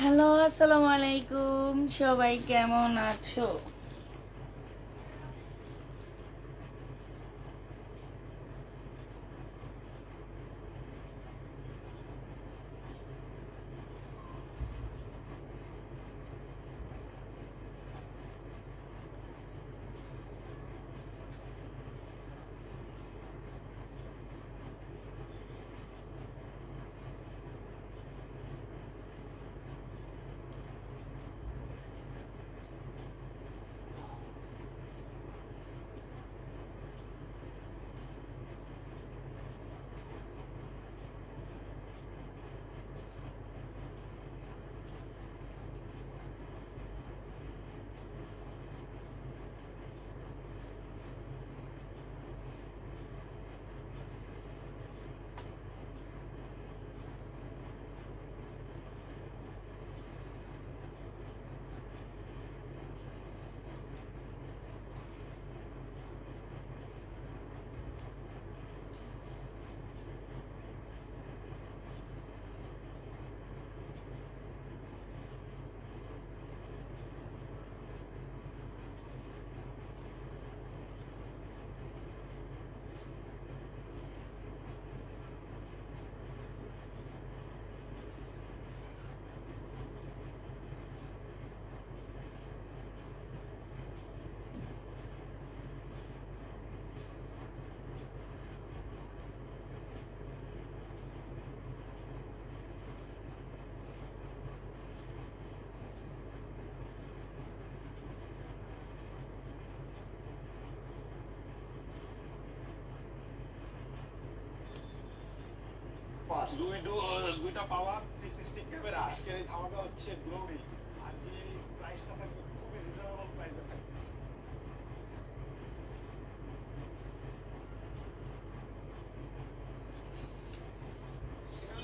Hello, আসসালামু আলাইকুম। সবাই কেমন আছো? দুইটা পাওয়ার 360 ক্যামেরা। আজকের এই ধামাকা হচ্ছে গ্লোরি, আর যে প্রাইসটা থাকবে খুবই রিজনেবল প্রাইসে থাকবে।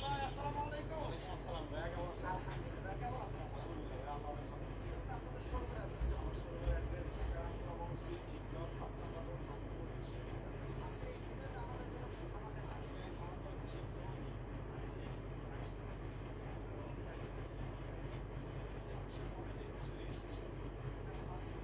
ভাই আসসালামু আলাইকুম। ওয়ালাইকুম আসসালাম। ভাইয়া কেমন আছেন? আলহামদুলিল্লাহ। কেমন আছেন? আলহামদুলিল্লাহ ভাই, আল্লাহ অনেক ভালো রাখছে। আপনাদের শোরুমের অ্যাড্রেসটা, আমার শোরুমের অ্যাড্রেস ঢাকা নবম স্ট্রিট, চিকন ৫ নম্বর রোড, রংপুর ২০। আজকে এই ভিডিওটা আমাদের জন্য খুব ধামাকা। আজকে এই ধামাকা হচ্ছে গ্লোরি, আর এই যে প্রাইসটা থাকবে খুবই রিজনেবল প্রাইসে থাকবে। একুশের মডেল, ২০ রেজিস্ট্রেশন, মাত্র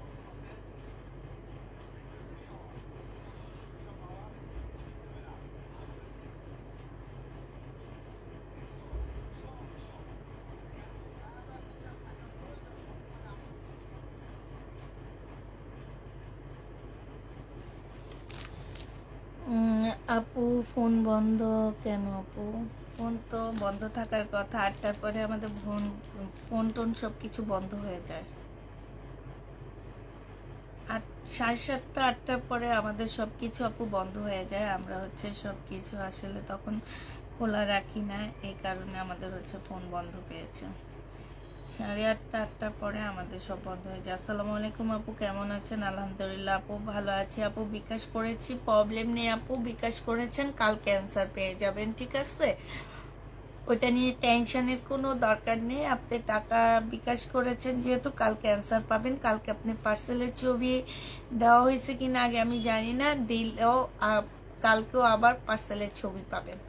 ৪২,০০০ কিলোমিটার চলছে। এত সহজে হচ্ছে গ্রাম না, কত আছে ফ্রিকোয়েন্সি অন, দুইটা পাওয়ার 360 ক্যামেরা, সব আছে সব। যা যা ফিচার থাকার প্রয়োজন সব মানে আমাদের। আপু, ফোন বন্ধ কেন আপু? ফোন তো বন্ধ থাকার কথা। ৮টার পরে আমাদের ফোন টোন সব কিছু বন্ধ হয়ে যায়। 7:30 8টার পরে আমাদের সব কিছু আপু বন্ধ হয়ে যায়। আমরা সব কিছু আসলে তখন খোলা রাখি না, এই কারণে আমাদের ফোন বন্ধ পেয়েছে। 8:30 8টার পরে আমাদের সব বন্ধ হয়ে যায়। আসসালামু আলাইকুম আপু, কেমন আছেন? আলহামদুলিল্লাহ আপু, ভালো আছি আপু। বিকাশ করেছি, প্রবলেম নেই আপু। বিকাশ করেছেন, কাল ক্যান্সার পেয়ে যাবেন, ঠিক আছে? ওইটা নিয়ে টেনশনের কোনো দরকার নেই। আপনি টাকা বিকাশ করেছেন যেহেতু, কালকে অ্যান্সার পাবেন। কালকে আপনি পার্সেলের ছবি দেওয়া হয়েছে কিনা আগে আমি জানি না, দিলেও কালকেও আবার পার্সেলের ছবি পাবেন।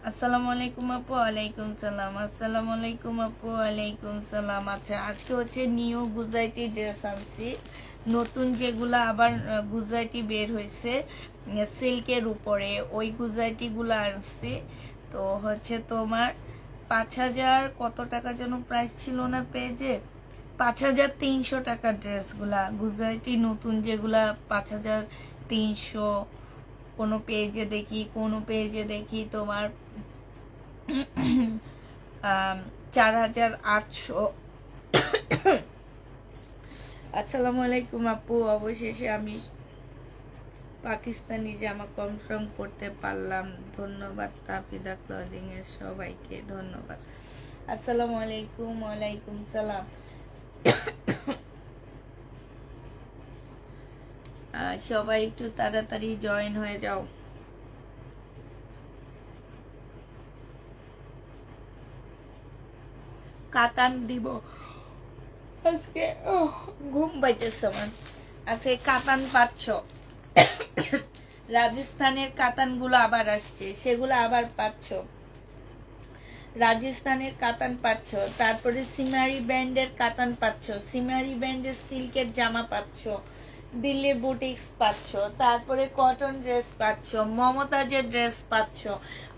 আসসালামু আলাইকুম আপু। ওয়ালাইকুম সালাম। আসসালামু আলাইকুম আপু। ওয়ালাইকুম সালাম। আচ্ছা, আজকে নিউ গুজরাটি ড্রেস আনছি, নতুন যেগুলা আবার গুজরাটি বের হয়েছে সিল্কের উপরে, ওই গুজরাটিগুলো আনছি। তো তোমার 5,000 কত টাকা যেন প্রাইস ছিল না পেজে, 5,300 টাকা ড্রেসগুলা গুজরাটি নতুন যেগুলা 5,300। কোনো পেজে দেখি, কোনো পেজে দেখি তোমার 4,800। আসসালামু আলাইকুম আপু, অবশেষে আমি পাকিস্তানি জামা কনফার্ম করতে পারলাম। ধন্যবাদ তাফিদা ক্লদিং এর সবাইকে ধন্যবাদ। আসসালামু আলাইকুম। ওয়ালাইকুম সালাম। সবাই একটু তাড়াতাড়ি জয়েন হয়ে যাও। কাতান দিব আজকে, ঘুম পাইতেছে আমার। আজকে কাতান 500, রাজস্থানের কাতানগুলো আবার আসছে, সেগুলো আবার পাচ্ছ। রাজস্থানের কাতান পাচ্ছ, তারপরে সিমারি ব্র্যান্ডের কাতান পাচ্ছ, সিমারি ব্র্যান্ডের সিল্কের জামা পাচ্ছ, দিল্লির বুটিক্স পাচ্ছ, তারপরে কটন ড্রেস পাচ্ছ, মমতাজের ড্রেস পাচ্ছ।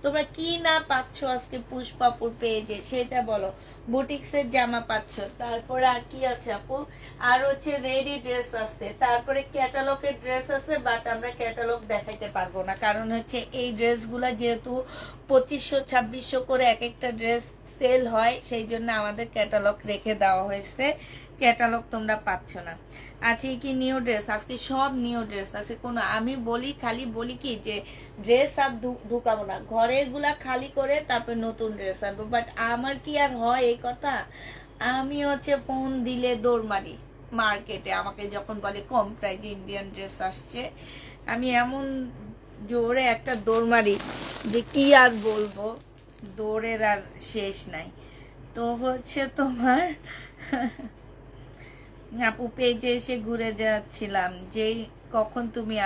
তোমরা কি না পাচ্ছ আজকে পুষ্পাপুর পেয়েছে সেটা বলো। বুটিক্সের জামা পাচ্ছ, তারপরে আর কি আছে আপু, আর হচ্ছে রেডি ড্রেস আছে, তারপরে ক্যাটালগের ড্রেস আছে, বাট আমরা ক্যাটালগ দেখাইতে পারবো না, কারণ হচ্ছে এই ড্রেসগুলা যেহেতু 2500-2600 করে এক একটা ড্রেস সেল হয়, সেই জন্য আমাদের ক্যাটালগ রেখে দেওয়া হয়েছে, ক্যাটালগ তোমরা পাচ্ছ না। আছে কি নিউ ড্রেস, আজকে সব নিউ ড্রেস আছে। কোনো আমি বলি, খালি বলি কি যে ড্রেস আর ঢুকাবো না, ঘরের গুলা খালি করে তারপর নতুন ড্রেস আনবো, বাট আমার কি আর হয় এই কথা? আমি হচ্ছে ফোন দিলে দৌড় মারি মার্কেটে, আমাকে যখন বলে কম প্রাইজে ইন্ডিয়ান ড্রেস আসছে, আমি এমন জোরে একটা দৌড় মারি যে কি আর বলবো, দৌড়ের আর শেষ নাই। তো হচ্ছে তোমার আপু পেজে এসে ঘুরে যাচ্ছিলাম, যেই কখন তুমি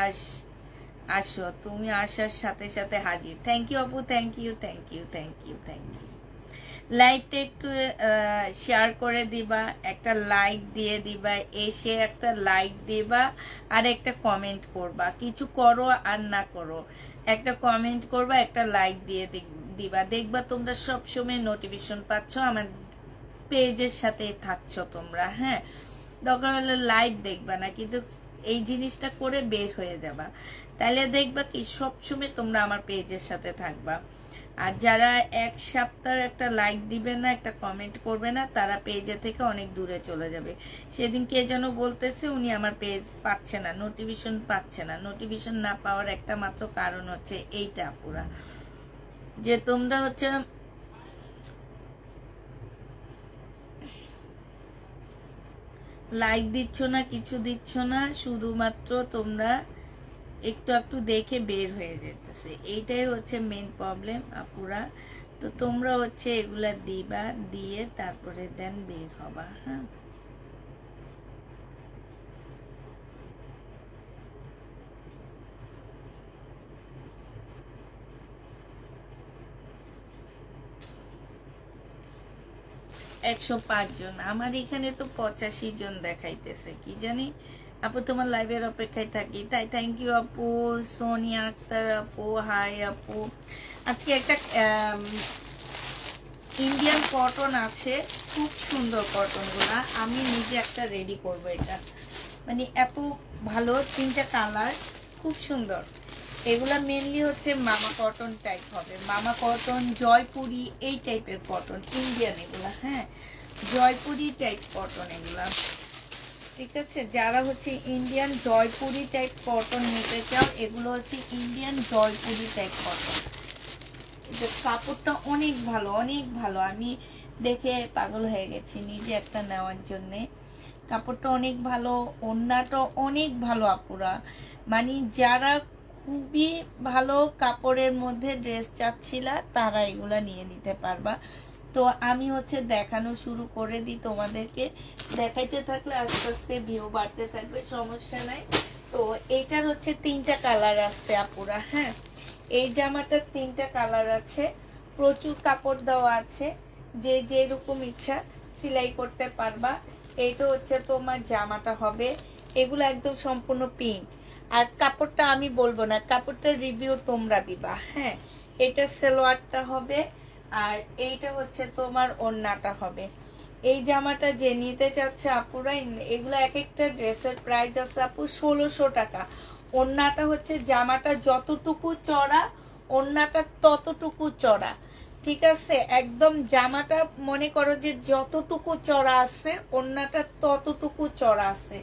আসো, তুমি আসার সাথে সাথে হাজির। থ্যাংক ইউ আপু, thank you, thank you, thank you, thank you. লাইভটা একটু শেয়ার করে দিবা, একটা লাইক দিয়ে দিবা, এসে একটা লাইক দিবা আর একটা কমেন্ট করবা, কিছু করো আর না করো, একটা কমেন্ট করবা, একটা লাইক দিয়ে দিবা, দেখবা তোমরা সবসময় নোটিফিকেশন পাচ্ছ, আমার পেজের সাথে থাকছো তোমরা। হ্যাঁ, দরকার হলে লাইভ দেখবা না, কিন্তু এই জিনিসটা করে বের হয়ে যাবা, তাহলে দেখবা কি সবসময় তোমরা আমার পেজের সাথে থাকবা। আর যারা এক সপ্তাহ একটা লাইক দিবে না, একটা কমেন্ট করবে না, তারা পেজে থেকে অনেক দূরে চলে যাবে। সেদিন কে যেন বলতেছে উনি আমার পেজ পাচ্ছে না, নোটিফিকেশন পাচ্ছে না। নোটিফিকেশন না পাওয়ার একটা মাত্র কারণ হচ্ছে এইটা পুরা, যে তোমরা হচ্ছে লাইক দিচ্ছ না, কিছু দিচ্ছ না, শুধুমাত্র তোমরা একটু একটু দেখে বের হয়ে যেতেছে, এইটাই হচ্ছে মেন প্রবলেম আপুরা। তো তোমরা হচ্ছে এগুলা দিবা, দিয়ে তারপরে দেন বের হবা। হ্যাঁ, $105 জন, আমার এখানে তো 85 জন দেখাইতেছে, কি জানি। আপু তোমার লাইভের অপেক্ষায় থাকি। তাই থ্যাংক ইউ আপু। সোনিয়া আক্তার আপু, হাই আপু। আজকে একটা ইন্ডিয়ান কটন আছে, খুব সুন্দর কটন গুলা, আমি নিজে একটা রেডি করব, এটা মানে এত ভালো, 3টা কালার, খুব সুন্দর। এগুলা মেনলি হচ্ছে মামা কটন টাইপ হবে, মামা কটন, জয়পুরি, এই টাইপের কটন, ইন্ডিয়ান এগুলা। হ্যাঁ, জয়পুরি টাইপ কটন এগুলা, ঠিক আছে। যারা হচ্ছে ইন্ডিয়ান জয়পুরি টাইপ কটন নিতে চাও, এগুলো হচ্ছে ইন্ডিয়ান জয়পুরি টাইপ কটন। এটা কাপড়টা অনেক ভালো, অনেক ভালো, আমি দেখে পাগল হয়ে গেছি নিজে একটা নেওয়ার জন্যে। কাপড়টা অনেক ভালো, ওড়নাটা অনেক ভালো আপুরা, মানে যারা খুবই ভালো কাপড়ের মধ্যে ড্রেস চাচ্ছিলা তারা এগুলা নিয়ে নিতে পারবা। তো আমি হচ্ছে দেখানো শুরু করে দিই তোমাদেরকে, দেখাইতে থাকলে আস্তে আস্তে ভিউ বাড়তে থাকবে, সমস্যা নাই। তো এইটার হচ্ছে 3টা কালার আছে আপুরা। হ্যাঁ, এই জামাটার 3টা কালার আছে, প্রচুর কাপড় দেওয়া আছে, যে যেরকম ইচ্ছা সেলাই করতে পারবা। এইটা হচ্ছে তোমার জামাটা হবে, এগুলো একদম সম্পূর্ণ প্রিন্ট, আর কাপড়টা আমি বলবো না, কাপড়টার রিভিউ তোমরা দিবা। হ্যাঁ, এটা সালোয়ারটা হবে, আর এইটা হচ্ছে তোমার ওড়নাটা হবে। এই জামাটা যে নিতে চাচ্ছে আপুরা, এগুলো এক একটা ড্রেসের প্রাইস আছে আপু 1600 টাকা। ওড়নাটা হচ্ছে জামাটা যতটুকু চড়া, ওড়নাটা ততটুকু চড়া, ঠিক আছে। একদম জামাটা মনে করো যে যতটুকু চড়া আছে, ওড়নাটা ততটুকু চড়া আছে।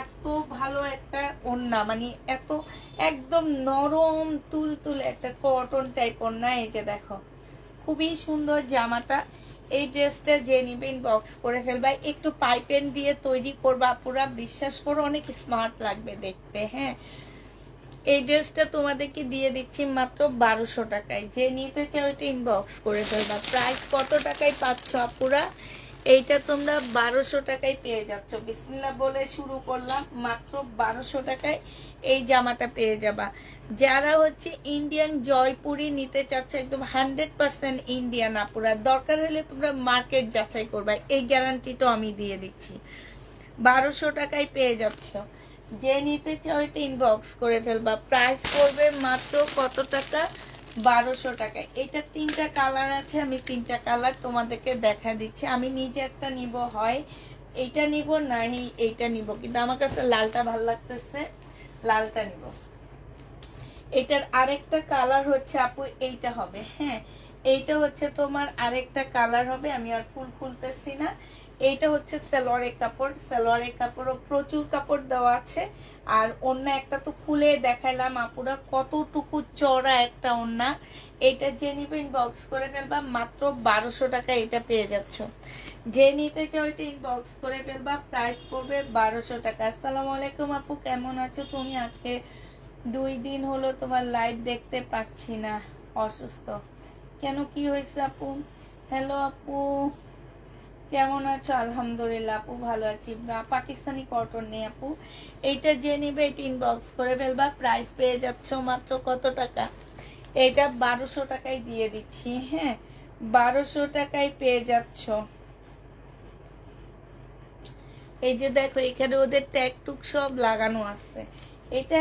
এত ভালো একটা ওড়না, মানে এত একদম নরম তুলতুলে একটা কটন টাইপ ওড়না। এই যে দেখো, খুবই সুন্দর জামাটা। এই ড্রেসটা যে নিবে ইনবক্স করে ফেলবা, একটু পাইপেন দিয়ে তৈরি করবা পুরা, বিশ্বাস করো অনেক স্মার্ট লাগবে দেখতে। হ্যাঁ, এই ড্রেসটা তোমাদেরকে দিয়ে দিচ্ছি মাত্র 1200 টাকায়, যে নিতে চাও এটা ইনবক্স করে ফেলবা। প্রাইস কত টাকায় পাচ্ছ আপুরা? এইটা তোমরা 1200 টাকায় পেয়ে যাচ্ছ। বিসমিল্লাহ বলে শুরু করলাম, মাত্র 1200 টাকায় এই জামাটা পেয়ে যাবা। যারা হচ্ছে ইন্ডিয়ান জয়পুরি নিতে চাচ্ছ, একদম 100% ইন্ডিয়ান আপুরা, দরকার হলে তোমরা মার্কেট যাচাই করবা, এই গ্যারান্টিটা আমি দিয়ে দিচ্ছি। 1200 টাকায় পেয়ে যাচ্ছ। যে নিতে চাও এটা ইনবক্স করে ফেলবা। প্রাইস পড়বে মাত্র কত টাকা? 1200 টাকায়। এটা 3টা কালার আছে, আমি 3টা কালার তোমাদেরকে দেখা দিচ্ছি। আমি নিজে একটা নিব, হয় এইটা নিব না এইটা নিব, কিন্তু আমার কাছে লালটা ভালো লাগতেছে, লালটা নিব। এটার আরেকটা কালার হচ্ছে আপু এইটা হবে, হ্যাঁ এইটা হচ্ছে তোমার আরেকটা কালার হবে। আমি আর ফুল খুলতেছি না। এইটা হচ্ছে সালোয়ারের কাপড়, সালোয়ারের কাপড়ও প্রচুর কাপড় দেওয়া আছে। আর ওন্না একটা তো খুলে দেখাইলাম আপুরা কতটুকু চড়া একটা ওন্না। এটা যে নিবে ইনবক্স করে ফেলবা, মাত্র 1200 টাকা এটা পেয়ে যাচ্ছ। যে নিতে চাও এটা ইনবক্স করে ফেলবা, প্রাইস পড়বে 1200 টাকা। আসসালামু আলাইকুম আপু, কেমন আছো তুমি? আজকে 2 দিন হলো তোমার লাইভ দেখতে পাচ্ছি না, অসুস্থ কেন, কি হয়েছে আপু? হ্যালো আপু, কেমন আছো? আলহামদুলিল্লাহ আপু ভালো আছি। পাকিস্তানি কটন নেই আপু। এইটা যে নিবে এটা ইনবক্স করে ফেলবা, প্রাইস পেয়ে যাচ্ছ মাত্র কত টাকা? এটা 1200 টাকায় দিয়ে দিচ্ছি, হ্যাঁ 1200 টাকায় পেয়ে যাচ্ছ। এই যে দেখো এখানে ওদের ট্যাগ টুক সব লাগানো আছে। এটা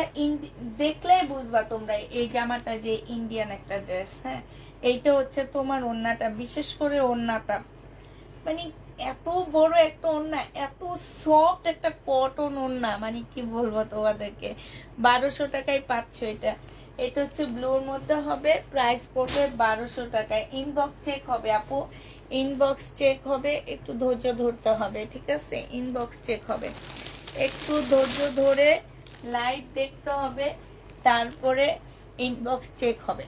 দেখলেই বুঝবা তোমরা এই জামাটা যে ইন্ডিয়ান একটা ড্রেস। হ্যাঁ এইটা হচ্ছে তোমার ওড়নাটা, বিশেষ করে ওড়নাটা মানে এত বড় একটা ওড়না, এত সফট একটা কটন ওড়না, মানে কি বলবো তোমাদেরকে। 1200 টাকায় পাচ্ছ এটা। এটা হচ্ছে ব্লুর মধ্যে হবে, প্রাইস পড়বে 1200 টাকায়। ইনবক্স চেক হবে আপু, ইনবক্স চেক হবে, একটু ধৈর্য ধরতে হবে, ঠিক আছে? ইনবক্স চেক হবে, একটু ধৈর্য ধরে লাইভ দেখতে হবে, তারপরে ইনবক্স চেক হবে।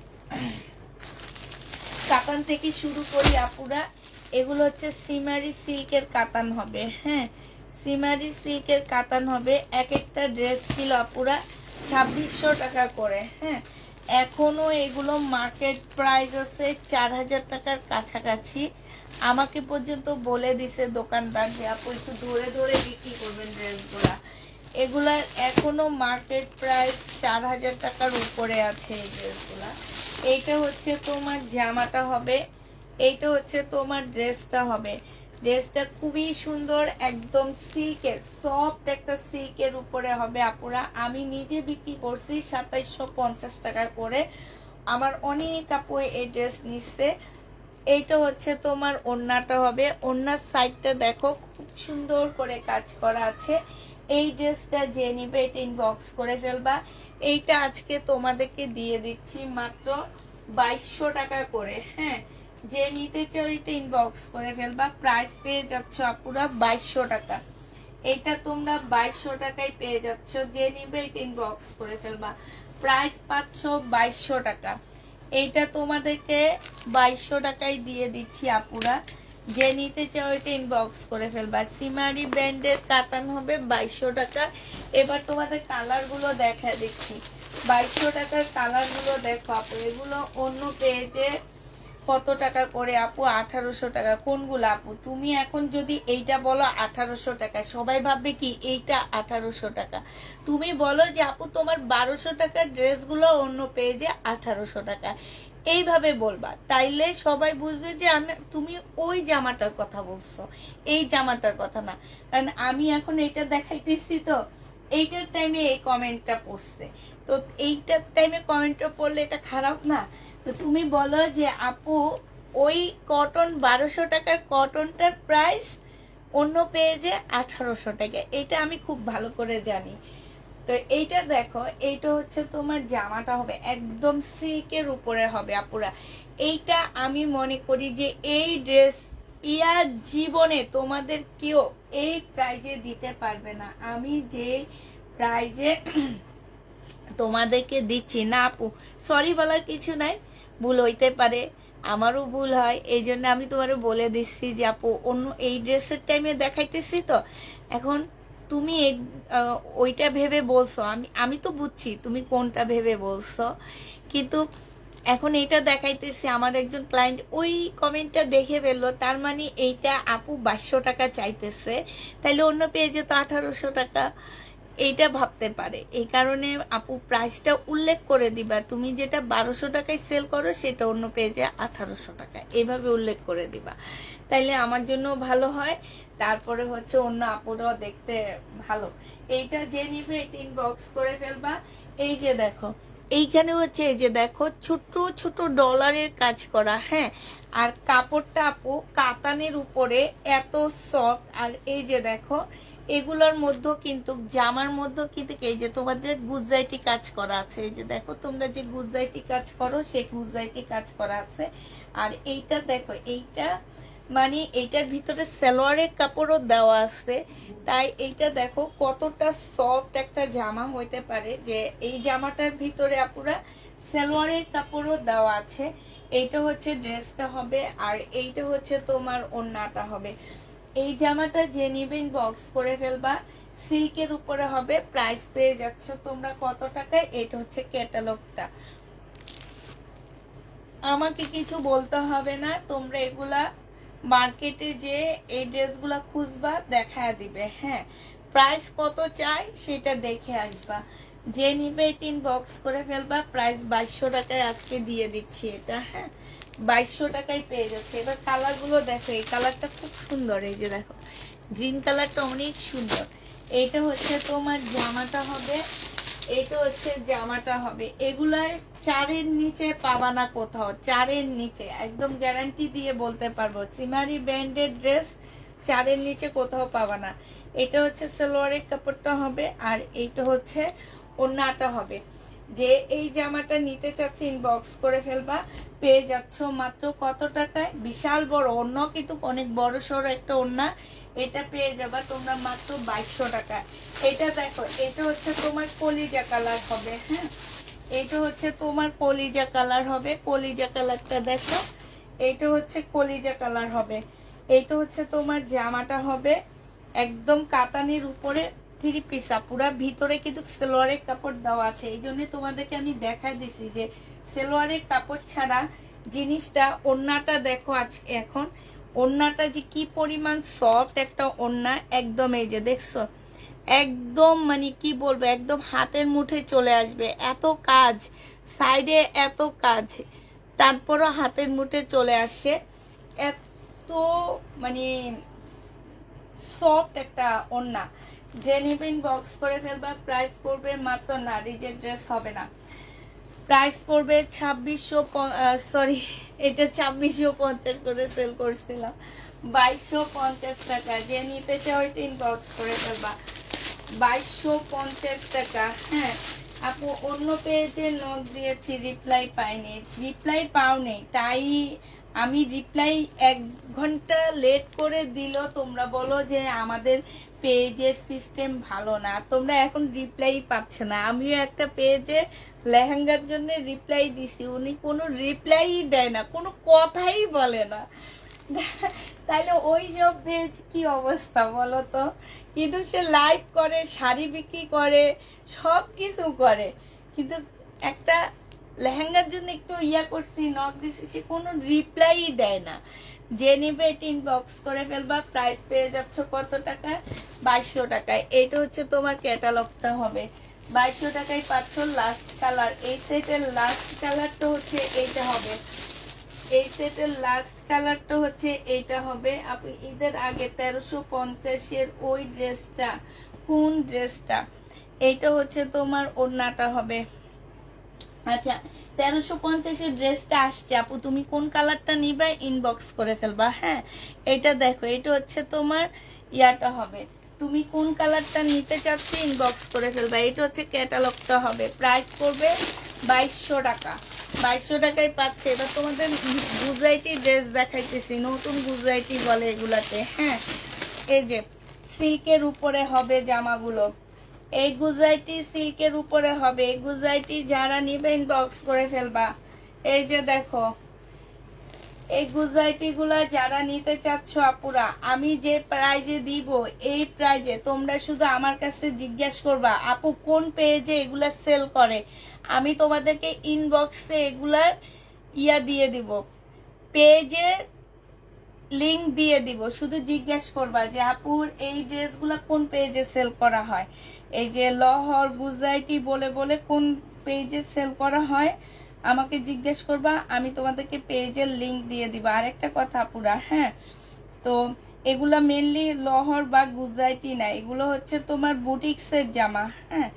কাতান থেকে শুরু করি আপুরা। এগুলো হচ্ছে সিমারি সিল্কের কাতান হবে, হ্যাঁ সিমারি সিল্কের কাতান হবে। এক একটা ড্রেস ছিল আপুরা 2600 টাকা করে, হ্যাঁ এখনো এগুলো মার্কেট প্রাইস আছে 4000 টাকার কাছাকাছি। আমাকে পর্যন্ত বলে দিছে দোকানদার যে আপু একটু ধরে ধরে বিক্রি করবেন ড্রেসগুলা। এগুলার এখনো মার্কেট প্রাইস 4000 টাকার উপরে আছে এই ড্রেসগুলা। এইটা হচ্ছে তোমার জামাটা হবে, এইটা হচ্ছে তোমার ড্রেসটা হবে। ড্রেসটা খুবই সুন্দর, একদম সিল্কের, সফট একটা সিল্কের উপরে হবে আপুরা। আমি নিজে বিক্রি করছি 2750 টাকা করে। আমার অনেক আপু এই ড্রেস নিচ্ছে। এইটা হচ্ছে তোমার ওড়নাটা হবে, ওড়নার সাইডটা দেখো খুব সুন্দর করে কাজ করা আছে। এই ড্রেসটা যে নিবে এটা ইনবক্স করে ফেলবা। এইটা আজকে তোমাদেরকে দিয়ে দিচ্ছি মাত্র 2200 টাকা করে, হ্যাঁ যে নিতে চাও এটা ইনবক্স করে ফেলবা, প্রাইস পেয়ে যাচ্ছ আপুরা 2200 টাকা। এটা তোমরা 2200 টাকায় পেয়ে যাচ্ছ, যে নিবে এটা ইনবক্স করে ফেলবা, প্রাইস পাচ্ছ 2200 টাকা। এইটা তোমাদেরকে 2200 টাকায় দিয়ে দিচ্ছি আপুরা, যে নিতে চাও এটা ইনবক্স করে ফেলবা। সিমারি ব্র্যান্ডের কাতান হবে 2200 টাকা। এবার তোমাদের কালার গুলো দেখা দিচ্ছি। 2200 টাকার কালার গুলো দেখো আপু, এগুলো অন্য পেজে কত টাকা করে আপু? 1800 টাকা। কোনগুলো আপু? তুমি এখন যদি এইটা বলো 1800 টাকা, সবাই ভাববে কি এইটা 1800 টাকা। তুমি বলো যে আপু তোমার 1200 টাকার ড্রেসগুলো অন্য পেজে 1800 টাকা, এইভাবে বলবা, তাইলে সবাই বুঝবে যে তুমি ওই জামাটার কথা বলছো, এই জামাটার কথা না। কারণ আমি এখন এইটা দেখাইতেছি, তো এইটার টাইমে এই কমেন্টটা পড়ছে, তো এইটার টাইমে কমেন্টটা পড়লে এটা খারাপ না? তো তুমি বলো যে আপু ওই কটন 1200 টাকার কটনটার প্রাইস অন্য পেজে 1800 টাকা, এটা আমি খুব ভালো করে জানি। তো এইটা দেখো, এইটা হচ্ছে তোমার জামাটা হবে একদম সিল্কের উপরে হবে আপুরা। এইটা আমি মনে করি যে এই ড্রেস ইয়ার জীবনে তোমাদের কেউ এই প্রাইজে দিতে পারবে না। আমি যে প্রাইজে তোমাদেরকে দিচ্ছি না আপু, সরি বলার কিছু নাই, ভুল হইতে পারে, আমারও ভুল হয়, এই জন্য আমি তোমার বলে দিচ্ছি যে আপু অন্য এই ড্রেসের টাইমে দেখাইতেছি, তো এখন তুমি ওইটা ভেবে বলছো, আমি তো বুঝছি তুমি কোনটা ভেবে বলছো, কিন্তু এখন এটা দেখাইতেছি। আমার একজন ক্লায়েন্ট ওই কমেন্টটা দেখে ফেললো, তার মানে এইটা আপু 2200 টাকা চাইতেছে, তাইলে অন্য পেজে তো 1800 টাকা। এইটা ভাবতে পারে। এই কারণে আপু প্রাইসটা উল্লেখ করে দিবা, তুমি যেটা 1200 টাকায় সেল করো সেটা অন্য পেজে 1800 টাকা, এভাবে উল্লেখ করে দিবা, তাইলে আমার জন্য ভালো হয়। তারপরে হচ্ছে অন্য আপুরাও দেখতে ভালো। এইটা যে নিবে এটা ইনবক্স করে ফেলবা। এই যে দেখো এইখানে হচ্ছে, এই যে দেখো ছোট ছোট ডলারের কাজ করা, হ্যাঁ। আর কাপড়টা আপু কাতানের উপরে এত সফট। আর এই যে দেখো এগুলোর মধ্যে কিন্তু জামার মধ্যে কিন্তু এই যে তোমার যে গুজরাটি কাজ করা আছে, এই যে দেখো তোমরা যে গুজরাটি কাজ করো সেই গুজরাটি কাজ করা আছে। আর এইটা দেখো এইটা মানে এইটার ভিতরে সালোয়ারের কাপড়ও দেওয়া আছে, তাই এইটা দেখো কতটা সফট একটা জামা হইতে পারে, যে এই জামাটার ভিতরে আপুরা সালোয়ারের কাপড়ও দেওয়া আছে। এইটা হচ্ছে ড্রেসটা হবে, আর এইটা হচ্ছে তোমার ওড়নাটা হবে। এই জামাটা যে নিবেন বক্স করে ফেলবা, সিল্কের উপরে হবে। প্রাইস পেয়ে যাচ্ছ তোমরা কত টাকায়, এটা হচ্ছে ক্যাটালগটা, আমাকে কিছু বলতে হবে না, তোমরা এগুলা মার্কেটে যে এই ড্রেসগুলা খুঁজবা দেখায় দিবে, হ্যাঁ। প্রাইস কত চাই সেটা দেখে আসবা, যে নিবে টিন বক্স করে ফেলবা। প্রাইস 2200 টাকায় আজকে দিয়ে দিচ্ছি এটা, হ্যাঁ। 2200 টাকায় পেয়ে যাচ্ছে। এবার কালারগুলো দেখো, এই কালারটা খুব সুন্দর, এই যে দেখো গ্রিন কালারটা অনেক সুন্দর। এইটা হচ্ছে তোমার জামাটা হবে, এটা হচ্ছে জামাটা হবে। এগুলা 4-এর নিচে পাবা না কোথাও, 4-এর নিচে একদম গ্যারান্টি দিয়ে বলতে পারবো। সিমারি ব্র্যান্ডের ড্রেস 4-এর নিচে কোথাও পাবা না। এটা হচ্ছে সালোয়ারের কাপড়টা হবে, আর এইটা হচ্ছে ওড়নাটা হবে। যে এই জামাটা নিতে চাচ্ছে ইনবক্স করে ফেলবা, পেয়ে যাচ্ছ মাত্র কত টাকায়, বিশাল বড় ওড়না, কিন্তু অনেক বড় সড়ো একটা ওড়না। এটা পেয়ে যাবা তোমরা মাত্র 2200 টাকা। এটা দেখো এটা হচ্ছে তোমার কলিজা কালার হবে, হ্যাঁ। এটা হচ্ছে তোমার কলিজা কালার হবে, কলিজা কালারটা দেখো, এটা হচ্ছে কলিজা কালার হবে। এইটা হচ্ছে তোমার জামাটা হবে একদম কাতানের উপরে 3 পিসা, পুরা ভিতরে কিন্তু সালোয়ারের কাপড় দেওয়া আছে। এই জন্য তোমাদেরকে আমি দেখাই দিছি যে সালোয়ারের কাপড় ছাড়া জিনিসটা। ওড়নাটা দেখো আজকে এখন ওড়নাটা যে কি পরিমাণ সফট একটা ওড়না, একদম এই যে দেখছো একদম মানে কি বলবো, একদম হাতের মুঠে চলে আসবে, এত কাজ সাইডে, এত কাজ, তারপরও হাতের মুঠে চলে আসে, এত মানে সফট একটা ওড়না। যে নিবেন বক্স করে ফেলবা। প্রাইস পড়বে মাত্র, না রিজেক্ট ড্রেস হবে না, প্রাইস পড়বে 2600, সরি এটা 2650 করে সেল করছিলাম, 2250 টাকা। যে নিতে চাও এটা ইনবক্স করে ফেলবা, 2250 টাকা, হ্যাঁ। আপু অন্য পেজে নোট দিয়েছি, রিপ্লাই পাইনি, রিপ্লাই পাওনি, তাই আমি রিপ্লাই 1 ঘন্টা লেট করে দিল, তোমরা বলো যে আমাদের পেজের সিস্টেম ভালো না, তোমরা এখন রিপ্লাই পাচ্ছ না। আমিও একটা পেজে লেহেঙ্গার জন্য রিপ্লাই দিছি, উনি কোনো রিপ্লাই দেয় না, কোনো কথাই বলে না। তাইলে ওই সব পেজ কি অবস্থা বলো তো। কিন্তু সে লাইভ করে, শাড়ি বিক্রি করে, সব কিছু করে, কিন্তু একটা লেহেঙ্গার জন্য একটু ইয়া করছি, নক দিছি, সে কোনো রিপ্লাই দেয় না। যে নিবে এটা ইনবক্স করে ফেলবা। প্রাইস পেয়ে যাচ্ছ কত টাকা, 2200 টাকায়। এটা হচ্ছে তোমার ক্যাটালগটা হবে, 2200 টাকায় পাচ্ছ। লাস্ট কালার, এই সেটের লাস্ট কালারটা হচ্ছে এইটা হবে, এই সেটের লাস্ট কালারটা হচ্ছে এইটা হবে। আপনি ঈদের আগে 1350-এর ওই ড্রেসটা, কোন ড্রেসটা, এইটা হচ্ছে তোমার ওড়নাটা হবে। আচ্ছা 1350-এর ড্রেসটা আসছে আপু, তুমি কোন কালারটা নিবা ইনবক্স করে ফেলবা, হ্যাঁ। এটা দেখো এটা হচ্ছে তোমার ইয়াটা হবে, তুমি কোন কালারটা নিতে চাচ্ছ ইনবক্স করে ফেলবা। এটা হচ্ছে ক্যাটালগটা হবে, প্রাইস পড়বে 2200 টাকা, 2200 টাকায় পাচ্ছে। এবার তোমাদের গুজরাটি ড্রেস দেখাইতেছি, নতুন গুজরাটি বলে এগুলাতে, হ্যাঁ। এই যে সিল্কের উপরে হবে জামাগুলো, এই গুজরাটি সিল্কের উপরে হবে। এই গুজরাটি যারা নিবে ইনবক্স করে ফেলবা। এই যে দেখো এই গুজরাটি গুলা যারা নিতে চাচ্ছ আপুরা, আমি যে প্রাইজে দিব এই প্রাইজে তোমরা শুধু আমার কাছে জিজ্ঞাসা করবা আপু কোন পেজে এগুলা সেল করে, আমি তোমাদেরকে ইনবক্সে এগুলার ইয়া দিয়ে দিব, পেজের লিংক দিয়ে দিব, শুধু জিজ্ঞেস করবা যে আপুর এই ড্রেসগুলো কোন পেজে সেল করা হয়। এই যে লহর গুজাইটি বলে বলে কোন পেজে সেল করা হয় আমাকে জিজ্ঞেস করবা, আমি তোমাদেরকে পেজের লিংক দিয়ে দিব। আরেকটা কথা আপুরা, হ্যাঁ, তো এগুলা মেনলি লহর বা গুজাইটি না, এগুলো হচ্ছে তোমার বুটিক্সের জামা। হ্যাঁ,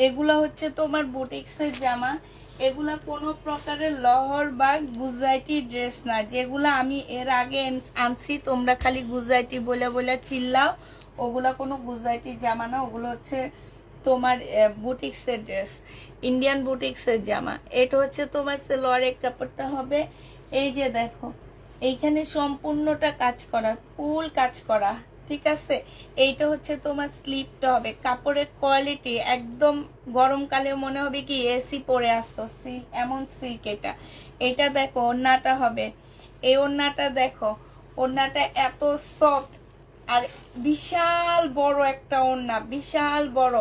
এগুলো হচ্ছে তোমার বুটিক্সের জামা, এগুলা কোনো প্রকারের লহর বা গুজাইটি ড্রেস না। যেগুলা আমি এর আগে আনছি তোমরা খালি গুজাইটি বলে বলে চিল্লাও, ওগুলা কোনো গুজাইটি জামা না, ওগুলো হচ্ছে তোমার বুটিক্সের ড্রেস, ইন্ডিয়ান বুটিক্সের জামা। এটা হচ্ছে তোমার সেলোয়ারের কাপড়টা হবে, এই যে দেখো এইখানে সম্পূর্ণটা কাজ করা, ফুল কাজ করা, ঠিক আছে। এইটা হচ্ছে তোমার স্লিপটা হবে, কাপড়ের কোয়ালিটি একদম গরমকালে মনে হবে কি এসি পরে আসতো, সিল্ক, এমন সিল্ক এটা। এটা দেখো ওড়নাটা হবে, এই ওড়নাটা দেখো, ওড়নাটা এত সফট আর বিশাল বড় একটা ওড়না, বিশাল বড়,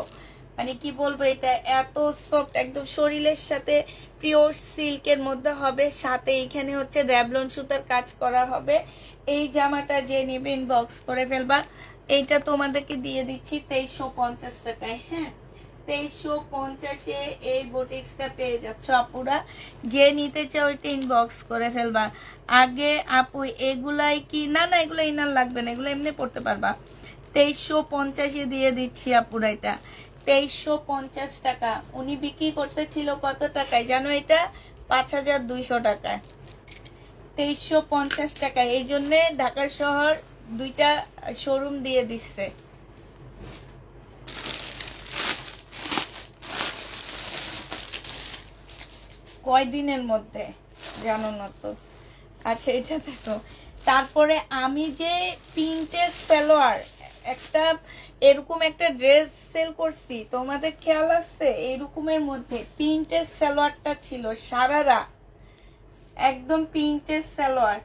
মানে কি বলবো, এটা এত সফট একদম শরীরের সাথে পিওর সিল্কের মধ্যে হবে, সাথে এখানে হচ্ছে র্যাবলন সুতার কাজ করা হবে। এই জামাটা যে নিবে ইনবক্স করে ফেলবা, এইটা তোমাদেরকে দিয়ে দিচ্ছি 2350 টাকায়। হ্যাঁ, 2350-এ এই বুটিক্সটা পেয়ে যাচ্ছ আপুরা, যে নিতে চাও ওইটা ইনবক্স করে ফেলবা। আগে আপু এগুলাই কি, না না এগুলো ইনার লাগবে না, এগুলো এমনি পড়তে পারবা। 2350-এ দিয়ে দিচ্ছি আপুরা, এটা 2350 টাকা। উনি বিক্রি করতেছিল কত টাকায় জানো, এটা 5200 টাকায়, 2350 টাকায়। এই জন্যে ঢাকা শহর দুইটা শোরুম দিয়ে দিচ্ছে। কয়দিনের মধ্যে জানো না তো। আচ্ছা এটা দেখো, তারপরে আমি যে প্রিন্টের সালোয়ার একটা এরকম একটা ড্রেস সেল করছি, তোমাদের খেয়াল আছে? এরকমের মধ্যে প্রিন্টের সালোয়ারটা ছিল, সারারা, একদম প্রিন্টের সালোয়ার,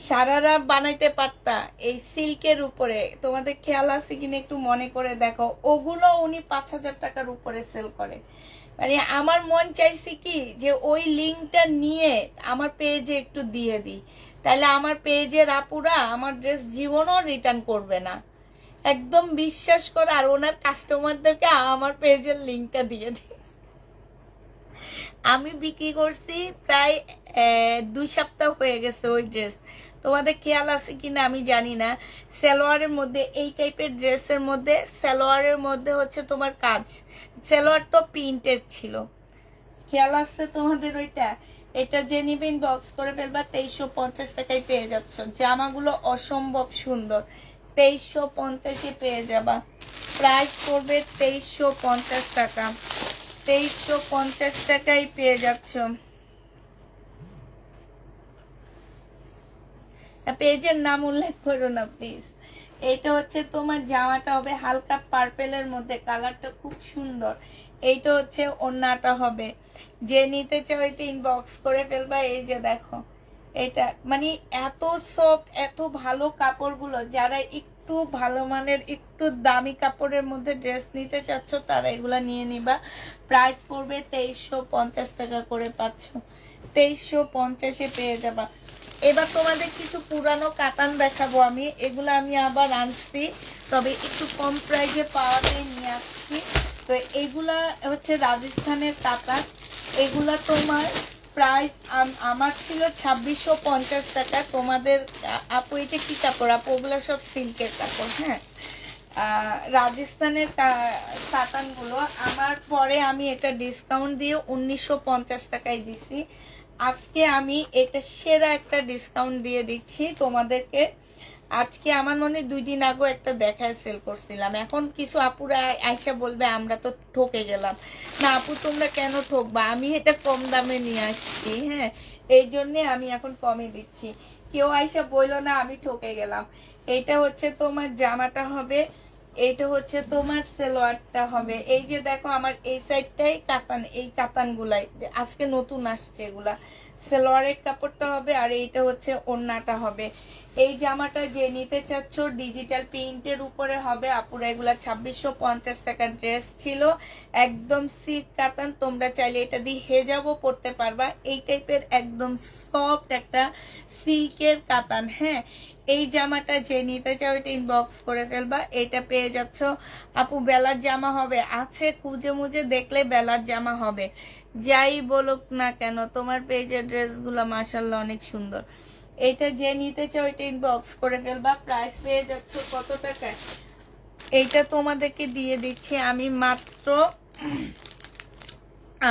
সারারা বানাইতে পারতা এই সিল্কের উপরে। তোমাদের খেয়াল আছে কিনা একটু মনে করে দেখো, ওগুলো উনি 5000 টাকার উপরে সেল করে। মানে আমার মন চাইছে কি যে ওই লিঙ্কটা নিয়ে আমার পেজে একটু দিয়ে দিই, তাহলে আমার পেজের আপুরা আমার ড্রেস জীবনও রিটার্ন করবে না, একদম বিশ্বাস করে। আর ওনার কাস্টমারদেরকে আমার পেজের লিঙ্কটা দিয়ে দিই। আমি বিক্রি করছি প্রায় 2 সপ্তাহ হয়ে গেছে ওই ড্রেস। তোমাদের খেয়াল আছে কিনা আমি জানি না, সালোয়ারের মধ্যে এই টাইপের ড্রেসের মধ্যে সালোয়ারের মধ্যে হচ্ছে তোমার কাজ, সালোয়ারটা প্রিন্টেড ছিল, খেয়াল আসছে তোমাদের ওইটা? এটা যে নিবে ইনবক্স করে ফেলবা, 2350 টাকায় পেয়ে যাচ্ছ। জামাগুলো অসম্ভব সুন্দর, 2350-এ পেয়ে যাবা। প্রাইস পড়বে 2350 টাকা, 2350 টাকায় পেয়ে যাচ্ছ। পেজের নাম উল্লেখ করো না প্লিজ। এইটা হচ্ছে তোমার জামাটা হবে হালকা পার্পেলের মধ্যে, কালারটা খুব সুন্দর। এইটা হচ্ছে ওড়নাটা হবে, যে নিতে চাও এটা ইনবক্স করে ফেলবা। এই যে দেখো, এটা মানে এত সফট, এত ভালো কাপড়গুলো, যারা একটু ভালো মানের একটু দামি কাপড়ের মধ্যে ড্রেস নিতে চাচ্ছ তারা এগুলা নিয়ে নিবা। প্রাইস পড়বে 2350 টাকা করে, পাচ্ছ 2350-এ পেয়ে যাবা। এবার তোমাদের কিছু পুরানো কাতান দেখাবো আমি, এগুলো আমি আবার আনছি, তবে একটু কম প্রাইসে পাওয়াতে নিয়ে আসছি। তো এইগুলা হচ্ছে রাজস্থানের কাতান, এগুলা তোমার প্রাইস আমার ছিল 2650 টাকা। তোমাদের আপু এটা কি কাপড় আপু? ওগুলো সব সিল্কের কাপড়। হ্যাঁ, রাজস্থানের কাতানগুলো আমার পরে আমি এটা ডিসকাউন্ট দিয়ে 1950 টাকায় দিছি। আজকে আমি এটা সেরা একটা ডিসকাউন্ট দিয়ে দিচ্ছি তোমাদেরকে। আজকে আমার মনে 2 দিন আগে একটা দেখায় সেল করছিলাম, এখন কিছু আপুরা আয়সা বলবে আমরা তো ঠকে গেলাম। না আপু, তোমরা কেন ঠকবা, আমি এটা কম দামে নিয়ে আসছি। হ্যাঁ, এই জন্যে আমি এখন কমে দিচ্ছি, কেউ আয়সা বললো না আমি ঠকে গেলাম। এটা হচ্ছে তোমার জামাটা হবে, এইটা হচ্ছে তোমার সালোয়ারটা হবে। এই যে দেখো আমার এই সাইডটাই কাতান, এই কাতান গুলাই আজকে নতুন আসছে, এগুলা সালোয়ারের কাপড়টা হবে, আর এইটা হচ্ছে ওড়নাটা হবে। এই জামাটা যে নিতে চাচ্ছ ডিজিটাল প্রিন্টের উপরে হবে আপুরা, এগুলা 2650 টাকার ড্রেস ছিল, একদম সিল্ক কাতান। তোমরা চাইলে এটা দিয়ে হেজাবও পরতে পারবা, এই টাইপের একদম সফট একটা সিল্কের কাতান। হ্যাঁ, এই জামাটা যে নিতে চাও এটা ইনবক্স করে ফেলবা। এটা পেয়ে যাচ্ছ আপু, বেলার জামা হবে, আছে খুঁজে মুজে দেখলে বেলার জামা হবে। যাই বলুক না কেন, তোমার পেজের ড্রেসগুলো মাশাআল্লাহ অনেক সুন্দর। এটা যে নিতে চাও এটা ইনবক্স করে ফেলবা। প্রাইস পেয়ে যাচ্ছ কত টাকায়? এইটা তোমাদেরকে দিয়ে দিচ্ছি আমি মাত্র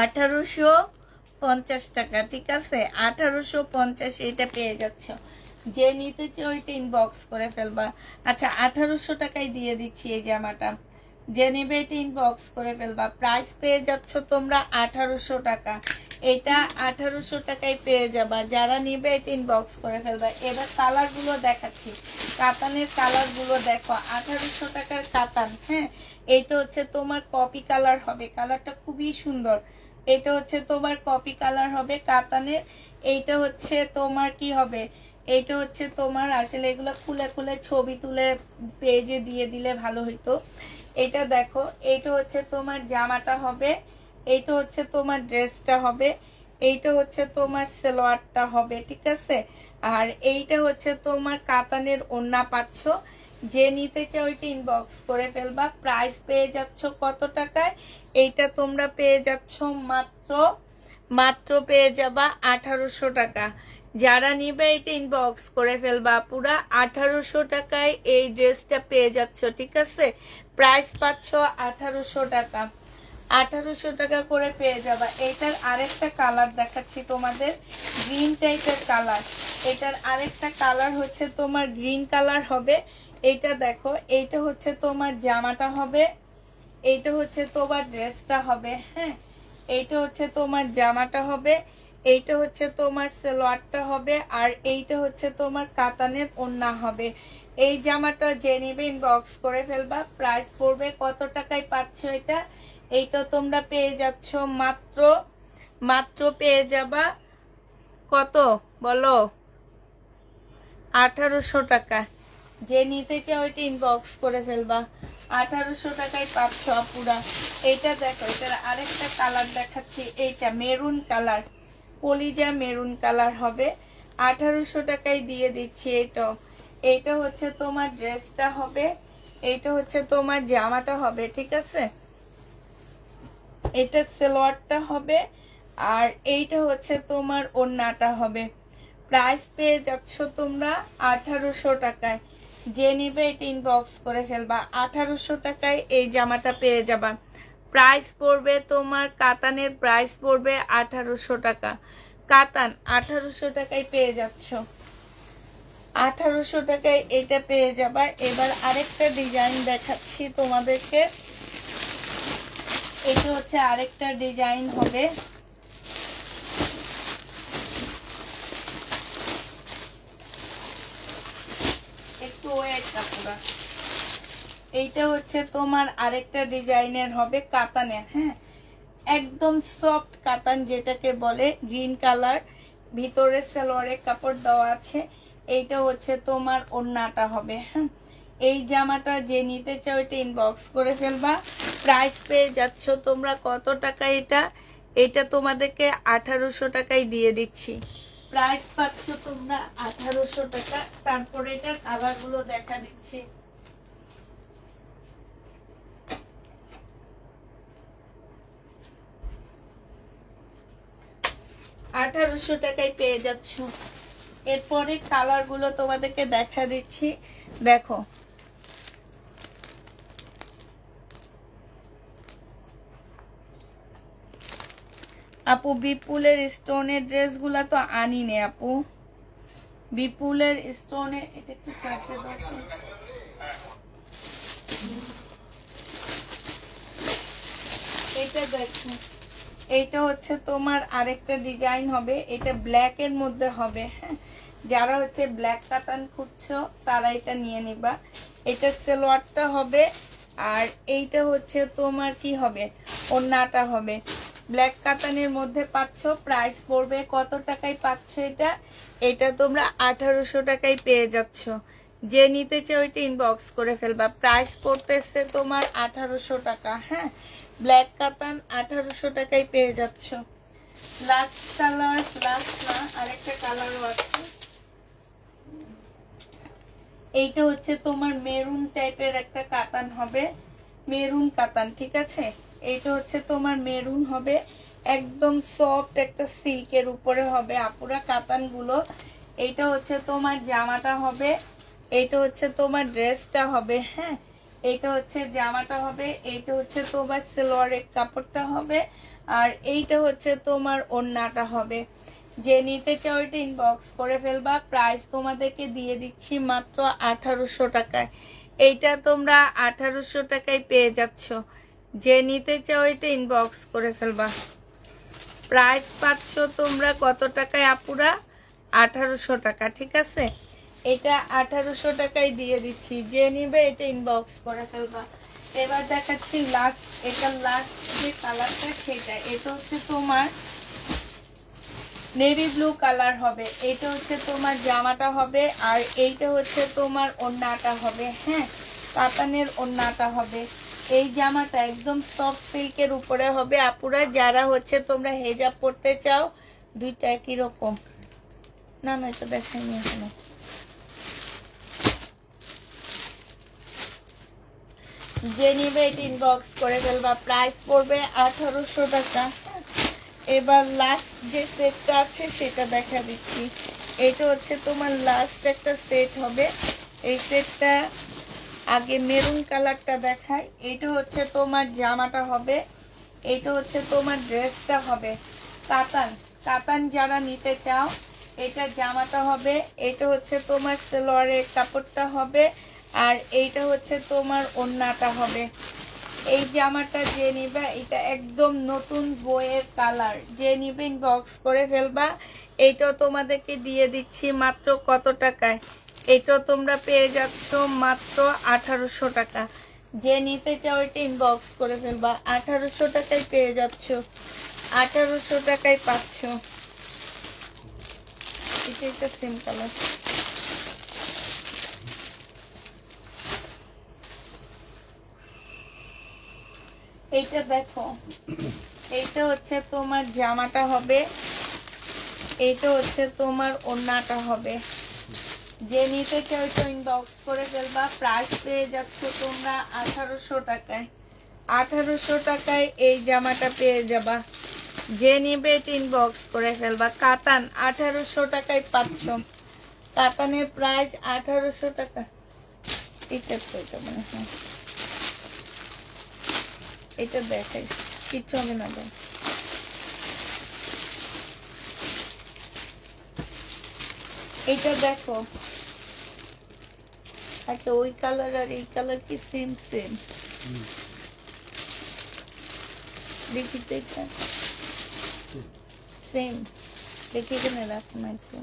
1850 টাকা, ঠিক আছে? 1850 এটা পেয়ে যাচ্ছ। যে নিতে চাও এটা ইনবক্স করে ফেলবা। আচ্ছা, 1800 টাকায় দিয়ে দিচ্ছি এই জামাটা, যে নেবে এটা ইনবক্স করে ফেলবা। প্রাইস পেয়ে যাচ্ছ তোমরা 1800 টাকা, এটা 1800 টাকায় পেয়ে যাবা। যারা নিবে এটা ইনবক্স করে ফেলবা। এবার কালার গুলো দেখাচ্ছি, কাতানের কালার গুলো দেখো। 1800 টাকার কাতান। হ্যাঁ, এটা হচ্ছে তোমার কপি কালার হবে, কালারটা খুবই সুন্দর। এটা হচ্ছে তোমার কপি কালার হবে কাতানের। এইটা হচ্ছে তোমার কি হবে, এইটা হচ্ছে তোমার, আসলে এগুলো খুলে খুলে ছবি তুলে পেজে দিয়ে দিলে ভালো হইতো। এটা দেখো, এইটা হচ্ছে তোমার জামাটা হবে, এইটা হচ্ছে তোমার ড্রেসটা হবে, এইটা হচ্ছে তোমার সালোয়ারটা হবে, ঠিক আছে? আর এইটা হচ্ছে তোমার কাতানের ওড়না পাচ্ছ। যে নিতে চাও ওইটা ইনবক্স করে ফেলবা। প্রাইস পেয়ে যাচ্ছ কত টাকায়? এইটা তোমরা পেয়ে যাচ্ছ মাত্র পেয়ে যাবা 1800 টাকা। যারা নিবে এটা ইনবক্স করে ফেলবা। পুরা 1800 টাকায় এই ড্রেসটা পেয়ে যাচ্ছ, ঠিক আছে? প্রাইস পাচ্ছ 1800 টাকা, 1800 টাকা করে পেয়ে যাবা। এটার আরেকটা কালার দেখাচ্ছি তোমাদের, গ্রিন টাইপের কালার। এটার আরেকটা কালার হচ্ছে তোমার গ্রিন কালার হবে। এইটা দেখো, এইটা হচ্ছে তোমার জামাটা হবে, এইটা হচ্ছে তোমার ড্রেসটা হবে। হ্যাঁ, এইটা হচ্ছে তোমার জামাটা হবে, এইটা হচ্ছে তোমার সালোয়ারটা হবে, আর এইটা হচ্ছে তোমার কাতানের ওড়না হবে। এই জামাটা যে নিবে ইনবক্স করে ফেলবা। প্রাইস পড়বে কত টাকায় পাচ্ছ এটা? এইটা তোমরা পেয়ে যাচ্ছ মাত্র পেয়ে যাবা কত বলো? 1800 টাকা। যে নিতে চাও ওইটা ইনবক্স করে ফেলবা। 1800 টাকায় পাচ্ছ আপুরা। এইটা দেখো, এটার আরেকটা কালার দেখাচ্ছি, এইটা মেরুন কালার, কলিজা মেরুন কালার হবে। 1800 টাকায় দিয়ে দিচ্ছি। এইটা হচ্ছে তোমার ড্রেসটা হবে, এইটা হচ্ছে তোমার জামাটা হবে, ঠিক আছে? এটা সালোয়ারটা হবে, আর এইটা হচ্ছে তোমার ওড়নাটা হবে। প্রাইস পেয়ে যাচ্ছ তোমরা 1800 টাকায়। যে নিবে এটা ইনবক্স করে ফেলবা। 1800 টাকায় এই জামাটা পেয়ে যাবা। প্রাইস পড়বে তোমার কাতানের, প্রাইস পড়বে 1800 টাকা। কাতান 1800 টাকায় পেয়ে যাচ্ছ, 1800 টাকায় এটা পেয়ে যাবা। এবার আরেকটা ডিজাইন দেখাচ্ছি তোমাদেরকে, এটা হচ্ছে আরেকটা ডিজাইন হবে। একটু ওয়েট কাপড়া। এইটা হচ্ছে তোমার আরেকটা ডিজাইনের হবে কাতানের। হ্যাঁ, একদম সফট কাতান যেটাকে বলে, গ্রিন কালার, ভিতরে সালোয়ারের কাপড় দেওয়া আছে। এইটা হচ্ছে তোমার ওড়নাটা হবে। হ্যাঁ, এই জামাটা যে নিতে চাও এটা ইনবক্স করে ফেলবা। প্রাইস পেয়ে যাচ্ছ তোমরা কত টাকা? এটা তোমাদেরকে 1800 টাকায় দিয়ে দিচ্ছি। প্রাইস পাচ্ছ তোমরা 1800 টাকা। তারপরে এটার কালার গুলো দেখা দিচ্ছি। 1800 টাকায় পেয়ে যাচ্ছ। এরপরে কালার গুলো তোমাদেরকে দেখা দিচ্ছি, দেখো। আপু বিপুলের স্টোনের ড্রেসগুলা তো আনি নে আপু, বিপুলের স্টোনের, এটা একটু চার্জে দাও। এটা দেখো, এইটা হচ্ছে তোমার আরেকটা ডিজাইন হবে, এটা ব্ল্যাক এর মধ্যে হবে। হ্যাঁ, যারা হচ্ছে ব্ল্যাক কাতান খুঁজছো তারা এটা নিয়ে নিবা। এটা সালোয়ারটা হবে, আর এইটা হচ্ছে তোমার কি হবে, ওড়নাটা হবে। ব্ল্যাক কাতানের মধ্যে পাচ্ছ। প্রাইস পড়বে কত টাকায় পাচ্ছ এটা? এটা তোমরা 1800 টাকায় পেয়ে যাচ্ছ। যে নিতে চাও ওইটা ইনবক্স করে ফেলবা। প্রাইস পড়তেছে তোমার 1800 টাকা। হ্যাঁ, ব্ল্যাক কাতান 1800 টাকায় পেয়ে যাচ্ছ। লাস্ট কালার, লাস্ট না, আরেকটা কালারও আছে। এইটা হচ্ছে তোমার মেরুন টাইপের একটা কাতান হবে, মেরুন কাতান, ঠিক আছে? এইটা হচ্ছে তোমার মেরুন হবে, একদম সফট একটা সিল্কের উপরে হবে আপুরা কাতানগুলো। এইটা হচ্ছে তোমার জামাটা হবে, এইটা হচ্ছে তোমার ড্রেসটা হবে। হ্যাঁ, এইটা হচ্ছে জামাটা হবে, এইটা হচ্ছে তোমার সালোয়ারের কাপড়টা হবে, আর এইটা হচ্ছে তোমার ওড়নাটা হবে। যে নিতে চাও এটা ইনবক্স করে ফেলবা। প্রাইস তোমাদেরকে দিয়ে দিচ্ছি মাত্র 1800 টাকায়। এইটা তোমরা 1800 টাকায় পেয়ে যাচ্ছ। যে নিতে চাও এটা ইনবক্স করে ফেলবা। প্রাইস পাচ্ছ তোমরা কত টাকায় আপুরা? 1800 টাকা, ঠিক আছে? এটা 1800 টাকায় দিয়ে দিচ্ছি। যে নিবে এটা ইনবক্স করে ফেলবা। এবার দেখাচ্ছি লাস্ট, এটা লাস্ট যে কালারটা সেটা। এটা হচ্ছে তোমার নেভি ব্লু কালার হবে। এটা হচ্ছে তোমার জামাটা হবে, আর এইটা হচ্ছে তোমার ওড়নাটা হবে। হ্যাঁ, কাতানের ওড়নাটা হবে। এই জামাটা একদম সফট সিল্কের উপরে হবে আপুরা। যারা হচ্ছে তোমরা হেজাব পরতে চাও, দুইটা একই রকম। না না, এটা দেখাইনি এখনো। যে নিবে এটা ইনবক্স করে ফেলবা। প্রাইস পড়বে 1800 টাকা। এবার লাস্ট যে সেটটা আছে সেটা দেখা দিচ্ছি। এটা হচ্ছে তোমার লাস্ট একটা সেট হবে। এই সেটটা আগে মেরুন কালারটা দেখায়। এটা হচ্ছে তোমার জামাটা হবে, এটা হচ্ছে তোমার ড্রেসটা হবে। কাতান, কাতান যারা নিতে চাও, এটা জামাটা হবে, এটা হচ্ছে তোমার সালোয়ারের কাপড়টা হবে, আর এইটা হচ্ছে তোমার ওড়নাটা হবে। এই জামাটা যে নিবে এটা একদম নতুন বইয়ের কালার। যে নিবে ইনবক্স করে ফেলবা। এইটাও তোমাদেরকে দিয়ে দিচ্ছি মাত্র কত টাকায়? এটাও তোমরা পেয়ে যাচ্ছ মাত্র 1800 টাকা। যে নিতে চাও এটা ইনবক্স করে ফেলবা। 1800 টাকায় পেয়ে যাচ্ছ, 1800 টাকায় পাচ্ছ। এটা একটা সেম কালার। এইটা দেখো, এইটা হচ্ছে তোমার জামাটা হবে, এইটা হচ্ছে তোমার ওড়নাটা হবে। যে নিতে চাও এটা ইনবক্স করে ফেলবা। প্রাইস পেয়ে যাচ্ছ তোমরা 1800 টাকায়। 1800 টাকায় এই জামাটা পেয়ে যাবা। যে নিবে এটা ইনবক্স করে ফেলবা। কাতান 1800 টাকায় পাচ্ছ। কাতানের প্রাইস 1800 টাকা। এটা তো এটা মনে হয়, এটা দেখাই, কিচ্ছু হবে না। দেখ, এটা দেখো, আচ্ছা ওই কালার আর এই কালার কি সেম সেম? দেখি তো, এটা সেম। দেখি এখানে রাখো না একটু।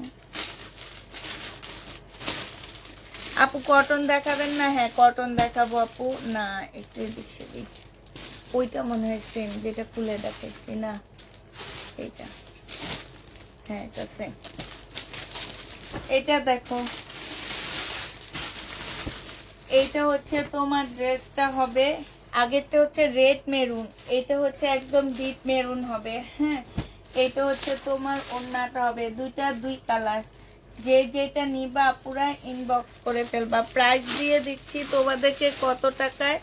আপু কটন দেখাবেন না? হ্যাঁ কটন দেখাবো আপু। না একটু এদিক সেদিক। ওইটা মনে হয় সেম, যেটা খুলে দেখাইছি না, এইটা। হ্যাঁ এটা সেম। এটা দেখো, এইটা হচ্ছে তোমার ড্রেসটা হবে। আগেরটা হচ্ছে রেড মেরুন, এটা হচ্ছে একদম ডিপ মেরুন হবে। হ্যাঁ, এটা হচ্ছে তোমার ওড়নাটা হবে। দুইটা দুই কালার। যে যেটা নিবা পুরা ইনবক্স করে ফেলবা। প্রাইস দিয়ে দিচ্ছি তোমাদেরকে কত টাকায়?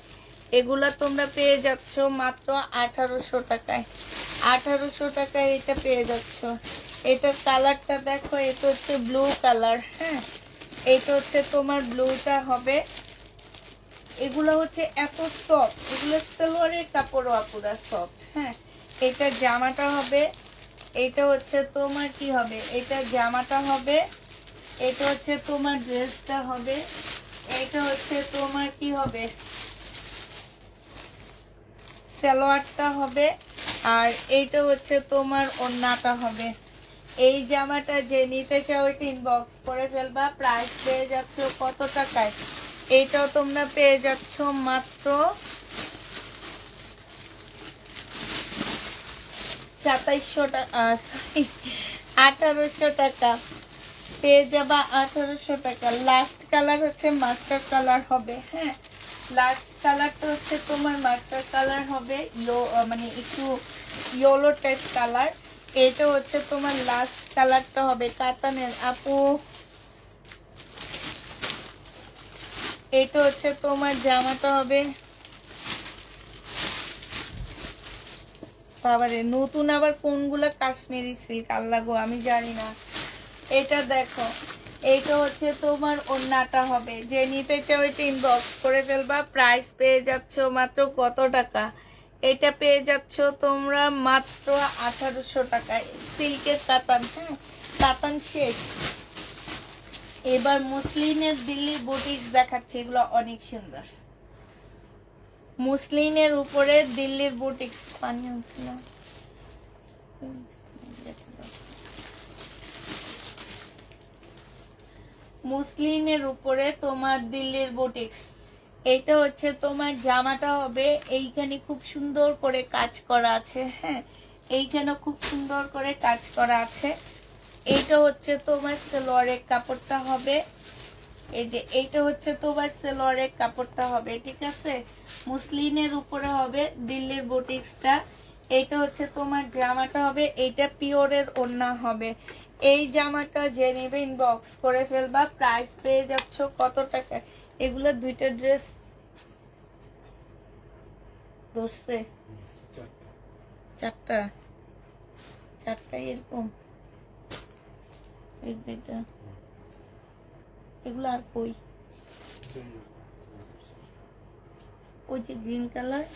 এগুলা তোমরা পেয়ে যাচ্ছ মাত্র 1800 টাকায়। 1800 টাকায় এটা পেয়ে যাচ্ছ। এটার কালারটা দেখো, এটা হচ্ছে ব্লু কালার। হ্যাঁ, এটা হচ্ছে তোমার ব্লুটা হবে। এগুলো হচ্ছে এত সফট, এগুলো সালোয়ারের কাপড়ও পুরা সফট। হ্যাঁ, এটা জামাটা হবে, এটা হচ্ছে তোমার কি হবে, এটা জামাটা হবে, এটা হচ্ছে তোমার ড্রেসটা হবে, এটা হচ্ছে তোমার কি হবে, সালোয়ারটা হবে, আর এইটা হচ্ছে তোমার ওড়নাটা হবে। এই জামাটা যে নিতে চাও এটা ইনবক্স করে ফেলবা। প্রাইস পেয়ে যাচ্ছ কত টাকায়? এইটাও তোমরা পেয়ে যাচ্ছ মাত্র 2700 টাকা, 1800 টাকা পেয়ে যাবা, 1800 টাকা। লাস্ট কালার হচ্ছে মাস্টার কালার হবে, হ্যাঁ লাস্ট কালারটা হচ্ছে তোমার মাস্টার কালার হবে, মানে একটু ইয়েলো টাইপ কালার। এটা হচ্ছে তোমার লাস্ট কালারটা হবে কাতানের আপু। এটা হচ্ছে তোমার জামাটা হবে, বাবারে নতুন আবার কোনগুলা কাশ্মীরি সিল্ক আল্লাহ গো আমি জানি না। এটা দেখো, এইটা হচ্ছে তোমার ওড়নাটা হবে, যে নিতে চাও এটা ইনবক্স করে ফেলবা। প্রাইস পেয়ে যাচ্ছ মাত্র কত টাকা? এটা পেয়ে যাচ্ছ তোমরা মাত্র 1800 টাকায়। সিল্কের কাতান, হ্যাঁ কাতান শেষ। এবার মুসলিনের দিল্লি বুটিক্স দেখাচ্ছে, এগুলো অনেক সুন্দর। মুসলিনের উপরে দিল্লির বুটিক্স, পানি আনছিলাম মুসলিনের উপরে তোমার দিল্লির বুটিক্স। এইটা হচ্ছে তোমার জামাটা হবে, এইখানে খুব সুন্দর করে কাজ করা আছে, হ্যাঁ এইখানে খুব সুন্দর করে কাজ করা আছে। এইটা হচ্ছে তোমার সালোয়ারের কাপড়টা হবে, এই যে এইটা হচ্ছে তোমার সালোয়ারের কাপড়টা হবে, ঠিক আছে মুসলিনের উপরে হবে দিল্লির বুটিক্সটা। এইটা হচ্ছে তোমার জামাটা হবে, এইটা পিওরের ওড়না হবে। এই জামাটা যে নেবে ইনবক্স করে ফেলবা। প্রাইস পেয়ে যাচ্ছ কত টাকা? এগুলো দুইটা ড্রেস ধরছে, চারটা চারটা এরকম, এই যেটা এগুলো আর কই, ওই যে গ্রিন কালার,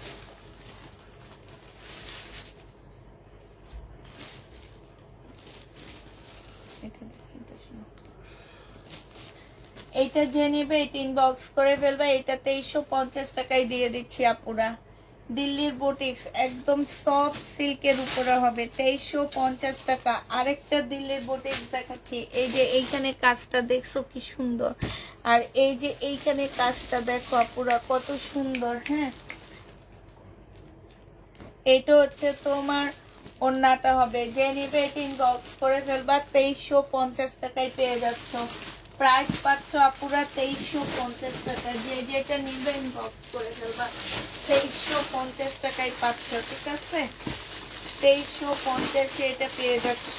এইটা যে নিবে এটা ইনবক্স করে ফেলবে। এটা 2350 টাকায় দিয়ে দিচ্ছি আপুরা। দিল্লির বুটিক্স একদম সফট সিল্কের উপরে হবে, 2350 টাকা। আরেকটা দিল্লির বুটিক্স দেখাচ্ছি, এই যে এইখানে কাজটা দেখছো কি সুন্দর, আর এই যে এইখানে কাজটা দেখো আপুরা কত সুন্দর, হ্যাঁ এটা হচ্ছে তোমার ওড়নাটা হবে, যে নিবে এটা ইনবক্স করে ফেলবা। 2350 টাকায় পেয়ে যাচ্ছ। প্রাইস পাচ্ছ আপুরা 2350 টাকা, যে যেটা নিবে ইনবক্স করে ফেলবা। 2350 টাকায় পাচ্ছ, ঠিক আছে 2350 এটা পেয়ে যাচ্ছ,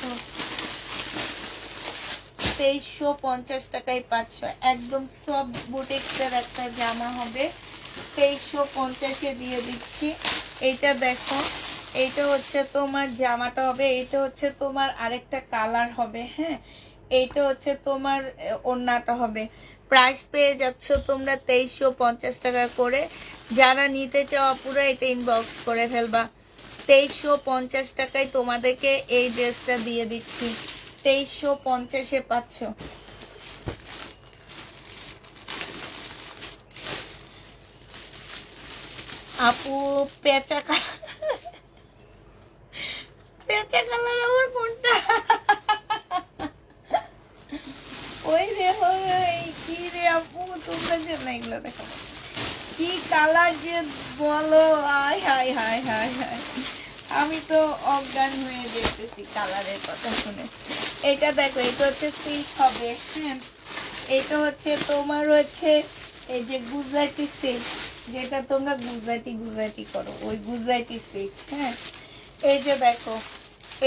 2350 টাকায় পাচ্ছ। একদম সব বুটিক্সের একটা জামা হবে, 2350 দিয়ে দিচ্ছি। এইটা দেখো, এইটা হচ্ছে তোমার জামাটা হবে, এইটা হচ্ছে তোমার আরেকটা কালার হবে, হ্যাঁ এইটা হচ্ছে তোমার ওড়নাটা হবে। প্রাইস পেয়ে যাচ্ছ তোমরা 2350 টাকা করে। যারা নিতে চাও পুরো এটা ইনবক্স করে ফেলবা। 2350 টাকায় তোমাদেরকে এই ড্রেসটা দিয়ে দিচ্ছি, 2350 পাচ্ছ। আপু পেঁচা পেঁচা কালার আমার কোনটা? ওই রে কি রে আপু, তোমরা যে না এগুলো দেখো কি কালার যে বলো, high high high high high, আমি তো অজ্ঞান হয়ে যেতেছি কালারের কথা শুনে। এটা দেখো, এটা হচ্ছে সিল্ক হবে, হ্যাঁ এটা হচ্ছে তোমার হচ্ছে এই যে গুজরাটি সিল্ক, যেটা তোমরা গুজরাটি করো, ওই গুজরাটি সিল্ক, হ্যাঁ এই যে দেখো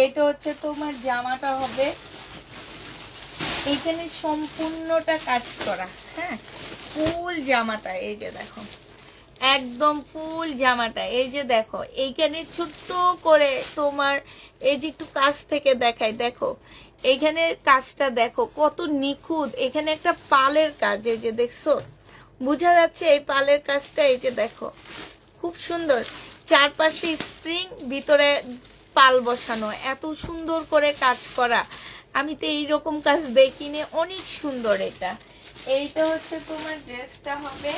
এটা হচ্ছে তোমার জামাটা হবে, এখানে সম্পূর্ণটা কাজ করা, হ্যাঁ ফুল জামাটা, এই যে দেখো একদম ফুল জামাটা, এই যে দেখো এইখানে ছোট্ট করে তোমার এই যে একটু কাছ থেকে দেখাই, দেখো এইখানে কাজটা দেখো কত নিখুঁত। এখানে একটা পালের কাজ, এই যে দেখছো বোঝা যাচ্ছে এই পালের কাজটা, এই যে দেখো খুব সুন্দর, চারপাশে স্প্রিং, ভিতরে পাল বসানো, এত সুন্দর করে কাজ করা। আমি তো এইরকম কাজ দেখিনি, অনেক সুন্দর। এটা এইটা হচ্ছে তোমার ড্রেসটা হবে,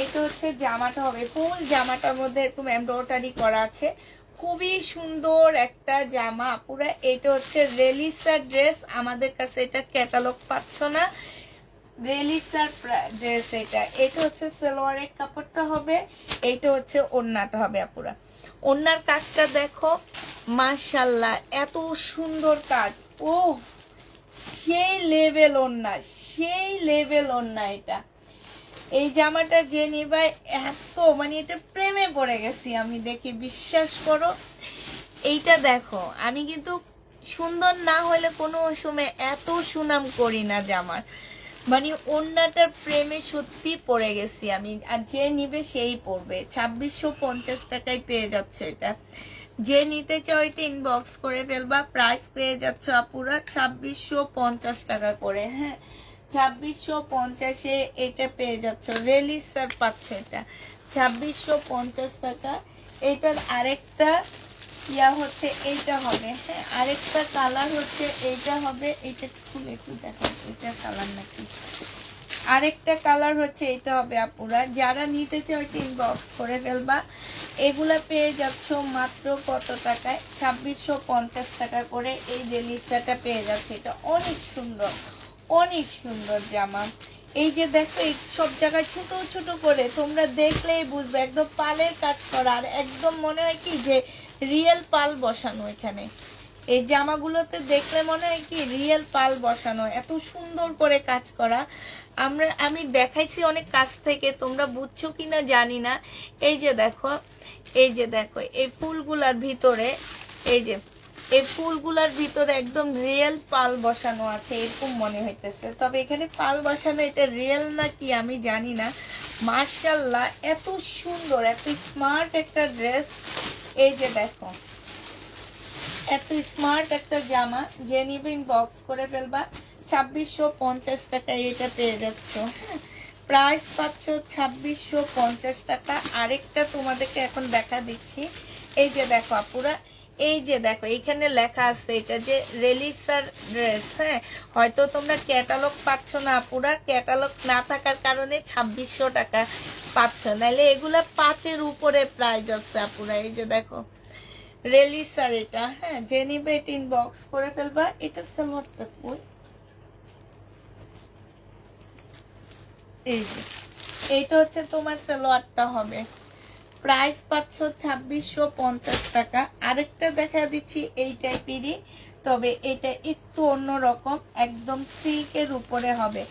এইটা হচ্ছে জামাটা হবে, ফুল জামাটার মধ্যে এরকম এমব্রয়ডারি করা আছে, খুবই সুন্দর একটা জামা পুরো। এটা হচ্ছে রেলিসার ড্রেস, আমাদের কাছে এটা ক্যাটালগ পাচ্ছ না, রেলিসার ড্রেস এটা। এটা হচ্ছে সালোয়ারের কাপড়টা হবে, এইটা হচ্ছে ওড়নাটা হবে আপুরা। ওড়নার কাজটা দেখো মাশাল্লাহ এত সুন্দর কাজ। ও সেই লেভেল ওন্না, সেই লেভেল ওন্না এটা। এই জামাটা যে নিবা এত মানে এটা প্রেমে পড়ে গেছি আমি দেখে, বিশ্বাস করো। এইটা দেখো, আমি কিন্তু সুন্দর না হলে কোনো সময় এত সুনাম করি না জামার, মানে ওন্নাটার প্রেমে সত্যি পড়ে গেছি আমি। আর যে নিবে সেই পড়বে। 2650 টাকায় পেয়ে যাচ্ছে এটা। যে নিতে চাও এটা ইনবক্স করে ফেলবা। প্রাইস পেয়ে যাচ্ছে আপুরা 2650 টাকা করে। হ্যাঁ, 2650-এ এটা পেয়ে যাচ্ছ। রেলিসার পাচ্ছ এটা 2650 টাকা। এটার আরেকটা ইয়া হচ্ছে এইটা হবে। হ্যাঁ, আরেকটা কালার হচ্ছে এইটা হবে। এইটা খুলে একটু দেখো এটা কালার নাকি। আরেকটা কালার হচ্ছে এটা হবে আপুরা। যারা নিতে চাও এটা ইনবক্স করে ফেলবা। এগুলা পেয়ে যাচ্ছ মাত্র কত টাকায়? 2650 টাকা করে এই রেলিসাটা পেয়ে যাচ্ছে। এটা অনেক সুন্দর, অনেক সুন্দর জামা। এই যে দেখো এই সব জায়গায় ছোট ছোট করে, তোমরা দেখলেই বুঝবে একদম পালের কাজ করা। আর একদম মনে হয় কি যে রিয়েল পাল বসানো এখানে। এই জামাগুলোতে দেখলে মনে হয় কি রিয়েল পাল বসানো, এত সুন্দর করে কাজ করা। আমি দেখাইছি অনেক কাছ থেকে, তোমরা বুঝছো কিনা জানি না। এই যে দেখো, এই যে দেখো এই ফুলগুলার ভিতরে, এই যে এই ফুলগুলার ভিতরে একদম রিয়েল পাল বসানো আছে এরকম মনে হইতেছে। তবে এখানে পাল বসানো এটা রিয়েল না কি আমি জানি না। মাশাআল্লাহ এত সুন্দর, এত স্মার্ট একটা ড্রেস। এই যে দেখো এত স্মার্ট একটা জামা। যে নিবে বক্স করে ফেলবা। 2650 টাকায় এটা পেয়ে যাচ্ছ। হ্যাঁ, প্রাইস পাচ্ছ 2650 টাকা। আরেকটা তোমাদেরকে এখন দেখা দিচ্ছি। এই যে দেখো আপুরা, এই যে দেখো এখানে লেখা আছে এটা যে রেলিসার ড্রেস। হ্যাঁ, হয়তো তোমরা ক্যাটালগ পাচ্ছ না আপুরা, ক্যাটালগ না থাকার কারণে 2600 টাকা পাচ্ছ, নাহলে এগুলা 5-এর উপরে প্রাইস আছে আপুরা। এই যে দেখো রেলিসার এটা। হ্যাঁ, যে নিবে এটা ইনবক্স করে ফেলবা। এটা সালোয়ারটা কই? এই যে এইটা হচ্ছে তোমার সালোয়ারটা হবে। প্রাইস পাচ্ছ 2650 টাকা। আরেকটা দেখা দিচ্ছি এই টাইপেরই, তবে এটা একটু অন্যরকম, একদম সিল্কের উপরে হবে।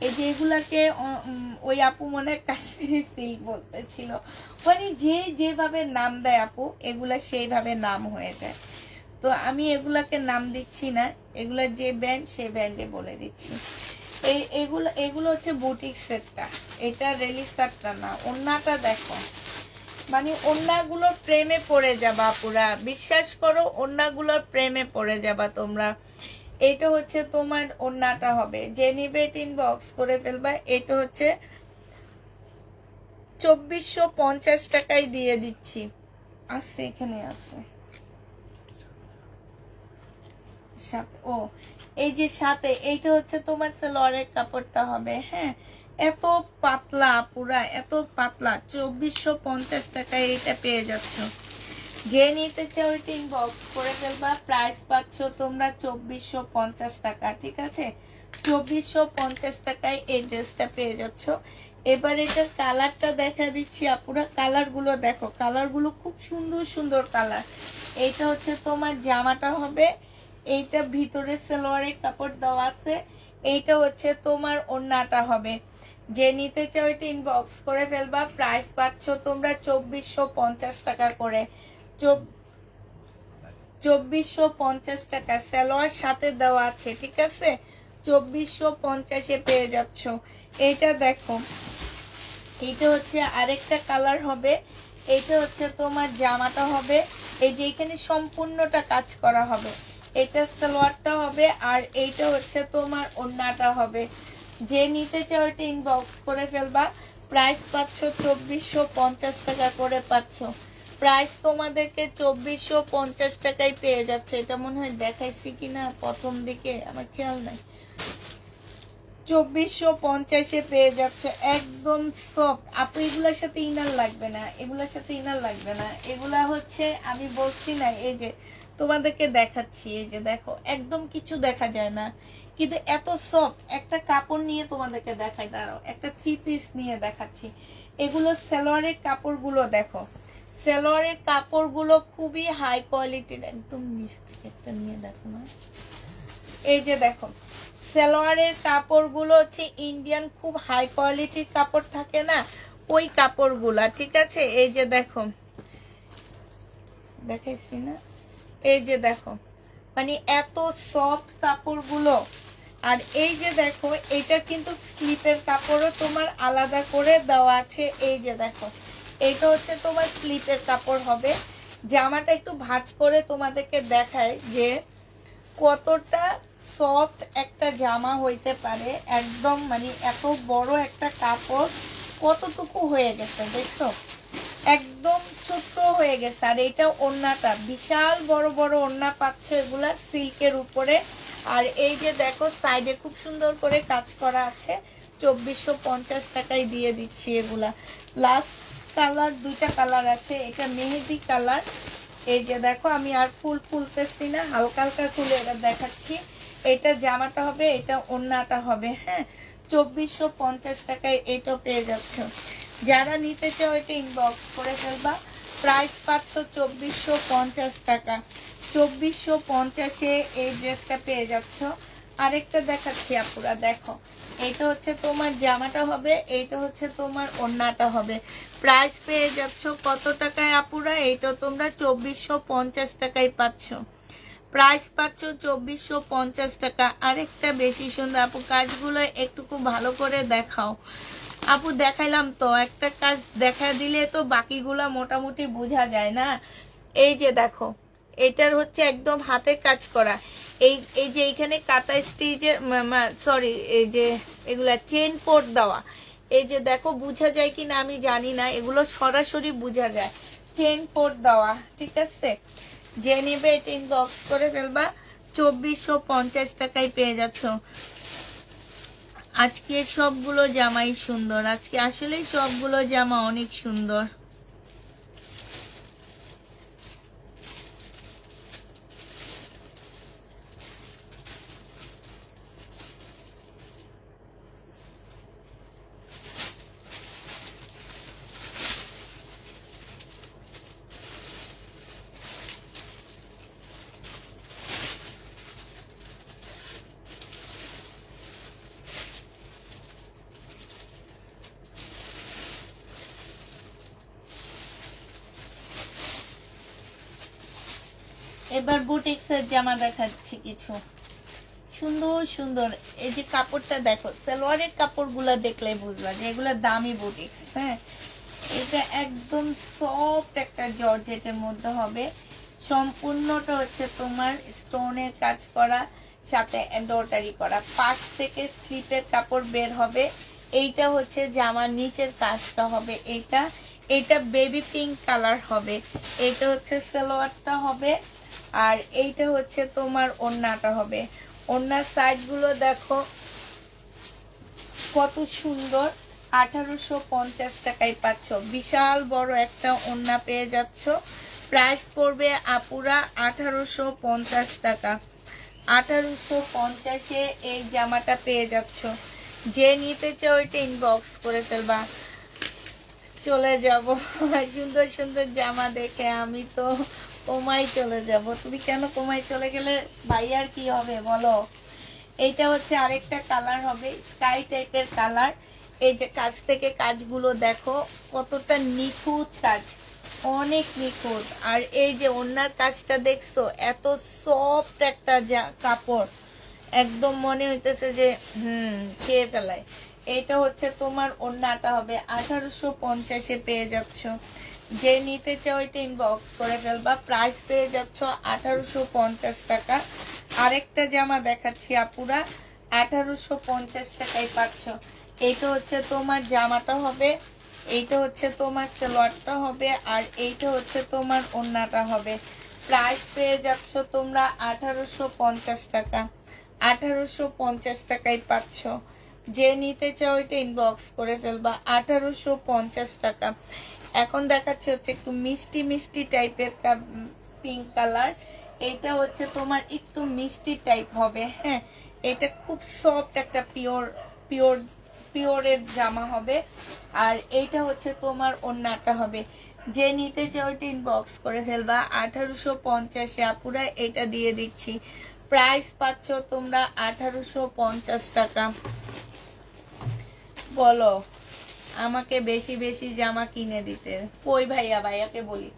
এই যে এগুলাকে ওই আপু মনে হয় কাশ্মীরি সিল্ক বলতেছিল, মানে যে যেভাবে নাম দেয় আপু এগুলা সেইভাবে নাম হয়ে যায়। তো আমি এগুলাকে নাম দিচ্ছি না, এগুলা যে ব্র্যান্ড সেই ব্র্যান্ডে বলে দিচ্ছি। এগুলো হচ্ছে বুটিক সেটটা, এটা রেলিসারটা না। ওন্নাটা দেখো, মানে ওন্নাগুলোর প্রেমে পড়ে যাবা পুরা, বিশ্বাস করো ওন্নাগুলোর প্রেমে পড়ে যাবা তোমরা। এটা হচ্ছে তোমার ওন্নাটা হবে। যে নিবে ইনবক্স করে ফেলবা। এটা হচ্ছে 2450 টাকায় দিয়ে দিচ্ছি। আছে এখানে আছে সাথে। ও এই যে সাথে এইটা হচ্ছে তোমার সালোয়ারের কাপড়টা হবে। হ্যাঁ, এত পাতলা পুরা, এত পাতলা। 2450 টাকায় এটা পেয়ে যাচ্ছ। যে নিতে চাও এটা ইনবক্স করে ফেলবা। প্রাইস পাচ্ছ তোমরা 2450 টাকা। ঠিক আছে, 2450 টাকায় এই ড্রেসটা পেয়ে যাচ্ছ। এবার এটার কালারটা দেখা দিচ্ছি আপুরা। কালারগুলো দেখো, কালারগুলো খুব সুন্দর সুন্দর কালার। এইটা হচ্ছে তোমার জামাটা হবে। এইটা ভিতরে সালোয়ারের কাপড় দেওয়া আছে। এইটা হচ্ছে তোমার ওড়নাটা হবে। যে নিতে চাও এটা ইনবক্স করে ফেলবা। প্রাইস পাচ্ছ তোমরা 2450 টাকা করে। 2450 টাকা সালোয়ার সাথে দেওয়া আছে। ঠিক আছে, 2450-এ পেয়ে যাচ্ছ। এইটা দেখো, এইটা হচ্ছে আরেকটা কালার হবে। এইটা হচ্ছে তোমার জামাটা হবে। এই যে এখানে সম্পূর্ণটা কাজ করা হবে। এটা সালোয়ারটা হবে, আর এইটা হচ্ছে তোমার ওড়নাটা হবে। যে নিতে চাও এটা ইনবক্স করে ফেলবা। প্রাইস পাচ্ছ 2450 টাকা করে পাচ্ছ। প্রাইস তোমাদেরকে 2450 টাকায় পেয়ে যাচ্ছে। এটা মনে হয় দেখাইছি কিনা প্রথম দিকে, আমার খেয়াল নাই। 2450-এ পেয়ে যাচ্ছে, একদম সফট। আপু এগুলোর সাথে ইনার লাগবে না, এগুলোর সাথে ইনার লাগবে না। এগুলা হচ্ছে আমি বলছি না, এই যে তোমাদেরকে দেখাচ্ছি। এই যে দেখো একদম কিছু দেখা যায় না, কিন্তু এত সফট। একটা কাপড় নিয়ে তোমাদেরকে দেখাই, দাঁড়াও একটা 3 পিস নিয়ে দেখাচ্ছি। এগুলো সালোয়ারের কাপড়গুলো দেখো, সালোয়ারের কাপড়গুলো খুবই হাই কোয়ালিটির, একদম নিচ থেকে একটা নিয়ে দেখো না। এই যে দেখো সালোয়ারের কাপড়গুলো হচ্ছে ইন্ডিয়ান খুব হাই কোয়ালিটির কাপড় থাকে না, ওই কাপড়গুলা, ঠিক আছে। এই যে দেখো, দেখাইছি না, এই যে দেখো, মানে এত সফট কাপড়গুলো। আর এই যে দেখো, এটা কিন্তু স্লিপের কাপড়ও তোমার আলাদা করে দেওয়া আছে। এই যে দেখো, এটা হচ্ছে তোমার স্লিপের কাপড় হবে। জামাটা একটু ভাঁজ করে তোমাদেরকে দেখায় যে কতটা সফট একটা জামা হইতে পারে। একদম মানে এত বড় একটা কাপড় কতটুকু হয়ে গেছে দেখছো, একদম ছোট্ট হয়ে গেছে। আর এটা ওড়নাটা বিশাল বড় বড় ওড়না পাচ্ছ এগুলা সিল্কের উপরে। আর এই যে দেখো সাইডে খুব সুন্দর করে কাজ করা আছে। 2450 টাকায় দিয়ে দিচ্ছি এগুলা। লাস্ট কালার, দুইটা কালার আছে, এটা মেহেদি কালার। এই যে দেখো, আমি আর ফুল খুলতেছি না, হালকা হালকা খুলে এবার দেখাচ্ছি। এটা জামাটা হবে, এটা ওড়নাটা হবে। হ্যাঁ, 2450 টাকায় এটাও পেয়ে যাচ্ছ। যারা নিতে চাও এটা ইনবক্স করে ফেলবা। প্রাইস পাচ্ছ 2450 টাকা। 2450-এ এই ড্রেসটা পেয়ে যাচ্ছ। আরেকটা দেখাচ্ছি আপুরা, দেখো এটা হচ্ছে তোমার জামাটা হবে, এইটা হচ্ছে তোমার ওড়নাটা হবে। প্রাইস পেয়ে যাচ্ছ কত টাকায় আপুরা? এইটা তোমরা 2450 টাকায় পাচ্ছ। প্রাইস পাচ্ছ 2450 টাকা। আরেকটা বেশি সুন্দর আপু, কাজগুলো একটু খুব ভালো করে দেখাও আপু। দেখাইলাম তো, একটা কাজ দেখা দিলে তো বাকিগুলো মোটামুটি বোঝা যায় না। এই যে দেখো, এটার হচ্ছে একদম হাতের কাজ করা। এই যে এইখানে কাঁথা স্টিচের, সরি, এই যে এগুলা চেন পোর্ট দেওয়া। এই যে দেখো, বোঝা যায় কি না আমি জানি না, এগুলো সরাসরি বোঝা যায়, চেন পোর্ট দেওয়া, ঠিক আছে। যে নেবে এটা ইনবক্স করে ফেলবা। 2450 টাকায় পেয়ে যাচ্ছ। আজকে সবগুলো জামাই সুন্দর, আজকে আসলেই সবগুলো জামা অনেক সুন্দর। এবার বুটিক্সের জামা দেখাচ্ছি কিছু সুন্দর সুন্দর। এই যে কাপড়টা দেখো, সালোয়ারের কাপড়গুলা দেখলে বুঝবা যে এগুলা দামি বুটিক্স। হ্যাঁ, এটা একদম সফট একটা জর্জেটের মধ্যে হবে। সম্পূর্ণটা হচ্ছে তোমার স্টোনের কাজ করা, সাথে এমব্রয়ডারি করা। পাশ থেকে স্লিপের কাপড় বের হবে। এইটা হচ্ছে জামার নিচের কাজটা হবে। এটা বেবি পিঙ্ক কালার হবে। এটা হচ্ছে সালোয়ারটা হবে। আর এইটা হচ্ছে তোমার ওড়নাটা হবে। ওড়নার সাইডগুলো দেখো কত সুন্দর। 1850 টাকায় পাচ্ছ। বিশাল বড় একটা ওড়না পেয়ে যাচ্ছ। প্রাইস পড়বে আপুরা 1850 টাকা। 1850-এ এই জামাটা পেয়ে যাচ্ছ। যে নিতে চাও এটা ইনবক্স করে ফেলবা। চলে যাব সুন্দর সুন্দর জামা দেখে, আমি তো কোমায় চলে যাব। তুমি কেন কোমায় চলে গেলে ভাইয়ার কি হবে বলো? এইটা হচ্ছে আরেকটা কালার হবে, স্কাই টাইপের কালার। এই যে কাজ থেকে কাজগুলো দেখো কতটা নিখুঁত কাজ, অনেক নিখুঁত। আর এই যে ওড়নার কাজটা দেখছো, এত সফট একটা কাপড়, একদম মনে হইতেছে যে খেয়ে ফেলায়। এটা হচ্ছে তোমার ওড়নাটা হবে। 1850-এ পেয়ে যাচ্ছ। যে নিতে চাও এটা ইনবক্স করে ফেলবা। প্রাইস পেয়ে যাচ্ছ 1850 টাকা। আরেকটা জামা দেখাচ্ছি আপুরা, 1850 টাকায় পাচ্ছ। এইটা হচ্ছে তোমার জামাটা হবে, এইটা হচ্ছে তোমার সালোয়ারটা হবে, আর এইটা হচ্ছে তোমার ওড়নাটা হবে। প্রাইস পেয়ে যাচ্ছ তোমরা 1850 টাকা। 1850 টাকায় পাচ্ছ। যে নিতে চাও এটা ইনবক্স করে ফেলবা। 1850 টাকা। এখন দেখাচ্ছে হচ্ছে একটু মিষ্টি মিষ্টি টাইপের পিঙ্ক কালার। এটা হচ্ছে তোমার একটু মিষ্টি টাইপ হবে। হ্যাঁ, এটা খুব সফট একটা পিওরের জামা হবে। আর এইটা হচ্ছে তোমার ওড়নাটা হবে। যে নিতে চাও ওইটা ইনবক্স করে ফেলবা। 1850 আপুরা এটা দিয়ে দিচ্ছি। প্রাইস পাচ্ছ তোমরা 1850 টাকা। বলো আমাকে বেশি বেশি জামা কিনে দিতে। কই ভাইয়া, ভাইয়াকে বলি।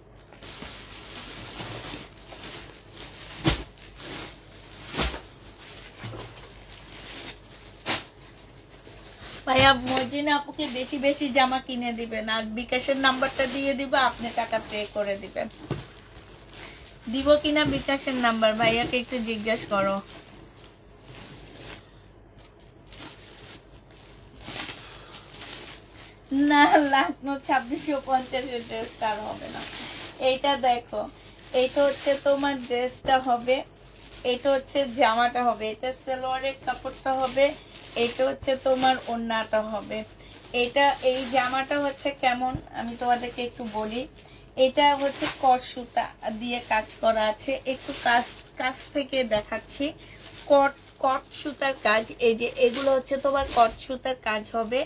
ভাইয়া মর্জিনা আপুকে বেশি বেশি জামা কিনে দিবেন, আর বিকাশের নাম্বারটা দিয়ে দিবা, আপনি টাকা পে করে দিবেন। দিব কিনা বিকাশের নাম্বার ভাইয়াকে একটু জিজ্ঞেস করো। না লাখনো 2650 ড্রেসটা আর হবে না। এইটা দেখো, এইটা হচ্ছে তোমার ড্রেসটা হবে, এটা হচ্ছে জামাটা হবে, এটা সালোয়ারের কাপড়টা হবে, এটা হচ্ছে তোমার ওড়নাটা হবে। এটা এই জামাটা হচ্ছে কেমন আমি তোমাদেরকে একটু বলি। এটা হচ্ছে কট সুতা দিয়ে কাজ করা আছে, একটু কাছ থেকে দেখাচ্ছি। কট কট সুতার কাজ, এই যে এগুলো হচ্ছে তোমার কট সুতার কাজ হবে।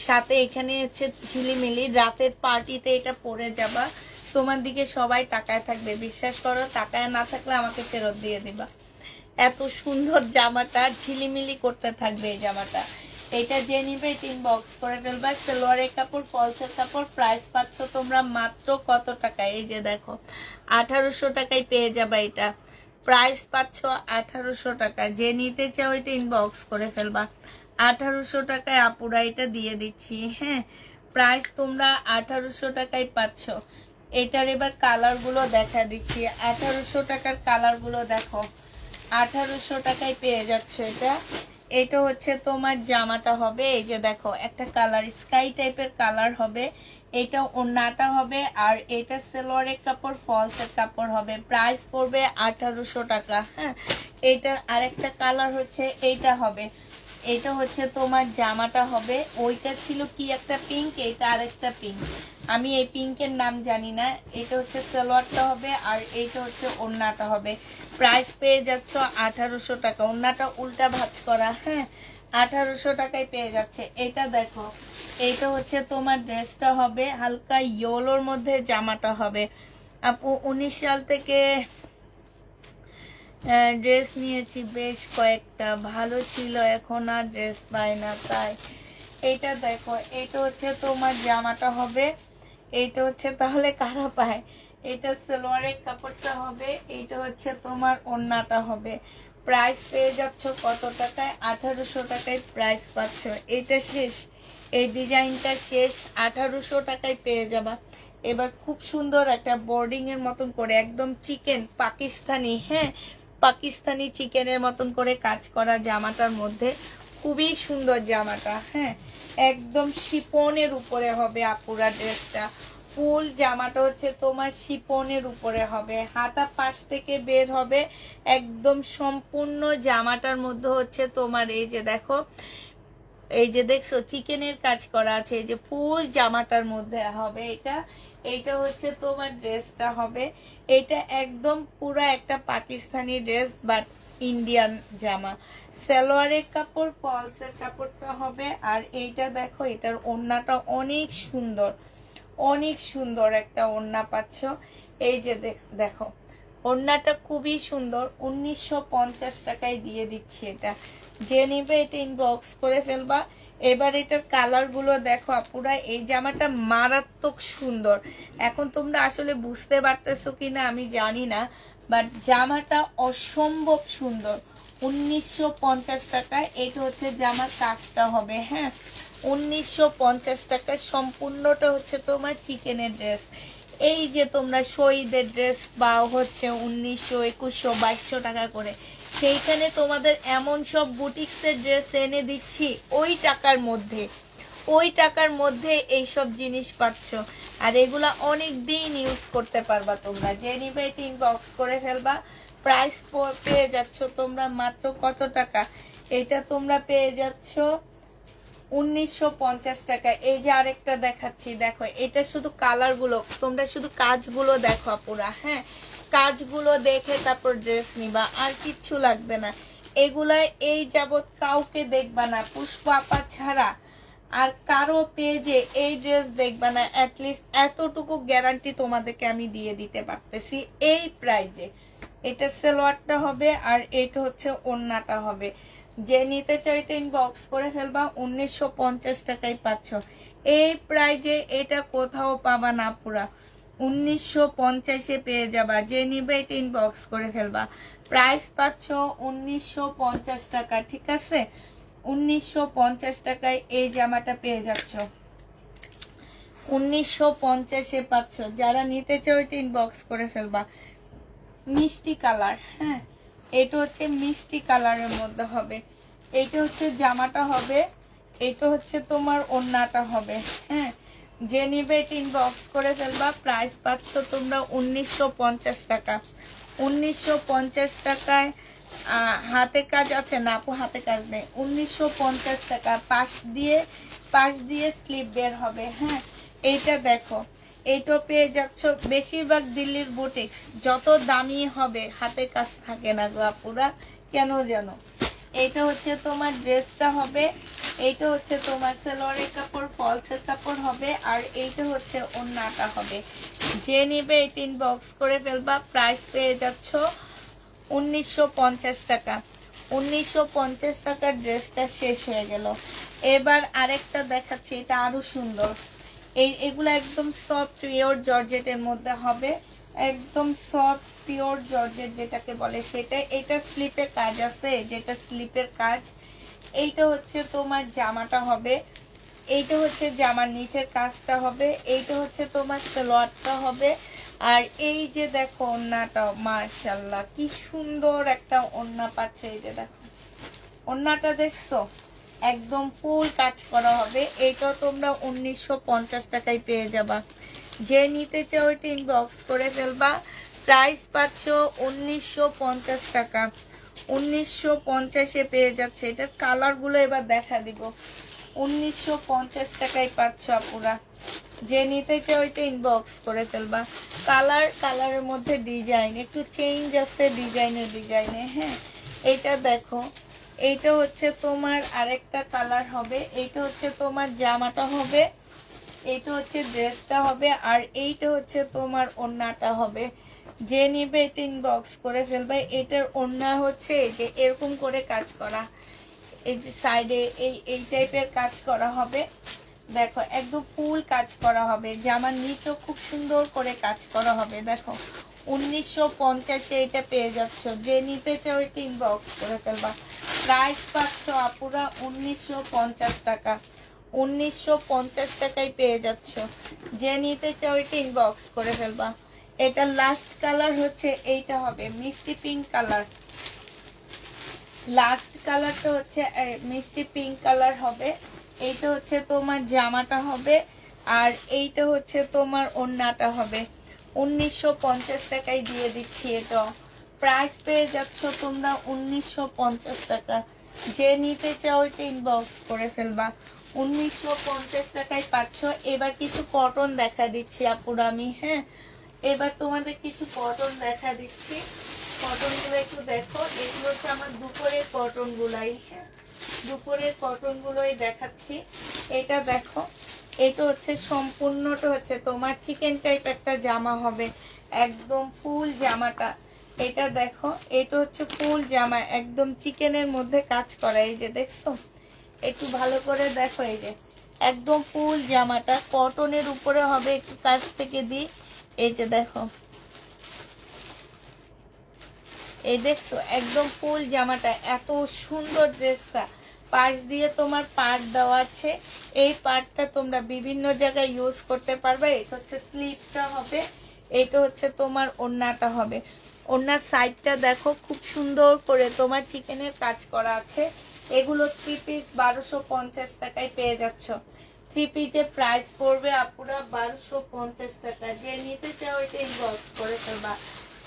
সাথে এখানে হচ্ছে ঝিলিমিলি, রাতের পার্টিতে এটা পরে যাবা, তোমার দিকে সবাই তাকায় থাকবে। বিশ্বাস করো, তাকায় না থাকলে আমাকে ফেরত দিয়ে দিবা। এত সুন্দর জামাটা, ঝিলিমিলি করতে থাকবে এই জামাটা। এটা যে নিবে ইনবক্স করে ফেলবা। সালোয়ারের কাপড়, ফলসের কাপড়। প্রাইস পাচ্ছ তোমরা মাত্র কত টাকায়? এই যে দেখো 1800 টাকায় পেয়ে যাবা এটা। প্রাইস পাচ্ছ 1800 টাকা। যে নিতে চাও এটা ইনবক্স করে ফেলবা। 1800 টাকায় আপুরা এটা দিয়ে দিচ্ছি। হ্যাঁ, প্রাইস তোমরা 1800 টাকায় পাচ্ছ। এটার এবার কালার গুলো দেখা দিচ্ছি। 1800 টাকার কালার গুলো দেখো, 1800 টাকায় পেয়ে যাচ্ছ এটা। এটা হচ্ছে তোমার জামাটা হবে, এই যে দেখো একটা কালার স্কাই টাইপের কালার হবে। এটা ওড়নাটা হবে, আর এটা সালোয়ারের কাপড়, ফলসের কাপড় হবে। প্রাইস পড়বে 1800 টাকা। হ্যাঁ, এটার আরেকটা কালার হচ্ছে এইটা হবে। এটা হচ্ছে তোমার জামাটা হবে। ওইটা ছিল কি একটা পিঙ্ক, এটা আরেকটা পিঙ্ক, আমি এই পিঙ্কের নাম জানি না। এটা হচ্ছে সালোয়ারটা হবে, আর এইটা হচ্ছে ওড়নাটা হবে। প্রাইস পেয়ে যাচ্ছ 1800 টাকা। ওড়নাটা উল্টা ভাঁজ করা। হ্যাঁ, 1800 টাকায় পেয়ে যাচ্ছে। এটা দেখো, এইটা হচ্ছে তোমার ড্রেসটা হবে, হালকা ইয়েলোর মধ্যে জামাটা হবে। আপু 19 সাল থেকে ড্রেস নিয়েছি বেশ কয়েকটা, ভালো ছিল, এখন আর ড্রেস পাই না তাই। এইটা দেখো, এটা হচ্ছে তোমার জামাটা হবে, এইটা হচ্ছে তাহলে কারা পায়। এটা সালোয়ারের কাপড়টা হবে, এইটা হচ্ছে তোমার ওড়নাটা হবে। প্রাইস পেয়ে যাচ্ছ কত টাকায়? 1800 টাকায় প্রাইস পাচ্ছ। এটা শেষ, এই ডিজাইনটা শেষ, 1800 টাকায় পেয়ে যাবা। এবার খুব সুন্দর একটা বোর্ডিং এর মতন করে, একদম চিকেন পাকিস্তানি, হ্যাঁ পাকিস্তানি চিকেনের মতন করে কাজ করা জামাটার মধ্যে, খুবই সুন্দর জামাটা। হ্যাঁ, একদম শিপনের উপরে হবে আপুরা ড্রেসটা। ফুল জামাটা হচ্ছে তোমার শিপনের উপরে হবে, হাতা পাশ থেকে বের হবে। একদম সম্পূর্ণ জামাটার মধ্যে হচ্ছে তোমার এই যে দেখো, এই যে দেখছো চিকেনের কাজ করা আছে, এই যে ফুল জামাটার মধ্যে হবে এটা। এইটা হচ্ছে তোমার ড্রেসটা হবে। এটা একদম পুরো একটা পাকিস্তানি ড্রেস, বাট ইন্ডিয়ান জামা। সালোয়ারের কাপড়, ফলসের কাপড়টা হবে। আর এইটা দেখো, এটার ওড়নাটা অনেক সুন্দর, অনেক সুন্দর একটা ওড়না পাচ্ছ। এই যে দেখো, ওড়নাটা খুবই সুন্দর। 1950 টাকায় দিয়ে দিচ্ছি এটা। যে নিবে এটা ইনবক্স করে ফেলবা। এবার এটার কালার গুলো দেখো আপুরা, এই জামাটা মারাত্মক সুন্দর। এখন তোমরা আসলে বুঝতে পারতেছো কিনা আমি জানি না, বাট জামাটা অসম্ভব সুন্দর। 1950 টাকায় এটা হচ্ছে জামার কাজটা হবে। হ্যাঁ, 1950 টাকায় সম্পূর্ণটা হচ্ছে তোমার চিকেনের ড্রেস। এই যে তোমরা শহীদের ড্রেস পাও হচ্ছে 1900, 2100, 2200 টাকা করে, সেইখানে তোমাদের এমন সব বুটিক্সের ড্রেস এনে দিচ্ছি ওই টাকার মধ্যে, ওই টাকার মধ্যে এইসব জিনিস পাচ্ছ। আর এগুলা অনেক দিন ইউজ করতে পারবা তোমরা। যে নিবে এটা ইনবক্স করে ফেলবা। প্রাইস পেয়ে যাচ্ছ তোমরা মাত্র কত টাকা? এটা তোমরা পেয়ে যাচ্ছ 1950 টাকা। এই যে আরেকটা দেখাচ্ছি, দেখো এটা শুধু কালার গুলো, তোমরা শুধু কাজগুলো দেখো পুরা। হ্যাঁ, কাজগুলো দেখে তারপর ড্রেস নিবা, আর কিচ্ছু লাগবে না। এগুলা এই যাবৎ কাউকে দেখবা না, পুষ্পা আপা ছাড়া আর কারো পেজে এই ড্রেস দেখবা না, অ্যাটলিস্ট এতটুকু গ্যারান্টি তোমাদেরকে আমি দিয়ে দিতে পারতেছি এই প্রাইজে। এটা সালোয়ারটা হবে আর এটা হচ্ছে ওড়নাটা হবে। যে নিতে চাও এটা ইনবক্স করে ফেলবা, 1950 টাকায় পাচ্ছ এই প্রাইজে। এটা কোথাও পাবা না, পুরা 1950-এ পেয়ে যাবা। যে নিবে এটা ইনবক্স করে ফেলবা, প্রাইস পাচ্ছ 1950 টাকা, ঠিক আছে? 1950 টাকায় এই জামাটা পেয়ে যাচ্ছ, 1950-এ পাচ্ছ। যারা নিতে চাও এটা ইনবক্স করে ফেলবা। মিষ্টি কালার, হ্যাঁ এটা হচ্ছে মিষ্টি কালারের মধ্যে হবে। এটা হচ্ছে জামাটা হবে, এটা হচ্ছে তোমার ওড়নাটা হবে, হ্যাঁ। যে নিবে এটা ইনবক্স করে ফেলবা, প্রাইস পাচ্ছ তোমরা 1950 টাকা। 1950 টাকায় হাতে কাজ আছে না আপু? হাতে কাজ নেই, 1950 টাকা। পাশ দিয়ে স্লিপ বের হবে, হ্যাঁ। এইটা দেখো, এইটা পেয়ে যাচ্ছ। বেশিরভাগ দিল্লির বুটিক্স যত দামি হবে হাতে কাজ থাকে না গো আপুরা, কেন জানো? এইটা হচ্ছে তোমার ড্রেসটা হবে, এইটা হচ্ছে তোমার সালোয়ারের কাপড়, ফলসের কাপড় হবে, আর এইটা হচ্ছে ওড়নাটা হবে। যে নিবে এটা ইনবক্স করে ফেলবা, প্রাইস পেয়ে যাচ্ছ 1950 টাকা। 1950 টাকার ড্রেসটা শেষ হয়ে গেল। এবার আরেকটা দেখাচ্ছি, এটা আরো সুন্দর। এগুলো একদম সফট পিওর জর্জেটের মধ্যে হবে, একদম সফট পিওর জর্জেট যেটাকে বলে সেটা। এটা স্লিপে কাজ আছে, যেটা স্লিপের কাজ। এইটা হচ্ছে তোমার জামাটা হবে, এইটা হচ্ছে জামার নিচের কাজটা হবে, এইটা হচ্ছে তোমার সালোয়ারটা হবে। আর এই যে দেখো ওড়নাটা, মাশাআল্লাহ কি সুন্দর একটা ওড়না পাচ্ছে। এই যে দেখো ওড়নাটা দেখছো, একদম ফুল কাজ করা হবে। এটা তোমরা 1950 টাকায় পেয়ে যাবা। যে নিতে চাও এটা ইনবক্স করে ফেলবা, প্রাইস পাচ্ছ 1950 টাকা। 1950-এ পেয়ে যাচ্ছে। এটার কালারগুলো এবার দেখা দিব। 1950 টাকায় পাচ্ছ আপুরা। যে নিতে চাও এটা ইনবক্স করে ফেলবা। কালারের মধ্যে ডিজাইন একটু চেঞ্জ আছে, ডিজাইনে, হ্যাঁ। এটা দেখো, এইটা হচ্ছে তোমার আরেকটা কালার হবে, এইটা হচ্ছে তোমার জামাটা হবে, এইটা হচ্ছে ড্রেসটা হবে, আর এইটা হচ্ছে তোমার ওড়নাটা হবে। যে নিবে এটা ইনবক্স করে ফেলবে। এটার ওড়না হচ্ছে যে এরকম করে কাজ করা, এই যে সাইডে এই টাইপের কাজ করা হবে। দেখো একদম ফুল কাজ করা হবে, জামার নিচেও খুব সুন্দর করে কাজ করা হবে। দেখো 1950-এ এটা পেয়ে যাচ্ছ। যে নিতে চাও এটা ইনবক্স করে ফেলবা, প্রাইস পাচ্ছ আপুরা 1950 টাকা। 1950 টাকায় পেয়ে যাচ্ছ। যে নিতে চাও এটা ইনবক্স করে ফেলবা। এটা লাস্ট কালার হচ্ছে এইটা হবে মিষ্টি পিঙ্ক কালার। লাস্ট কালারটা হচ্ছে মিষ্টি পিঙ্ক কালার হবে। এইটা হচ্ছে তোমার জামাটা হবে, আর এইটা হচ্ছে তোমার ওড়নাটা হবে। 1950 টাকায় দিয়ে দিচ্ছি। এটা প্রাইস পেয়ে যাচ্ছ তোমরা 1950 টাকা। যে নিতে চাও এটা ইনবক্স করে ফেলবা। 1950 টাকায় পাচ্ছ। এবার কিছু কটন দেখা দিচ্ছি আপুরা আমি, হ্যাঁ। এবার তোমাদের কিছু কটন দেখা দিচ্ছি। কটনগুলো একটু দেখো, এগুলো হচ্ছে আমার দুপুরের কটনগুলাই, হ্যাঁ। দুপুরের কটনগুলোই দেখাচ্ছি। এটা দেখো, এটা হচ্ছে সম্পূর্ণটা হচ্ছে তোমার চিকেন টাইপ একটা জামা হবে, একদম ফুল জামাটা। এটা দেখো, এটা হচ্ছে ফুল জামা, একদম চিকেনের মধ্যে কাজ করা। এই যে দেখছো, একটু ভালো করে দেখো, এই যে একদম ফুল জামাটা কটনের উপরে হবে। একটু কাছ থেকে দিই, এই যে দেখো, এই দেখছো একদম ফুল জামাটা, এত সুন্দর ড্রেসটা। পাশ দিয়ে তোমার পাট দেওয়া আছে, এই পাটটা তোমরা বিভিন্ন জায়গায় ইউজ করতে পারবে। এটা হচ্ছে স্লিভটা হবে, এটা হচ্ছে তোমার ওড়নাটা হবে। ওড়নার সাইডটা দেখো, খুব সুন্দর করে তোমার চিকেনের কাজ করা আছে। এগুলো 3 পিস 1250 টাকায় পেয়ে যাচ্ছ। 3 পিসের প্রাইস পড়বে আপুরা 1250 টাকা। যে নিতে চাও এটা ইনবক্স করে ফেলবা।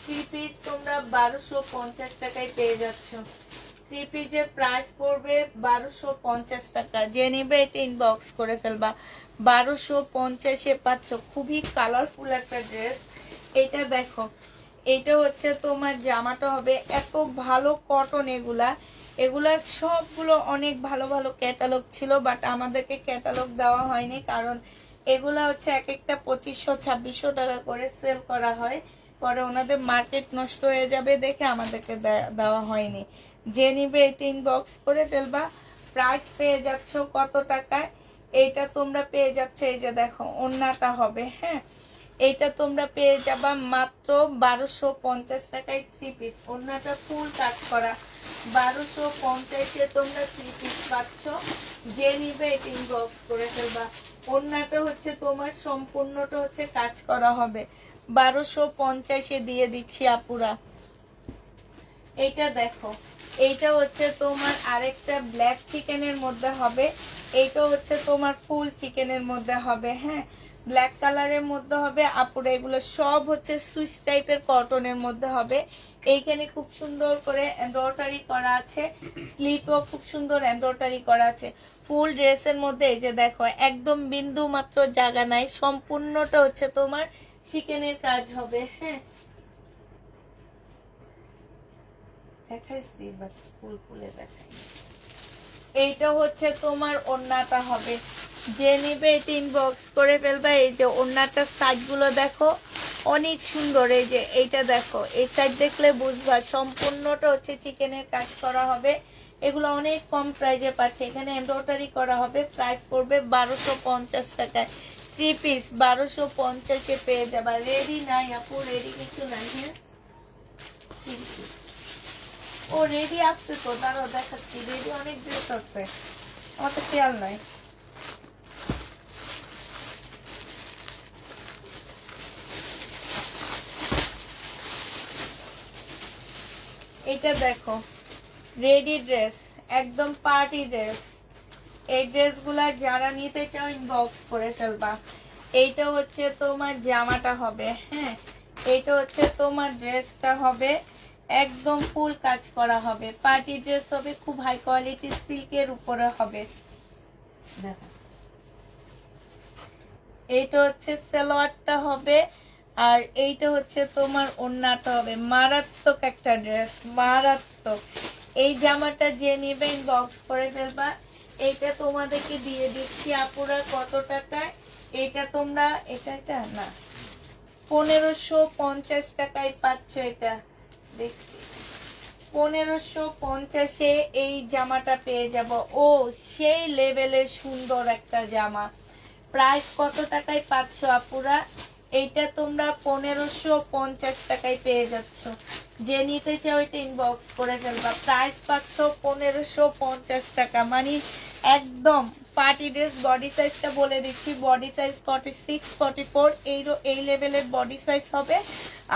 3 পিস তোমরা 1250 টাকায় পেয়ে যাচ্ছ। 3 পিসের প্রাইস পড়বে 1250 টাকা। যে নিবে এটা ইনবক্স করে ফেলবা। 1250-এ পাচ্ছ। খুবই কালারফুল একটা ড্রেস। এটা দেখো, এটা হচ্ছে তোমার জামাটা হবে, এত ভালো কটন এগুলা। এগুলার সবগুলো অনেক ভালো ভালো ক্যাটালগ ছিল, বাট আমাদেরকে ক্যাটালগ দেওয়া হয়নি, কারণ এগুলা হচ্ছে এক একটা 2500-2600 টাকা করে সেল করা হয়। পরে ওনাদের মার্কেট নষ্ট হয়ে যাবে দেখে আমাদেরকে দেওয়া হয়নি। যে নিবে এটা ইনবক্স করে ফেলবা। প্রাইস পেয়ে যাচ্ছ কত টাকায়? এইটা তোমরা পেয়ে যাচ্ছ, এই যে দেখো ওন্নাটা হবে, হ্যাঁ, এইটা তোমরা পেয়ে যাবা মাত্র 1250 টাকায় 3 পিস। ওন্নাটা ফুল কাট করা, 1250-এ তোমরা 3 পিস পাচ্ছ। যে নিবে এটা ইনবক্স করে ফেলবা। ওন্নাটা হচ্ছে তোমার সম্পূর্ণটা হচ্ছে কাজ করা হবে, 1250-এ দিয়ে দিচ্ছি আপুরা। এইটা দেখো, এইটা হচ্ছে তোমার আরেকটা ব্ল্যাক চিকেনের মধ্যে হবে, এইটা হচ্ছে তোমার ফুল চিকেনের মধ্যে হবে, হ্যাঁ, ব্ল্যাক কালারের মধ্যে হবে আপুরা। এগুলো সব হচ্ছে সুইচ টাইপের কটনের মধ্যে হবে। এইখানে খুব সুন্দর করে এমব্রয়ডারি করা আছে, স্লিপও খুব সুন্দর এমব্রয়ডারি করা আছে। ফুল ড্রেসের মধ্যে এই যে দেখো একদম বিন্দু মাত্র জায়গা নাই, সম্পূর্ণটা হচ্ছে তোমার চিকেনের কাজ হবে, হ্যাঁ, দেখাইছি বাট ফুল ফুলে দেখাই। এইটা হচ্ছে তোমার ওড়নাটা হবে। যে নিবে এটা ইনবক্স করে ফেলবা। এই যে ওড়নাটার সাইডগুলো দেখো অনেক সুন্দর। এই যে এইটা দেখো, এই সাইড দেখলে বুঝবা সম্পূর্ণটা হচ্ছে চিকেনের কাজ করা হবে। এগুলো অনেক কম প্রাইজে পাচ্ছে, এখানে এমব্রয়ডারি করা হবে। প্রাইস পড়বে 1250 টাকায় 3 পিস, 1250-এ পেয়ে যাবা। রেডি নাই আপু, রেডি কিছু নাই, হ্যাঁ, 3 পিস। ও রেডি আসছে তো, দাঁড়াও দেখাচ্ছি। রেডি অনেক ড্রেস আছে, আমার তো খেয়াল নাই। এটা দেখো রেডি ড্রেস, একদম পার্টি ড্রেস। এই ড্রেসগুলা যারা নিতে চাও ইনবক্স করে ফেলবা। এইটা হচ্ছে তোমার জামাটা হবে, হ্যাঁ, এইটা হচ্ছে তোমার ড্রেসটা হবে, একদম ফুল কাজ করা হবে, পার্টি ড্রেস হবে, খুব হাই কোয়ালিটি সিল্কের উপরে হবে। দেখো এইটা হচ্ছে সালোয়ারটা হবে, আর এইটা হচ্ছে তোমার ওড়নাটা হবে। মারাত্মক একটা ড্রেস, মারাত্মক। এই জামাটা যে নিবে ইনবক্স করে ফেলবা। এইটা তোমাদেরকে দিয়ে দিচ্ছি আপুরা কত টাকায়? এটা তোমরা এটা না, 1550 টাকায় পাচ্ছ। এটা দেখছি 1550-এ এই জামাটা পেয়ে যাব। ও সেই লেভেলের সুন্দর একটা জামা। প্রাইস কত টাকায় পাচ্ছ আপুরা? এইটা তোমরা 1550 টাকায় পেয়ে যাচ্ছ। যে নিতে চাও এটা ইনবক্স করে ফেলবা। প্রাইস পাচ্ছ 1550 টাকা, মানে একদম পার্টি ড্রেস। বডি সাইজটা বলে দিচ্ছি, বডি সাইজ 46, 44 এই লেভেলের বডি সাইজ হবে,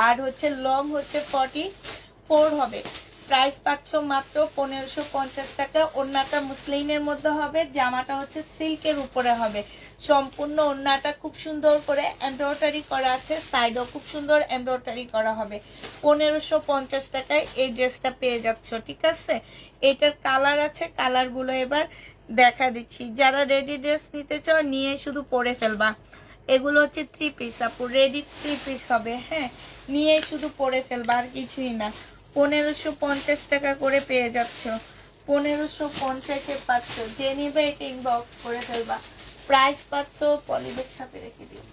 আর হচ্ছে লং হচ্ছে 44 হবে। প্রাইস পাচ্ছ মাত্র 1550 টাকা। ওড়নাটা মুসলিনের মধ্যে হবে, জামাটা হচ্ছে সিল্কের উপরে হবে। সম্পূর্ণ ওড়নাটা খুব সুন্দর করে এমব্রয়ডারি করা আছে, সাইডও খুব সুন্দর এমব্রয়ডারি করা হবে। 1550 টাকায় এই ড্রেসটা পেয়ে যাচ্ছ, ঠিক আছে। এটার কালার আছে, কালারগুলো এবার দেখা দিচ্ছি। যারা রেডি ড্রেস নিতে চাও নিয়ে শুধু পরে ফেলবা। এগুলো হচ্ছে 3 পিস আপু, রেডি 3 পিস হবে, হ্যাঁ, নিয়ে শুধু পরে ফেলবা, আর কিছুই না। 1550 টাকা করে পেয়ে যাচ্ছ, 1550-এ পাচ্ছ। যে নিবে এটা ইনবক্স করে ফেলবা। প্রাইস পাচ্ছ, পলিবেগ সাথে রেখে দিও।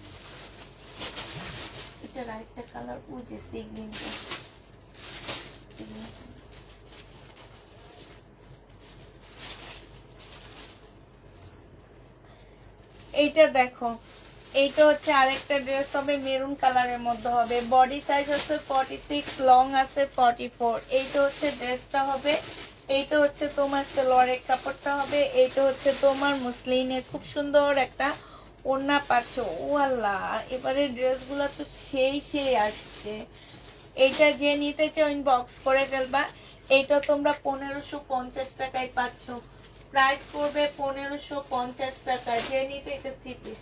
এটার আরেকটা কালার বুঝে সিগনিনটা, এইটা দেখো, এইটা হচ্ছে আরেকটা ড্রেস হবে, মেরুন কালারের মধ্যে হবে। বডি সাইজ হচ্ছে 46, লং আছে 44। এইটা হচ্ছে ড্রেসটা হবে, এইটা হচ্ছে তোমার সালোয়ারের কাপড়টা হবে, এইটা হচ্ছে তোমার মুসলিনের খুব সুন্দর একটা ওড়না পাচ্ছ। ও আল্লাহ, এবারে ড্রেসগুলো তো সেই আসছে। এইটা যে নিতে চাও ইনবক্স করে ফেলবা। এইটা তোমরা 1550 টাকায় পাচ্ছ। প্রাইস পড়বে 1550 টাকা। যে নিতে এটা 3 পিস,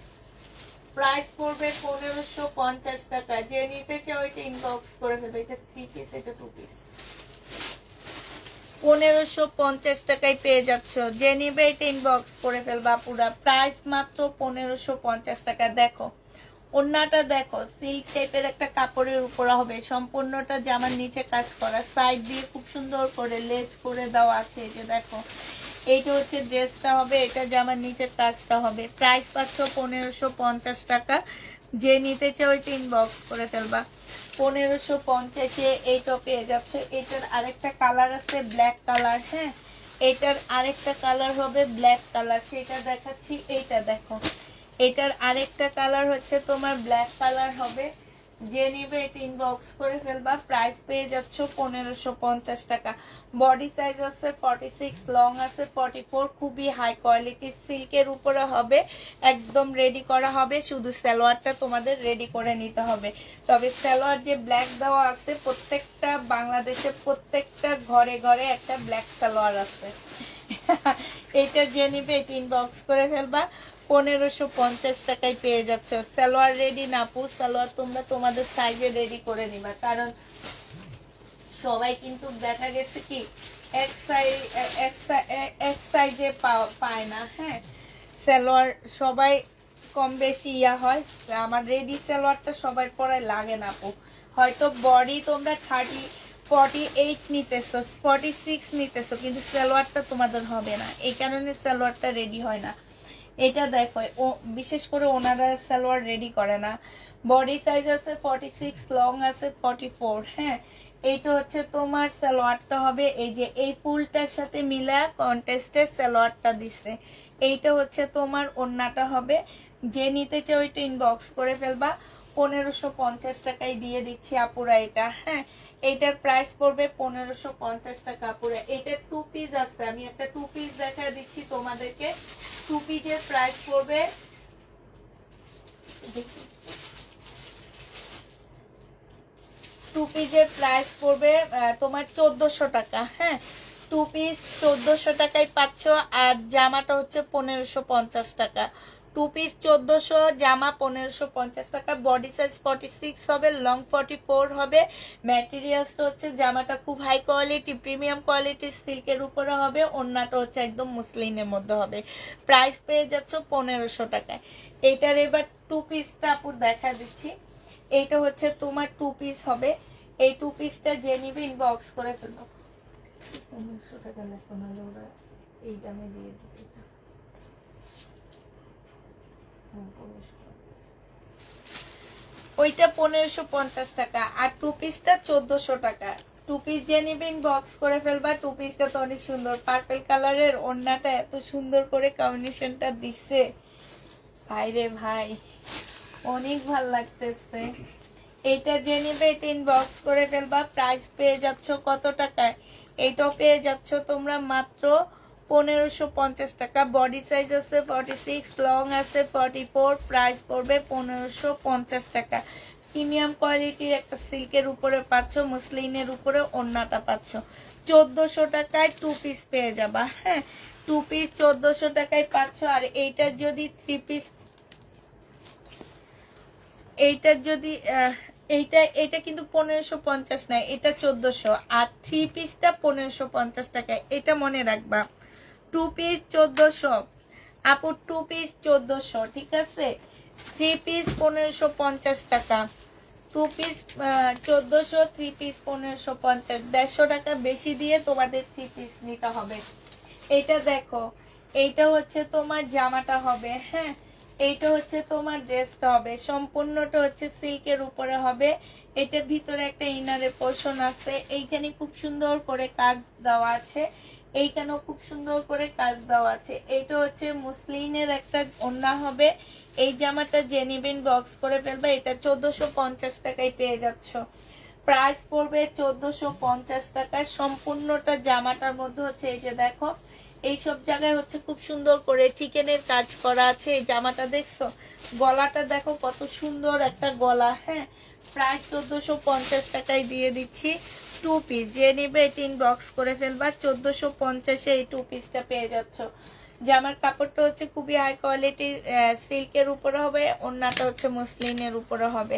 প্রাইস পড়বে 1550 টাকা। যে নিতে চাও এটা ইনবক্স করে ফেলবে। এটা 3 পিস, এটা 2 পিস, 1550 টাকায় পেয়ে যাচ্ছ। যে নিবে এটা ইনবক্স করে ফেলবা পুরা। প্রাইস মাত্র 1550 টাকা। দেখো ওড়নাটা দেখো সিল্ক টাইপের একটা কাপড়ের উপরে হবে, সম্পূর্ণটা জামার নিচে কাজ করা, সাইড দিয়ে খুব সুন্দর করে লেস করে দেওয়া আছে। এই যে দেখো এইটা হচ্ছে ড্রেসটা হবে, এটা জামার নিচের কাজটা হবে। প্রাইস পাচ্ছ 1550 টাকা। যে নিতে চাও ওইটা ইনবক্স করে ফেলবা। 1550-এ এইটা পেয়ে যাচ্ছে। এটার আরেকটা কালার আছে ব্ল্যাক কালার, হ্যাঁ এটার আরেকটা কালার হবে ব্ল্যাক কালার, সেটা দেখাচ্ছি। এইটা দেখো এটার আরেকটা কালার হচ্ছে তোমার ব্ল্যাক কালার হবে। যে নিবে এটা ইনবক্স করে ফেলবা। প্রাইস পেয়ে যাচ্ছ 1550 টাকা। বডি সাইজ আছে 46, লং আছে 44, খুবই হাই কোয়ালিটির সিল্কের উপরে হবে, একদম রেডি করা হবে। শুধু সালোয়ারটা তোমাদের রেডি করে নিতে হবে। তবে সালোয়ার যে ব্ল্যাক দেওয়া আছে, প্রত্যেকটা বাংলাদেশে প্রত্যেকটা ঘরে ঘরে একটা ব্ল্যাক সালোয়ার আছে। এটা যে নিবে এটা ইনবক্স করে ফেলবা। 1550 টাকায় পেয়ে যাচ্ছ। সালোয়ার রেডি না আপু, সালোয়ার তোমরা তোমাদের সাইজে রেডি করে নিবা, কারণ সবাই কিন্তু দেখা গেছে কি এক সাইজে পায় না, হ্যাঁ সালোয়ার সবাই কম বেশি ইয়া হয়। আমার রেডি সালোয়ারটা সবার পরায় লাগে না আপু। হয়তো বডি তোমরা 48 নিতেছো, 46 নিতেছো, কিন্তু সালোয়ারটা তোমাদের হবে না, এই কারণে সালোয়ারটা রেডি হয় না। এটা দেখো ও বিশেষ করে ওনারা সালোয়ার রেডি করে না। বডি সাইজ আছে 46, লং আছে 44, হ্যাঁ এইটা হচ্ছে তোমার সালোয়ারটা হবে। এই যে এই ফুলটার সাথে মিলা কন্টেস্টের সালোয়ারটা দিছে। এইটা হচ্ছে তোমার ওড়নাটা হবে। যে নিতে চাও ওইটা ইনবক্স করে ফেলবা। 1550 টাকায় দিয়ে দিচ্ছি আপুরা এটা, হ্যাঁ এইটার প্রাইস পড়বে 1550 টাকা আপুরা। এটার 2 পিস আছে, আমি একটা 2 পিস দেখা দিচ্ছি তোমাদেরকে। 2 পিসের প্রাইস পড়বে, টু পিসের প্রাইস পড়বে তোমার 1400 টাকা, হ্যাঁ 2 পিস 1400 টাকায় পাচ্ছ। আর জামাটা হচ্ছে 1550 টাকা। 2 পিস 1400, জামা 1550 টাকা। বডি সাইজ 46 হবে, লং 44 হবে। ম্যাটেরিয়ালসটা হচ্ছে জামাটা খুব হাই কোয়ালিটি প্রিমিয়াম কোয়ালিটির সিল্কের উপরে হবে। ওড়নাটা হচ্ছে একদম মুসলিনের মধ্যে হবে। প্রাইস পেয়ে যাচ্ছ 1500 টাকায়। এইটার এবার 2 পিসটা আপুর দেখা দিচ্ছি। এইটা হচ্ছে তোমার 2 পিস হবে। এই 2 পিসটা যে নিবে ইনবক্স করে ফেলো। 1500 টাকা লেখো না ওরা, এই দামে দিয়ে দিতে। ওইটা 1550 টাকা, আর 2 পিসটা 1400 টাকা। 2 পিস যে নিবে ইনবক্স করে ফেলবা। 2 পিসটা তো অনেক সুন্দর, পার্পল কালারের, ওড়নাটা এত সুন্দর করে কম্বিনেশনটা দিচ্ছে ভাই রে ভাই, অনেক ভাল লাগতেছে। এটা যে নিবে এটা ইনবক্স করে ফেলবা। প্রাইস পেয়ে যাচ্ছ কত টাকায়? এইটাও পেয়ে যাচ্ছ তোমরা মাত্র 1550 টাকা। বডি সাইজ আছে 46, লং আছে 44, প্রাইস পড়বে 1550 টাকা। প্রিমিয়াম কোয়ালিটির একটা সিল্কের উপরে পাচ্ছ, মুসলিনের উপরে ওড়নাটা পাচ্ছ। 1400 টাকায় 2 পিস পেয়ে যাবা, হ্যাঁ 2 পিস 1400 টাকায় পাচ্ছ। আর এইটার যদি 3 পিস, এইটার যদি এইটা কিন্তু 1550 না, এটা 1400। আর 3 পিসটা 1550 টাকা, এটা মনে রাখবা। 2 পিস 1400 আপু, 2 পিস 1400, ঠিক আছে। 3 পিস 1550 টাকা। 2 পিস 1400, 3 পিস 1550, 150 টাকা বেশি দিয়ে তোমাদের 3 পিস নিতে হবে। এইটা দেখো, এইটা হচ্ছে তোমার জামাটা হবে, হ্যাঁ এইটা হচ্ছে তোমার ড্রেসটা হবে। সম্পূর্ণটা হচ্ছে সিল্কের উপরে হবে। এটার ভিতরে একটা ইনারের পোর্শন আছে, এইখানে খুব সুন্দর করে কাজ দেওয়া আছে, এইখানেও খুব সুন্দর করে কাজ দেওয়া আছে। এইটা হচ্ছে মুসলিনের একটা ওড়না হবে। এই জামাটা যে নিবেন বক্স করে ফেলবে। এটা 1450 টাকায় পেয়ে যাচ্ছ। প্রাইস পড়বে 1450 টাকা। সম্পূর্ণটা জামাটার মধ্যে হচ্ছে এই যে দেখো, এইসব জায়গায় হচ্ছে খুব সুন্দর করে চিকেনের কাজ করা আছে। এই জামাটা দেখছো, গলাটা দেখো কত সুন্দর একটা গলা, হ্যাঁ প্রায় 1450 টাকায় দিয়ে দিচ্ছি। 2 পিস যে নিবে 18 বক্স করে ফেলবা। 1450-এ এই 2 পিসটা পেয়ে যাচ্ছ। জামার কাপড়টা হচ্ছে খুবই হাই কোয়ালিটির সিল্কের উপরে হবে, ওড়নাটা হচ্ছে মুসলিনের উপরে হবে।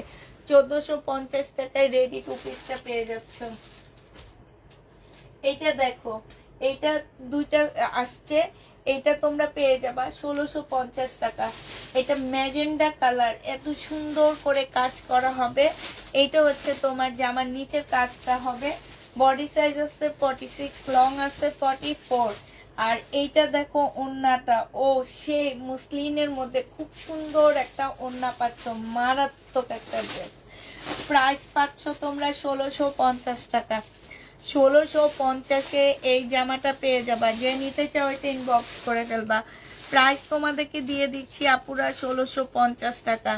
1450 টাকায় রেডি 2 পিসটা পেয়ে যাচ্ছ। এইটা দেখো, এইটা দুইটা আসছে, এইটা তোমরা পেয়ে যাবা 1650 টাকা। এটা ম্যাজেন্ডা কালার, এত সুন্দর করে কাজ করা হবে। এইটা হচ্ছে তোমার জামার নিচের কাজটা হবে। বডি সাইজ আছে 46, লং আছে 44। আর এইটা দেখো ওড়নাটা, ও সে মুসলিনের মধ্যে খুব সুন্দর একটা ওড়না পাচ্ছ, মারাত্মক একটা ড্রেস। প্রাইস পাচ্ছ তোমরা 1650 টাকা। 1650-এ এই জামাটা পেয়ে যাবা। যে নিতে চাও এটা ইনবক্স করে ফেলবা। প্রাইস তোমাদেরকে দিয়ে দিচ্ছি আপুরা 1650 টাকা।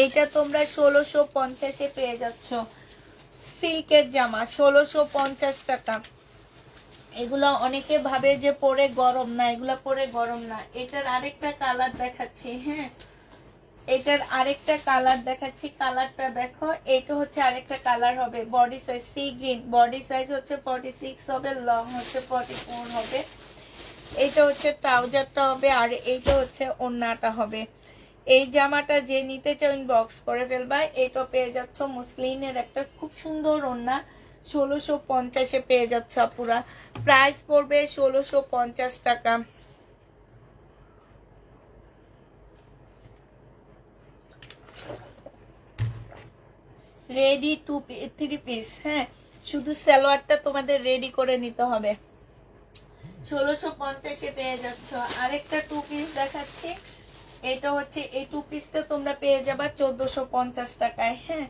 এইটা তোমরা 1650-এ পেয়ে যাচ্ছ। সিল্কের জামা 1650 টাকা। এগুলো অনেকে ভাবে যে পরে গরম না, এগুলো পরে গরম না। এটার আরেকটা কালার দেখাচ্ছি, হ্যাঁ এটার আরেকটা কালার দেখাচ্ছি, কালারটা দেখো। এটা হচ্ছে আরেকটা কালার হবে। Body size sea green, body size হচ্ছে 46 হবে, লং হচ্ছে 44 হবে। এইটা হচ্ছে ট্রাউজারটা হবে, আর এইটা হচ্ছে ওড়নাটা হবে। এই জামাটা যে নিতে চাও ইনবক্স করে ফেলবা। এটা পেয়ে যাচ্ছ মুসলিনের একটা খুব সুন্দর ওড়না, 1650-এ পেয়ে যাচ্ছ আপুরা। প্রাইস পড়বে 1650 টাকা। রেডি 3 পিস, হ্যাঁ শুধু সালোয়ারটা তোমাদের রেডি করে নিতে হবে। 1650-এ পেয়ে যাচ্ছ। আরেকটা 2 পিস দেখাচ্ছি। এটা হচ্ছে এই 2 পিসটা তোমরা পেয়ে যাবা 1450 টাকায়। হ্যাঁ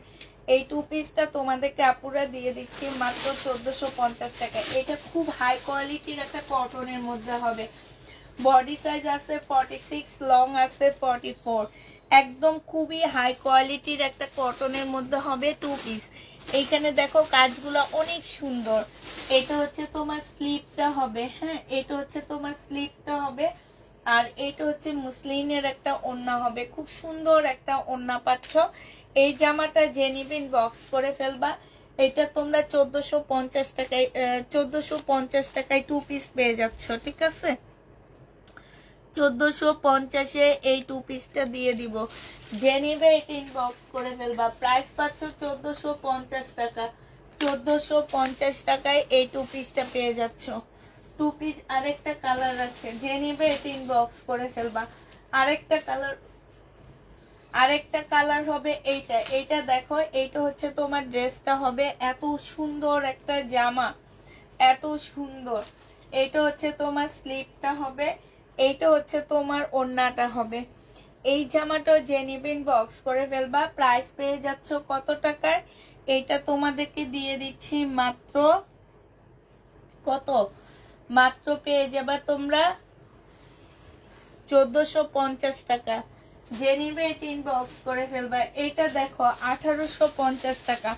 এই 2 পিসটা তোমাদেরকে আপুরা দিয়ে দিচ্ছি মাত্র 1450 টাকায়। এটা খুব হাই কোয়ালিটির একটা কটনের মধ্যে হবে। বডি সাইজ আছে 46, লং আছে 44। একদম খুবই হাই কোয়ালিটির একটা কটনের মধ্যে হবে 2 পিস। এইখানে দেখো কাজগুলো অনেক সুন্দর। এটা হচ্ছে তোমার স্লিপটা হবে, হ্যাঁ এটা হচ্ছে তোমার স্লিপটা হবে। আর এটা হচ্ছে মুসলিনের একটা ওড়না হবে, খুব সুন্দর একটা ওড়না পাচ্ছ। এই জামাটা যে নিবেন বক্স করে ফেলবা। এটা তোমরা 1450 টাকায় 1450 টাকায় 2 পিস পেয়ে যাচ্ছ, ঠিক আছে। 1450-এ এই 2 পিসটা দিয়ে দিব। যে নিবে এটা ইনবক্স করে ফেলবা। প্রাইস পাচ্ছ 1450 টাকা। 1450 টাকায় এই 2 পিসটা পেয়ে যাচ্ছ। 2 পিস আরেকটা কালার আছে, যে নিবে এটা ইনবক্স করে ফেলবা। আরেকটা কালার হবে এইটা। এইটা দেখো, এইটা হচ্ছে তোমার ড্রেসটা হবে। এত সুন্দর একটা জামা, এত সুন্দর। এইটা হচ্ছে তোমার স্লিপটা হবে, এইটা হচ্ছে তোমার ওড়নাটা হবে। এই জামাটাও যে নিবেন বক্স করে ফেলবা। প্রাইস পেয়ে যাচ্ছ কত টাকায়? এইটা তোমাদেরকে দিয়ে দিচ্ছি মাত্র কত, মাত্র পেয়ে যাবা তোমরা 1450 টাকা। যে নিবে এটা ইনবক্স করে ফেলবা। এটা দেখো 1850 টাকা।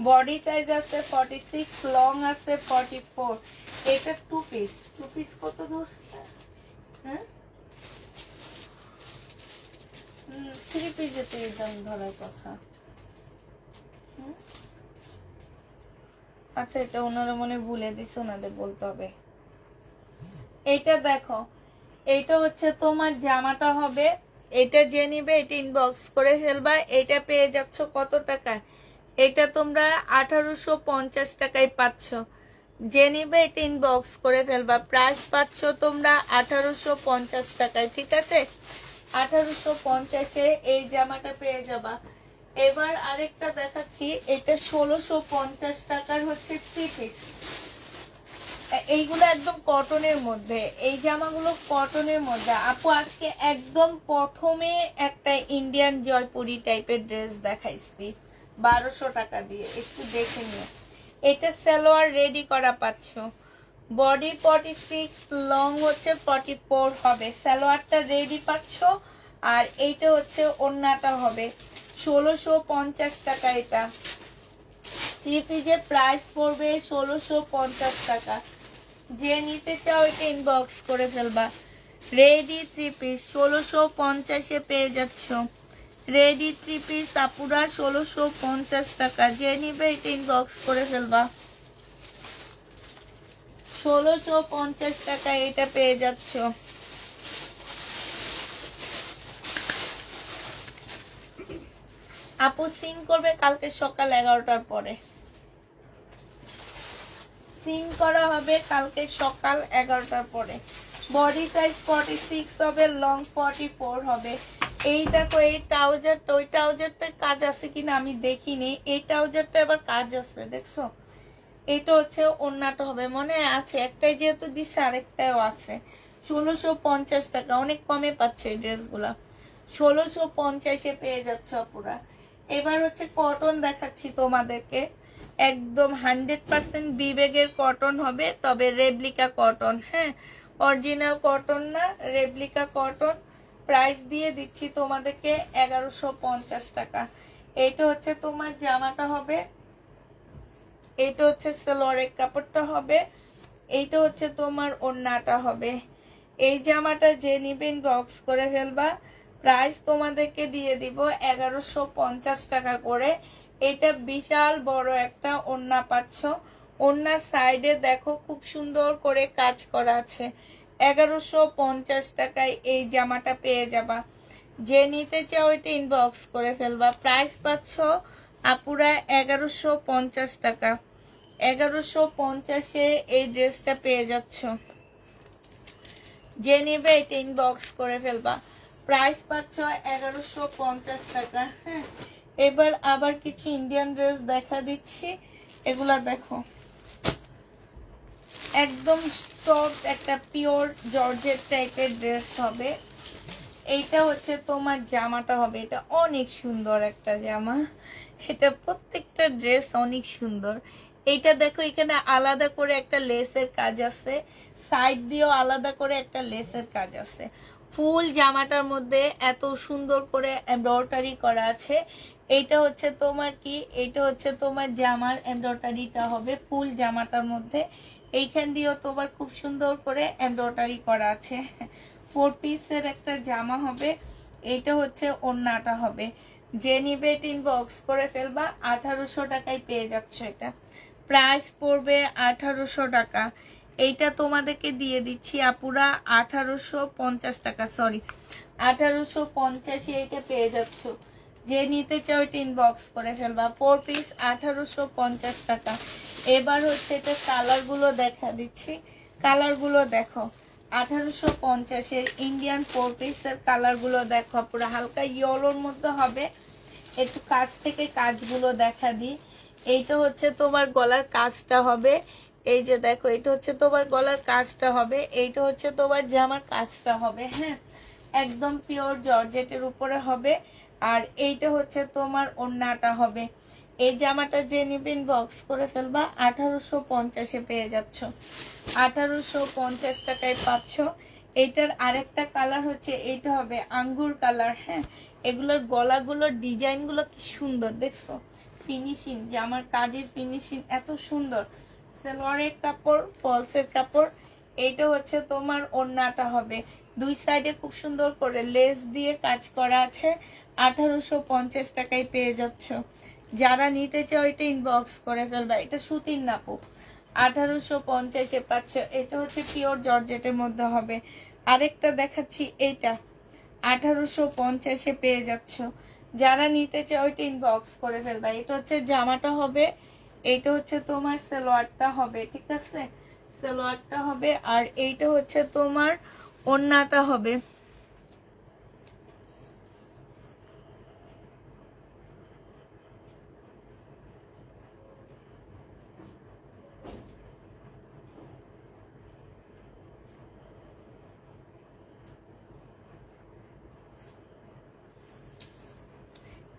বডি সাইজ আছে 46, লং আছে 44। এটা 2 পিস। 2 পিস কত ধরছে? হ্যাঁ 3 পিস যেতে দাম ধরার কথা। আচ্ছা এটা ওনারা মনে ভুলে দিছে, ওনাদের বলতে হবে। এইটা দেখো, এইটা হচ্ছে তোমার জামাটা হবে। এটা যে নিবে এটা ইনবক্স করে ফেলবা। এটা পেয়ে যাচ্ছ কত টাকায়? এটা তোমরা 1850 টাকায় পাচ্ছ। যে নিবে এটা ইনবক্স করে ফেলবা। প্রাইস পাচ্ছ তোমরা 1850 টাকায়, ঠিক আছে। 1850-এ এই জামাটা পেয়ে যাবা। এবার আরেকটা দেখাচ্ছি। এটা 1650 টাকার হচ্ছে 3 পিস। এইগুলো একদম কটনের মধ্যে, এই জামাগুলো কটনের মধ্যে। আপু আজকে একদম প্রথমে একটা ইন্ডিয়ান জয়পুরি টাইপের ড্রেস দেখাইছি 1200 টাকা দিয়ে, একটু দেখে নিও। এটা সালোয়ার রেডি করা পাচ্ছ। বডি 46, লং হচ্ছে 44 হবে। সালোয়ারটা রেডি পাচ্ছ। আর এইটা হচ্ছে ওড়নাটা হবে। 1650 টাকা। এটা 3 পিসের প্রাইস পড়বে 1650 টাকা। যে নিতে চাও এটা ইনবক্স করে ফেলবা। রেডি 3 পিস 1650-এ পেয়ে যাচ্ছ। রেডি 3 পিস আপুরা 1650 টাকা। যে নিবে এটা ইনবক্স করে ফেলবা। 1650 টাকা এটা পেয়ে যাচ্ছ। আপু সিন করবে কালকে সকাল 11টার পরে। সিন করা হবে কালকে সকাল 11টার পরে। বডি সাইজ 46 হবে, লং 44 হবে। এই দেখো এই ট্রাউজারটা, ওই ট্রাউজারটার কাজ আছে কিনা আমি দেখিনি, এই ট্রাউজারটা এবার কাজ আছে দেখছো। এটা হচ্ছে ওড়নাটা হবে, মনে আছে একটাই যেহেতু দিচ্ছে আরেকটাও আছে। 1650 টাকা, অনেক কমে পাচ্ছে এই ড্রেসগুলা, 1650-এ পেয়ে যাচ্ছে পুরা। এবার হচ্ছে কটন দেখাচ্ছি তোমাদেরকে, একদম 100% বিবেগের কটন হবে, তবে রেপ্লিকা কটন, হ্যাঁ অরিজিনাল কটন না, রেপ্লিকা কটন। প্রাইস দিয়ে দিচ্ছি তোমাদেরকে 1150 টাকা। এইটা হচ্ছে তোমার জামাটা হবে, এইটা হচ্ছে সালোয়ারের কাপড়টা হবে, এইটা হচ্ছে তোমার ওড়নাটা হবে। এই জামাটা যে নিবেন বক্স করে ফেলবা, প্রাইস তোমাদেরকে দিয়ে দিব 1150 টাকা করে। এটা বিশাল বড় একটা ওড়না পাচ্ছ, ওড়নার সাইডে দেখো খুব সুন্দর করে কাজ করা আছে। 1150 টাকায় এই জামাটা পেয়ে যাবা। যে নিতে চাও ওইটা ইনবক্স করে ফেলবা। প্রাইস পাচ্ছ আপুরা 1150 টাকা, 1150-এ এই ড্রেসটা পেয়ে যাচ্ছ। যে নেবে এটা ইনবক্স করে ফেলবা। প্রাইস পাচ্ছ 1150 টাকা। হ্যাঁ, এবার আবার কিছু ইন্ডিয়ান ড্রেস দেখা দিচ্ছি, এগুলা দেখো একদম সফট একটা পিওর জর্জেট টাইপের ড্রেস হবে। এইটা হচ্ছে তোমার জামাটা হবে, এটা অনেক সুন্দর একটা জামা, এটা প্রত্যেকটা ড্রেস অনেক সুন্দর। এইটা দেখো এখানে আলাদা করে একটা লেসের কাজ আছে, সাইড দিয়েও আলাদা করে একটা লেসের কাজ আছে। ফুল জামাটার মধ্যে এত সুন্দর করে এমব্রয়ডারি করা আছে। এইটা হচ্ছে তোমার কি, এইটা হচ্ছে তোমার জামার এমব্রয়ডারিটা হবে ফুল জামাটার মধ্যে। এইখান দিয়েও তোমার খুব সুন্দর করে এমব্রয়ডারি করা আছে। 4 পিসের একটা জামা হবে। এইটা হচ্ছে ওড়নাটা হবে। যে নিবে এটা ইনবক্স করে ফেলবা। 1800 টাকায় পেয়ে যাচ্ছ এটা। প্রাইস পড়বে 1800 টাকা। এইটা তোমাদেরকে দিয়ে দিচ্ছি আপুরা 1850 টাকা, সরি 1850-এ এটা পেয়ে যাচ্ছ। যে নিতে চাও এটা ইনবক্স করে ফেলবা। 4 পিস 1850 টাকা। এবার হচ্ছে এটা কালারগুলো দেখা দিচ্ছি, কালারগুলো দেখো। 1850-এর ইন্ডিয়ান 4 পিসের কালারগুলো দেখো, পুরো হালকা ইয়েলোর মধ্যে হবে। একটু কাছ থেকে কাজগুলো দেখা দিই। এইটা হচ্ছে তোমার গলার কাজটা হবে, এই যে দেখো এটা হচ্ছে তোমার গলার কাজটা হবে, এইটা হচ্ছে তোমার জামার কাজটা হবে। হ্যাঁ, একদম পিওর জর্জেটের উপরে হবে। আর এইটা হচ্ছে তোমার ওড়নাটা হবে। এই জামাটা যে নিবেন বক্স করে ফেলবা। 1850-এ পেয়ে যাচ্ছ, 1850 টাকায় পাচ্ছ। এইটার আরেকটা কালার হচ্ছে এইটা হবে আঙ্গুর কালার। হ্যাঁ, এগুলোর গলাগুলোর ডিজাইনগুলো কি সুন্দর দেখছো, ফিনিশিং, জামার কাজের ফিনিশিং এত সুন্দর। সালোয়ারের কাপড়, ফলসের কাপড়। এইটা হচ্ছে তোমার ওড়নাটা হবে, দুই সাইডে খুব সুন্দর করে লেস দিয়ে কাজ করা আছে। 1850 টাকায় পেয়ে যাচ্ছ। যারা নিতে চাও এটা ইনবক্স করে ফেলবা। এটা সুতির নাপু, 1850-এ পাচ্ছ। এটা হচ্ছে পিওর জর্জেটের মধ্যে হবে। আরেকটা দেখাচ্ছি, এইটা 1850-এ পেয়ে যাচ্ছ। যারা নিতে চাও এটা ইনবক্স করে ফেলবা। এটা হচ্ছে জামাটা হবে, এইটা হচ্ছে তোমার সালোয়ারটা হবে, ঠিক আছে সালোয়ারটা হবে। আর এইটা হচ্ছে তোমার ওড়নাটা হবে।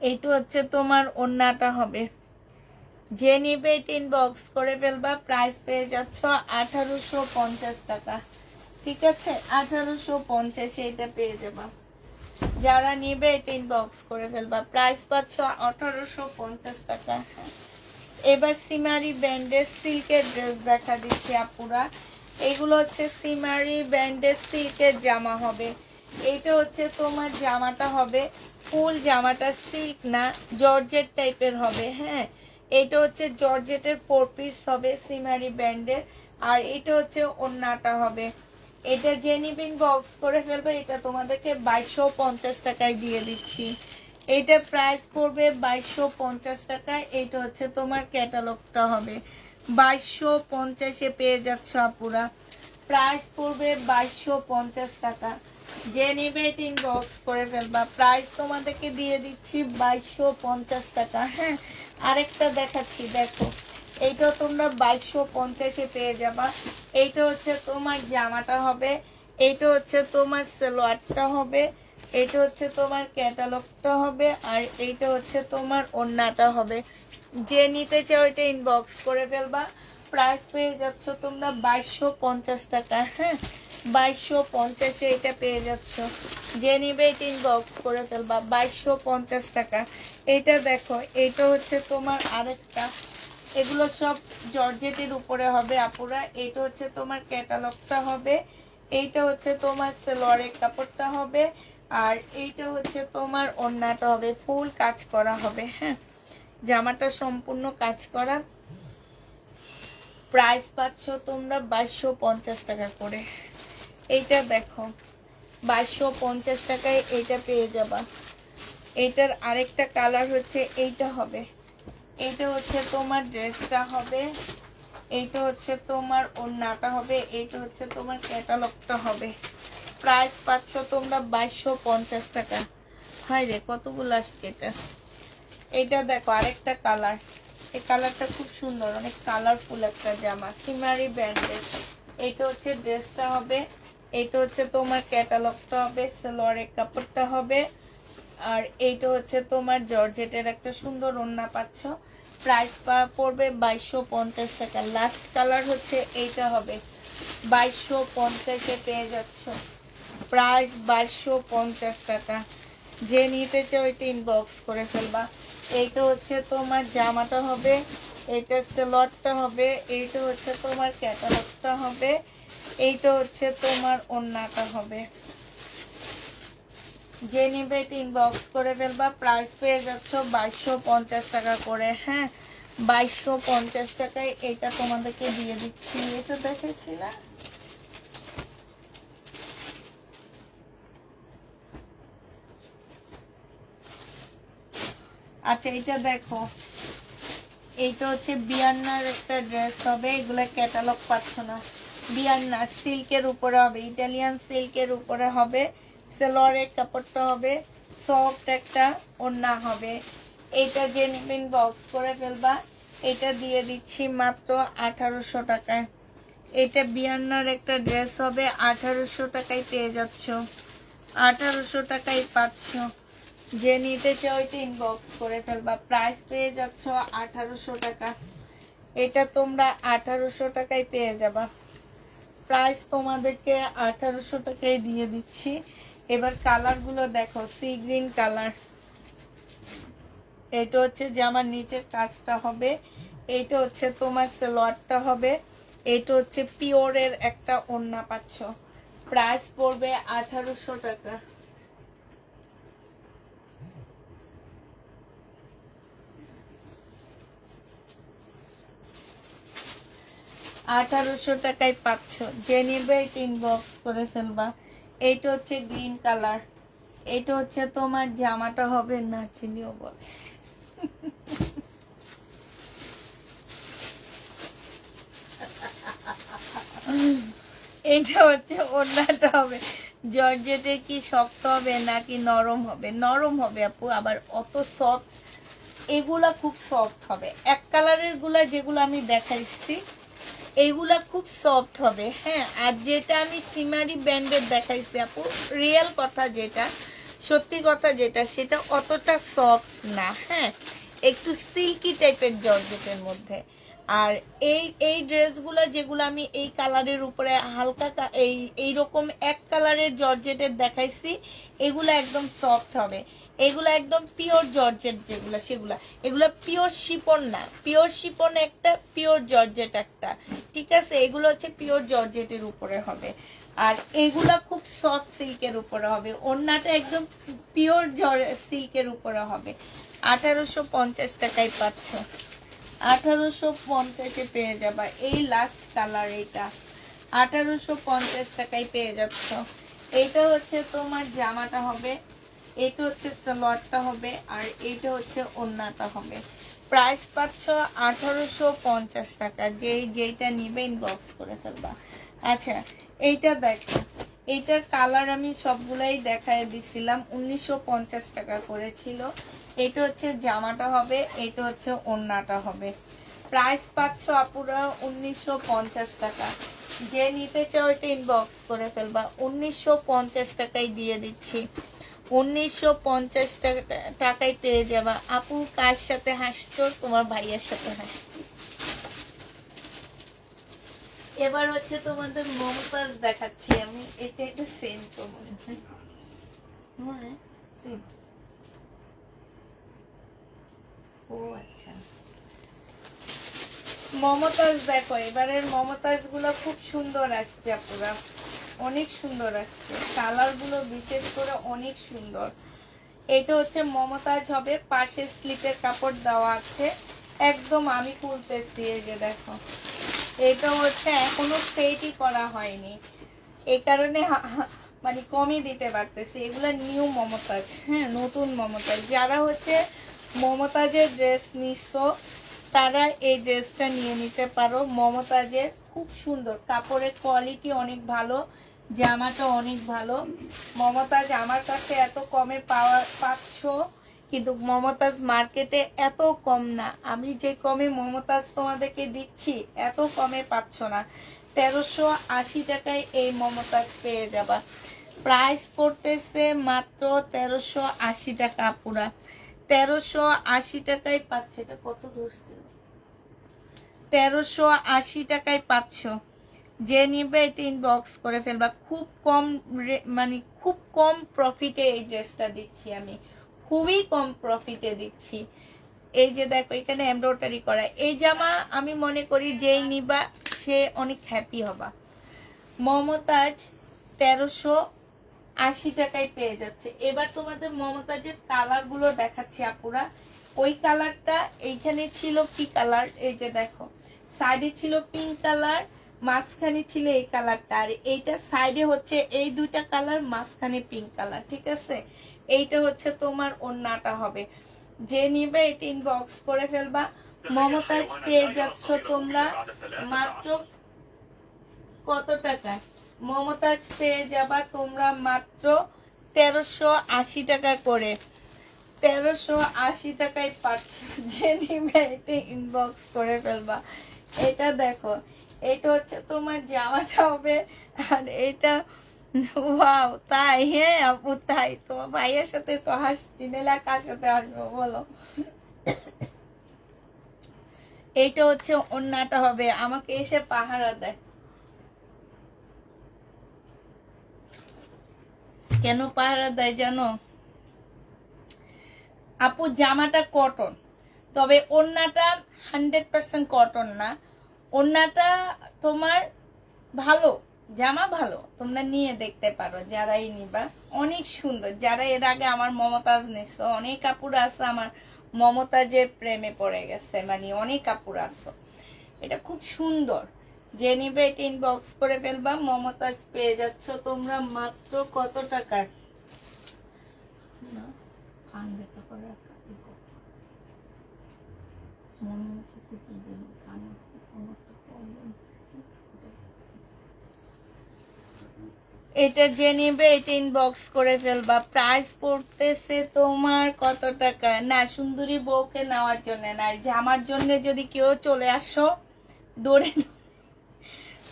এইটা হচ্ছে তোমার ওড়নাটা হবে। যে নিবে এটা ইনবক্স করে ফেলবা। প্রাইস পেয়ে যাচ্ছ 1850 টাকা, ঠিক আছে 1850-এ এটা পেয়ে যাবা। যারা নিবে এটা ইনবক্স করে ফেলবা। প্রাইস পাচ্ছ 1850 টাকা। এবার সিমারি ব্যান্ডের সিল্কের ড্রেস দেখা দিচ্ছি আপুরা। এগুলো হচ্ছে সিমারি ব্যান্ডের সিল্কের জামা হবে। এইটা হচ্ছে তোমার জামাটা হবে, ফুল জামাটা সিল্ক না জর্জেট টাইপের হবে। হ্যাঁ, এটা হচ্ছে জর্জেটের 4 পিস হবে সিমারি ব্যান্ডের। আর এটা হচ্ছে ওড়নাটা হবে। এটা যে নিবেন বক্স করে ফেলবে। এটা তোমাদেরকে 2250 টাকায় দিয়ে দিচ্ছি। এইটা প্রাইস পড়বে 2250 টাকায়। এইটা হচ্ছে তোমার ক্যাটালগটা হবে, 2250-এ পেয়ে যাচ্ছ আপুরা। প্রাইস পড়বে 2250 টাকা। যে নিবে ইনবক্স করে ফেলবা। প্রাইস তোমাদেরকে দিয়ে দিচ্ছি 2250 টাকা। হ্যাঁ, আরেকটা দেখাচ্ছি, দেখো এইটা তোমরা 2250-এ পেয়ে যাবা। এইটা হচ্ছে তোমার জামাটা হবে, এইটা হচ্ছে তোমার সালোয়ারটা হবে, এইটা হচ্ছে তোমার ক্যাটালগটা হবে, আর এইটা হচ্ছে তোমার ওড়নাটা হবে। যে নিতে চাও এটা ইনবক্স করে ফেলবা। প্রাইস পেয়ে যাচ্ছ তোমরা 2250 টাকা। হ্যাঁ, 2250-এ এটা পেয়ে যাচ্ছ। যে নিবে এটা ইনবক্স করে ফেলবা। 2250 টাকা। এটা দেখো, এইটা হচ্ছে তোমার আরেকটা, এগুলো সব জর্জেটের উপরে হবে আপুরা। এইটা হচ্ছে তোমার ক্যাটালগটা হবে, এইটা হচ্ছে তোমার সালোয়ারের কাপড়টা হবে, আর এইটা হচ্ছে তোমার ওড়নাটা হবে, ফুল কাজ করা হবে। হ্যাঁ, জামাটা সম্পূর্ণ কাজ করা। প্রাইস পাচ্ছ তোমরা 2250 টাকা করে। এইটা দেখো 2250 টাকায় এইটা পেয়ে যাবা। এইটার আরেকটা কালার হচ্ছে এইটা হবে, এইটা হচ্ছে তোমার ড্রেসটা হবে, এইটা হচ্ছে তোমার ওড়নাটা হবে, এইটা হচ্ছে তোমার ক্যাটালগটা হবে। প্রাইস পাচ্ছ তোমরা 2250 টাকা। হাই রে, কতগুলো আসছে এটা। এইটা দেখো আরেকটা কালার, এই কালারটা খুব সুন্দর, অনেক কালারফুল একটা জামা, সিমারি ব্র্যান্ডের। এইটা হচ্ছে ড্রেসটা হবে, এইটা হচ্ছে তোমার ক্যাটালগটা হবে, সালোয়ারের কাপড়টা হবে, আর এইটা হচ্ছে তোমার জর্জেটের একটা সুন্দর ওড়না পাচ্ছ। প্রাইস পড়বে 2250 টাকা। লাস্ট কালার হচ্ছে এইটা হবে, 2250-এ পেয়ে যাচ্ছ। প্রাইস 2250 টাকা। যে নিতে চাও এটা ইনবক্স করে ফেলবা। এইটা হচ্ছে তোমার জামাটা হবে, এইটা সালোয়ারটা হবে, এইটা হচ্ছে তোমার ক্যাটালগটা হবে, এইটা হচ্ছে তোমার ওড়নাটা হবে। যে নিবে এটা ইনবক্স করে ফেলবা। প্রাইস পেয়ে যাচ্ছ 2250 টাকা করে। হ্যাঁ, 2250 টাকায় এটা তোমাদেরকে দিয়ে দিচ্ছি। এটা দেখেছি না, আচ্ছা এটা দেখো, এইটা হচ্ছে বিয়ান্নার একটা ড্রেস হবে, এগুলো ক্যাটালগ পাচ্ছ না। বিয়ান্না সিল্কের উপরে হবে, ইটালিয়ান সিল্কের উপরে হবে, সালোয়ারের কাপড়টা হবে, সফট একটা ওড়না হবে। এইটা যে নিবেন বক্স করে ফেলবা। এটা দিয়ে দিচ্ছি মাত্র 1800 টাকায়। এটা বিয়ান্নার একটা ড্রেস হবে, 1800 টাকায় পেয়ে যাচ্ছ। 1800 টাকায় পাচ্ছ। যে নিতে চাও এটা ইনবক্স করে ফেলবা। প্রাইস পেয়ে যাচ্ছ 1800 টাকা। এটা তোমরা 1800 টাকায় পেয়ে যাবা। প্রাইস তোমাদেরকে 1800 টাকায় দিয়ে দিচ্ছি। এবার কালারগুলো দেখো, সি গ্রিন কালার, এটা হচ্ছে জামার নিচের কাজটা হবে, এইটা হচ্ছে তোমার সালোয়ারটা হবে, এইটা হচ্ছে পিওরের একটা ওড়না পাচ্ছ। প্রাইস পড়বে 1800 টাকা। 1800 টাকায় পাচ্ছ। যে নিবে এটা ইনবক্স করে ফেলবা। এইটা হচ্ছে গ্রিন কালার, এইটা হচ্ছে তোমার জামাটা হবে, নাচিনিও বলে। এইটা হচ্ছে ওড়নাটা হবে। জর্জেটে কি শক্ত হবে নাকি নরম হবে? নরম হবে আপু, আবার অত সফট, এগুলা খুব সফট হবে। এক কালারের গুলা যেগুলো আমি দেখাইছি এইগুলা খুব সফট হবে। হ্যাঁ, আর যেটা আমি সিমারি ব্র্যান্ডের দেখাইছি আপু, রিয়েল কথা যেটা, সত্যি কথা যেটা, সেটা অতটা সফট না। হ্যাঁ, একটু সিল্কি টাইপের জর্জেটের মধ্যে। আর এই ড্রেসগুলো যেগুলো আমি এই কালারের উপরে হালকা এইরকম এক কালারের জর্জেটের দেখাইছি, এগুলো একদম সফট হবে। এগুলো একদম পিওর জর্জেট যেগুলো, সেগুলো, এগুলো পিওর শিপন না, পিওর শিপন একটা, পিওর জর্জেট একটা, ঠিক আছে। এগুলো হচ্ছে পিওর জর্জেটের উপরে হবে, আর এগুলা খুব সফট সিল্কের উপরে হবে। ওড়নাটা একদম পিওর সিল্কের উপরে হবে। 1850 টাকায় পাচ্ছ। 1850-এ পেয়ে যাবা। এই লাস্ট কালার, এইটা 1850 টাকায় পেয়ে যাচ্ছ। এইটা হচ্ছে তোমার জামাটা হবে, এইটা হচ্ছে সালোয়ারটা হবে, আর এইটা হচ্ছে ওড়নাটা হবে। প্রাইস পাচ্ছ 1850 টাকা। যেইটা নিবে ইনবক্স করে ফেলবা। আচ্ছা এইটা দেখো, এইটার কালার আমি সবগুলাই দেখায় দিছিলাম, 1950 টাকা করেছিল। এটা হচ্ছে জামাটা হবে, এটা হচ্ছে ওড়নাটা হবে। প্রাইস পাচ্ছ আপুরা 1950 টাকা। যে নিতে চাও এটা ইনবক্স করে ফেলবা, 1950 টাকায় দিয়ে দিচ্ছি। 1950 টাকায় পেয়ে যাবা। আপু কার সাথে হাসছো? তোমার ভাইয়ের সাথে হাসছি। এবার হচ্ছে তোমাদের মমতাজ দেখাচ্ছি আমি। এটা একটা সেম তো মনে হয়, হ্যাঁ same। ও আচ্ছা, মমতাজ দেখো, এবারের মমতাজ গুলো খুব সুন্দর আসছে আপুরা, অনেক সুন্দর আসছে। কালার গুলো বিশেষ করে অনেক সুন্দর। এটা হচ্ছে মমতাজ হবে, পাশে স্লিপের কাপড় দেওয়া আছে। একদম আমি খুলতেছি, এই যে দেখো, এটা হচ্ছে এখনো সেটই করা হয়নি, এই কারণে মানে কমই দিতে পারতেছি। এগুলো নিউ মমতাজ, হ্যাঁ নতুন মমতাজ। যারা হচ্ছে মমতাজের ড্রেস নিচ্ছ তারা এই ড্রেসটা নিয়ে নিতে পারো। মমতাজের খুব সুন্দর, কাপড়ের কোয়ালিটি অনেক ভালো, জামাটা অনেক ভালো। মমতাজ আমার কাছে এত কমে পাচ্ছ, কিন্তু মমতাজ মার্কেটে এত কম না। আমি যে কমে মমতাজ তোমাদেরকে দিচ্ছি এত কমে পাচ্ছ না। 1380 টাকায় এই মমতাজ পেয়ে যাবা। প্রাইস পড়তেছে মাত্র 1380 টাকা পুরা। 1380 টাকায় পাচ্ছ। এটা কত ধরছে? 1380 টাকায় পাচ্ছ। যে নিবে এটা ইনবক্স করে ফেলবা। খুব কম মানে খুব কম প্রফিটে এই ড্রেসটা দিচ্ছি আমি, খুবই কম প্রফিটে দিচ্ছি। এই যে দেখো এখানে এমব্রয়ডারি করা এই জামা, আমি মনে করি যেই নিবা সে অনেক হ্যাপি হবা। মমতাজ 1380 টাকায় পেয়ে যাচ্ছে। এবার তোমাদের মমতাজের কালার গুলো দেখাচ্ছি আপুরা। ওই কালারটা এইখানে ছিল কি কালার, এই যে দেখো সাইডে ছিল পিঙ্ক কালার, মাঝখানে ছিল এই কালারটা, আর এইটা সাইডে হচ্ছে এই দুইটা কালার, মাঝখানে পিঙ্ক কালার, ঠিক আছে। এইটা হচ্ছে তোমার ওড়নাটা হবে। যে নিবে এটা ইনবক্স করে ফেলবা। মমতাজ পেয়ে যাচ্ছ তোমরা মাত্র কত টাকা? মমতাজ পেয়ে যাবা তোমরা মাত্র 1380 টাকা করে। 1380 টাকায় পাচ্ছ। যে নিবে এটা ইনবক্স করে ফেলবা। এটা দেখো, এটা হচ্ছে তোমার জামাটা হবে, আর এটা ওয়াও তাই? হ্যাঁ আপু তাই। তোমার ভাইয়ের সাথে তো হাসছি, নেলা কার সাথে হাসবো বলো? এইটা হচ্ছে ওড়নাটা হবে। আমাকে এসে পাহারা দেয়, কেন পাহারা দেয় জানো আপু? জামাটা কটন, তবে ওড়নাটা 100% কটন না। ওড়নাটা তোমার ভালো, জামা ভালো, তোমরা নিয়ে দেখতে পারো যারাই নিবা। অনেক সুন্দর। যারা এর আগে আমার মমতাজ নিচ্ছ, অনেক কাপড় আছে আমার মমতাজের প্রেমে পড়ে গেছে, মানে অনেক কাপড় আছে। এটা খুব সুন্দর। যে নিবে এটা ইনবক্স করে ফেলবা। মমতাজ পেয়ে যাচ্ছ তোমরা মাত্র কত টাকায়? না কান ব্যথা করে মনে হচ্ছে কি যেন কানে কোনো একটা প্রবলেম। এটা যে নিবে এটা ইনবক্স করে ফেলবা। প্রাইস পড়তেছে তোমার কত টাকা? না সুন্দরী বউকে নেওয়ার জন্য না, জামার জন্য যদি কেউ চলে আসো দৌড়ে।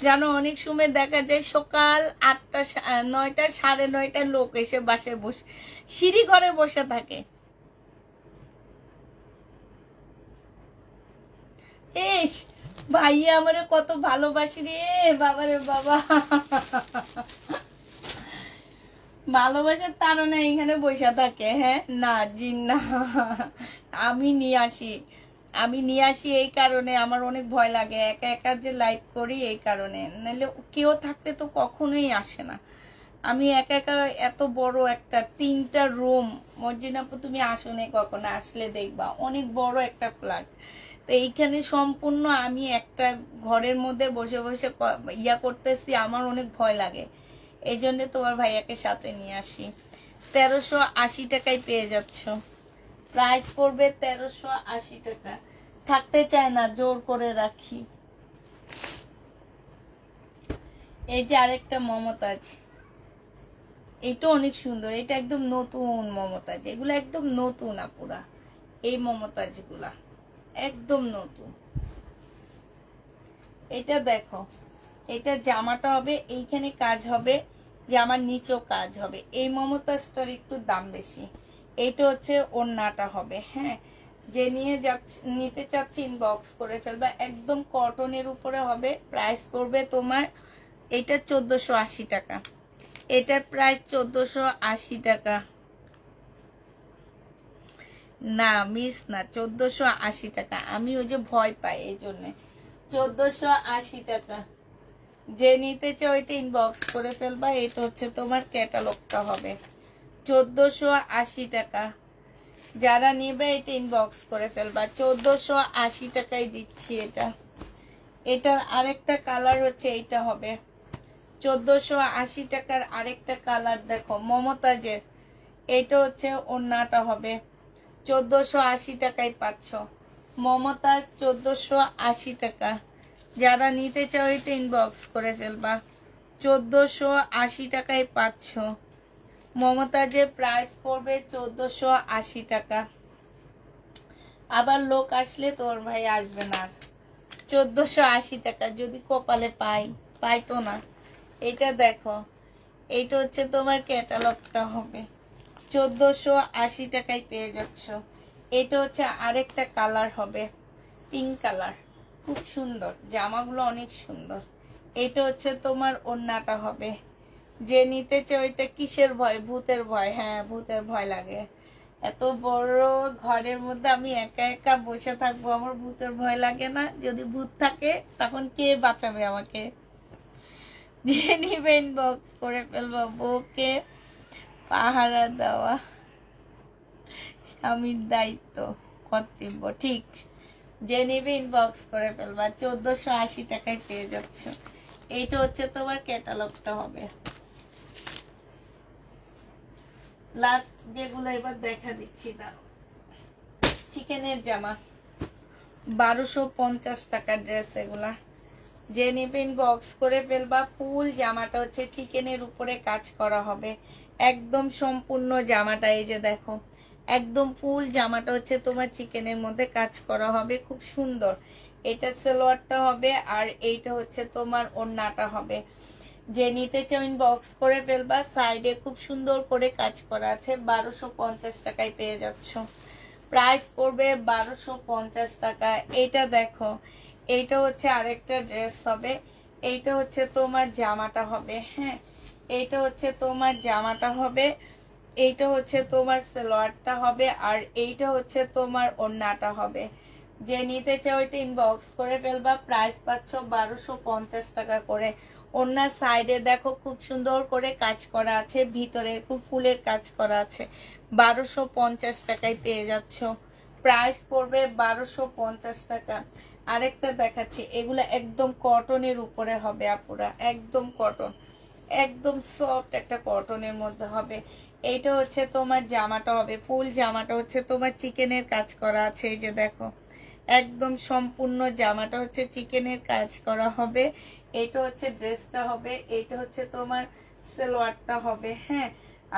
জানো অনেক সময় দেখা যায় সকাল 8টা 9টা 9:30 লোক এসে বাসায় বসে সিঁড়ি ঘরে বসে থাকে। এস ভাইয়া আমারে কত ভালোবাসি রে বাবারে বাবা। ভালোবাসার তারা এখানে বসে থাকে। হ্যাঁ না জিন না, আমি নিয়ে আসি। আমি নিয়ে আসি এই কারণে, আমার অনেক ভয় লাগে একা একা যে লাইভ করি, এই কারণে। নাহলে কেউ থাকলে তো কখনোই আসে না। আমি একা একা এত বড় একটা 3টা রুম, মর্জিনাপু তুমি আসো না কখনো, আসলে দেখবা অনেক বড় একটা ফ্ল্যাট। তো এইখানে সম্পূর্ণ আমি একটা ঘরের মধ্যে বসে বসে ইয়া করতেছি, আমার অনেক ভয় লাগে। এই জন্য তোমার ভাইয়াকে সাথে নিয়ে আসি। 1380 টাকায় পেয়ে যাচ্ছ। প্রাইস পড়বে 1380 টাকা। থাকতে চায় না, জোর করে রাখি। এই যে আরেকটা মমতাজ, এটা অনেক সুন্দর, এটা একদম নতুন মমতাজ, এগুলো একদম নতুন আপুরা, এই মমতাজ গুলা একদম নতুন। এটা দেখো, এটা জামাটা হবে এইখানে কাজ হবে, জামার নিচেও কাজ হবে। এই মমতাজটার একটু দাম বেশি। এইটা হচ্ছে ওড়নাটা হবে। হ্যাঁ, যে নিতে চাচ্ছি ইনবক্স করে ফেলবা। একদম কটনের উপরে হবে। প্রাইস পড়বে তোমার এটা 1480 টাকা। এটার প্রাইস 1480 টাকা। না মিস না, 1480 টাকা। আমি ওই যে ভয় পাই এই জন্যে। 1480 টাকা। যে নিতে চাও এটা ইনবক্স করে ফেলবা। এটা হচ্ছে তোমার ক্যাটালগটা হবে 1480 টাকা। যারা নেবে এটা ইনবক্স করে ফেলবা। 1480 টাকায় দিচ্ছি এটা। এটার আরেকটা কালার হচ্ছে এইটা হবে 1480 টাকার আরেকটা কালার। দেখো মমতাজের, এটা হচ্ছে ওড়নাটা হবে 1480 টাকায় পাচ্ছ। মমতাজ 1480 টাকা। যারা নিতে চাও এটা ইনবক্স করে ফেলবা। 1480 টাকায় পাচ্ছ। মমতাজের প্রাইস পড়বে 1480 টাকা। আবার লোক আসলে তোর ভাই আসবে না আর। 1480 টাকা যদি কপালে পাই তো না। এটা দেখো, এইটা হচ্ছে তোমার ক্যাটালগটা হবে 1480 টাকায় পেয়ে যাচ্ছ। এটা হচ্ছে আরেকটা কালার হবে পিঙ্ক কালার, খুব সুন্দর। জামাগুলো অনেক সুন্দর। এটা হচ্ছে তোমার ওড়নাটা হবে। যে নিতে চাও এটা কিসের ভয়? ভূতের ভয়। হ্যাঁ, ভূতের ভয় লাগে। এত বড় ঘরের মধ্যে আমি একা একা বসে থাকবো, আমার ভূতের ভয় লাগে না? যদি ভূত থাকে তখন কে বাঁচাবে আমাকে? যে নিবে ইনবক্স করে ফেলবো। বউকে পাহারা দেওয়া স্বামীর দায়িত্ব, কর্তব্য। ঠিক, যে নিবে ইনবক্স করে ফেলবা। 1480 টাকায় পেয়ে যাচ্ছ। এইটা হচ্ছে তোমার ক্যাটালগটা হবে। লাস্ট যেগুলো এবার দেখা দিচ্ছি না, চিকেনের জামা 1250 টাকা ড্রেস। এগুলা যে নেবে ইনবক্স করে ফেলবা। ফুল জামাটা হচ্ছে চিকেনের উপরে কাজ করা হবে, একদম সম্পূর্ণ জামাটা। এই যে দেখো, একদম ফুল জামাটা হচ্ছে তোমার চিকেনের মধ্যে কাজ করা হবে, খুব সুন্দর। এটা সালোয়ারটা হবে, আর এইটা হচ্ছে তোমার ওড়নাটা হবে। যে নিতে চাও ইনবক্স করে ফেলবা। সাইডে খুব সুন্দর করে কাজ করা আছে। 1250 টাকায় পেয়ে যাচ্ছ। প্রাইস পড়বে 1250 টাকা। এটা দেখো, এইটা হচ্ছে আরেকটা ড্রেস হবে। এইটা হচ্ছে তোমার জামাটা হবে। হ্যাঁ, এইটা হচ্ছে তোমার জামাটা হবে। এইটা হচ্ছে তোমার সালোয়ারটা হবে, আর এইটা হচ্ছে তোমার ওড়নাটা হবে। যে নিতে চাও এটা ইনবক্স করে ফেলবা। প্রাইস পাচ্ছ 1250 টাকা করে। ওড়নার সাইডে দেখো খুব সুন্দর করে কাজ করা আছে, ভিতরে খুব ফুলের কাজ করা আছে। 1250 টাকায় পেয়ে যাচ্ছ। প্রাইস পড়বে 1250 টাকা। আরেকটা দেখাচ্ছি, এগুলা একদম কটনের উপরে হবে আপুরা, একদম কটন, একদম সফট একটা কটনের মধ্যে হবে। এইটা হচ্ছে তোমার জামাটা হবে, ফুল জামাটা হচ্ছে তোমার চিকেনের কাজ করা আছে। এই যে দেখো, একদম সম্পূর্ণ জামাটা হচ্ছে চিকেনের কাজ করা হবে। এটা হচ্ছে ড্রেসটা হবে, এইটা হচ্ছে তোমার সালোয়ারটা হবে। হ্যাঁ,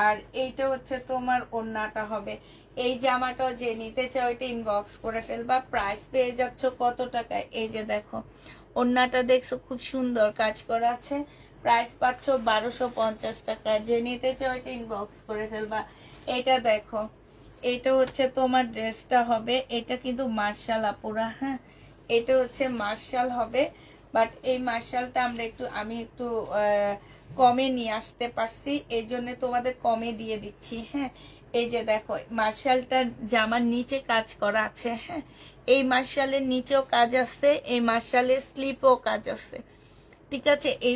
আর এইটা হচ্ছে তোমার ওড়নাটা হবে। এই জামাটা যে নিতে চাও এটা ইনবক্স করে ফেলবা। প্রাইস পেয়ে যাচ্ছ কত টাকায়? এই যে দেখো, ওড়নাটা দেখছো খুব সুন্দর কাজ করা আছে। প্রাইস পাচ্ছ 1250 টাকা। যে নিতে চাও এটা ইনবক্স করে ফেলবা। এটা দেখো, এটা হচ্ছে তোমার ড্রেসটা হবে। এটা কিন্তু মার্শাল আপুরা। হ্যাঁ, এটা হচ্ছে মার্শাল হবে, বাট এই মার্শালটা আমি একটু কমে নিয়ে আসতে পারছি, এই জন্য তোমাদের কমে দিয়ে দিচ্ছি। হ্যাঁ, এই যে দেখো, মার্শালটা জামার নিচে কাজ করা আছে। হ্যাঁ, এই মার্শালের নিচেও কাজ আছে, এই মার্শালের স্লিপও কাজ আছে। ঠিক আছে, এই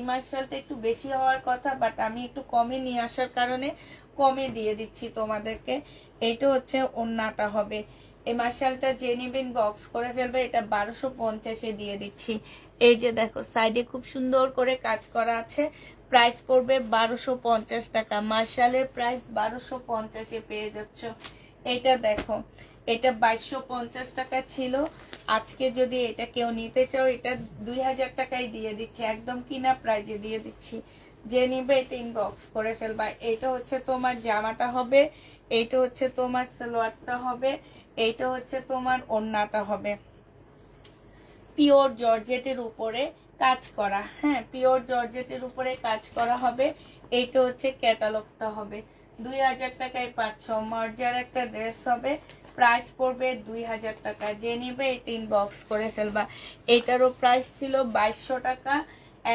মার্শালটা একটু বেশি হওয়ার কথা, বাট আমি একটু কমে নিয়ে আসার কারণে কমে দিয়ে দিচ্ছি তোমাদেরকে। এটা হচ্ছে ওড়নাটা হবে। এই মার্শালটা যে নেবেন বক্স করে ফেলবে। এটা 1250-এ দিয়ে দিচ্ছি। এই যে দেখো, সাইডে খুব সুন্দর করে কাজ করা আছে। প্রাইস পড়বে 1250 টাকা। মার্শালের প্রাইস 1250-এ পেয়ে যাচ্ছ। এটা দেখো, এটা 2250 টাকা ছিল। আজকে যদি এটা কেউ নিতে চাও, এটা 2000 টাকায় দিয়ে দিচ্ছি, একদম কিনা প্রাইজে দিয়ে দিচ্ছি। যে নিবে এটা ইনবক্স করে ফেলবা। এইটা হচ্ছে তোমার জামাটা হবে, এইটা হচ্ছে তোমার সালোয়ারটা হবে, এইটা হচ্ছে তোমার ওড়নাটা হবে। পিওর জর্জেটের উপরে কাজ করা, হ্যাঁ পিওর জর্জেটের উপরে কাজ করা হবে। এইটা হচ্ছে ক্যাটালগটা হবে। 2000 টাকায় পাচ্ছ মর্যার একটা ড্রেস হবে। প্রাইস পড়বে 2000 টাকা। যে নিবে এটা ইনবক্স করে ফেলবা। এটারও প্রাইস ছিল 2200 টাকা,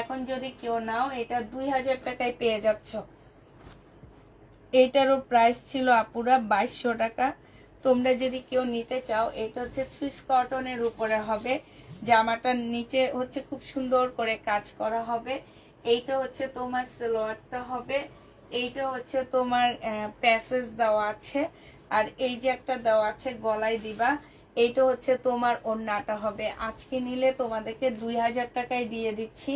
এখন যদি কেউ নাও এটা 2000 টাকায় পেয়ে যাচ্ছ। এইটারও প্রাইস ছিল আপুরা 2200 টাকা। তোমরা যদি কেউ নিতে চাও, এটা হচ্ছে সুইস কটনের উপরে হবে। জামাটার নিচে হচ্ছে খুব সুন্দর করে কাজ করা হবে। এইটা হচ্ছে তোমার সালোয়ারটা হবে, এইটা হচ্ছে তোমার প্যাসেজ দেওয়া আছে, আর এই যে একটা দেওয়া আছে গলায় দিবা, এইটা হচ্ছে তোমার ওড়নাটা হবে। আজকে নিলে তোমাদেরকে 2000 টাকায় দিয়ে দিচ্ছি।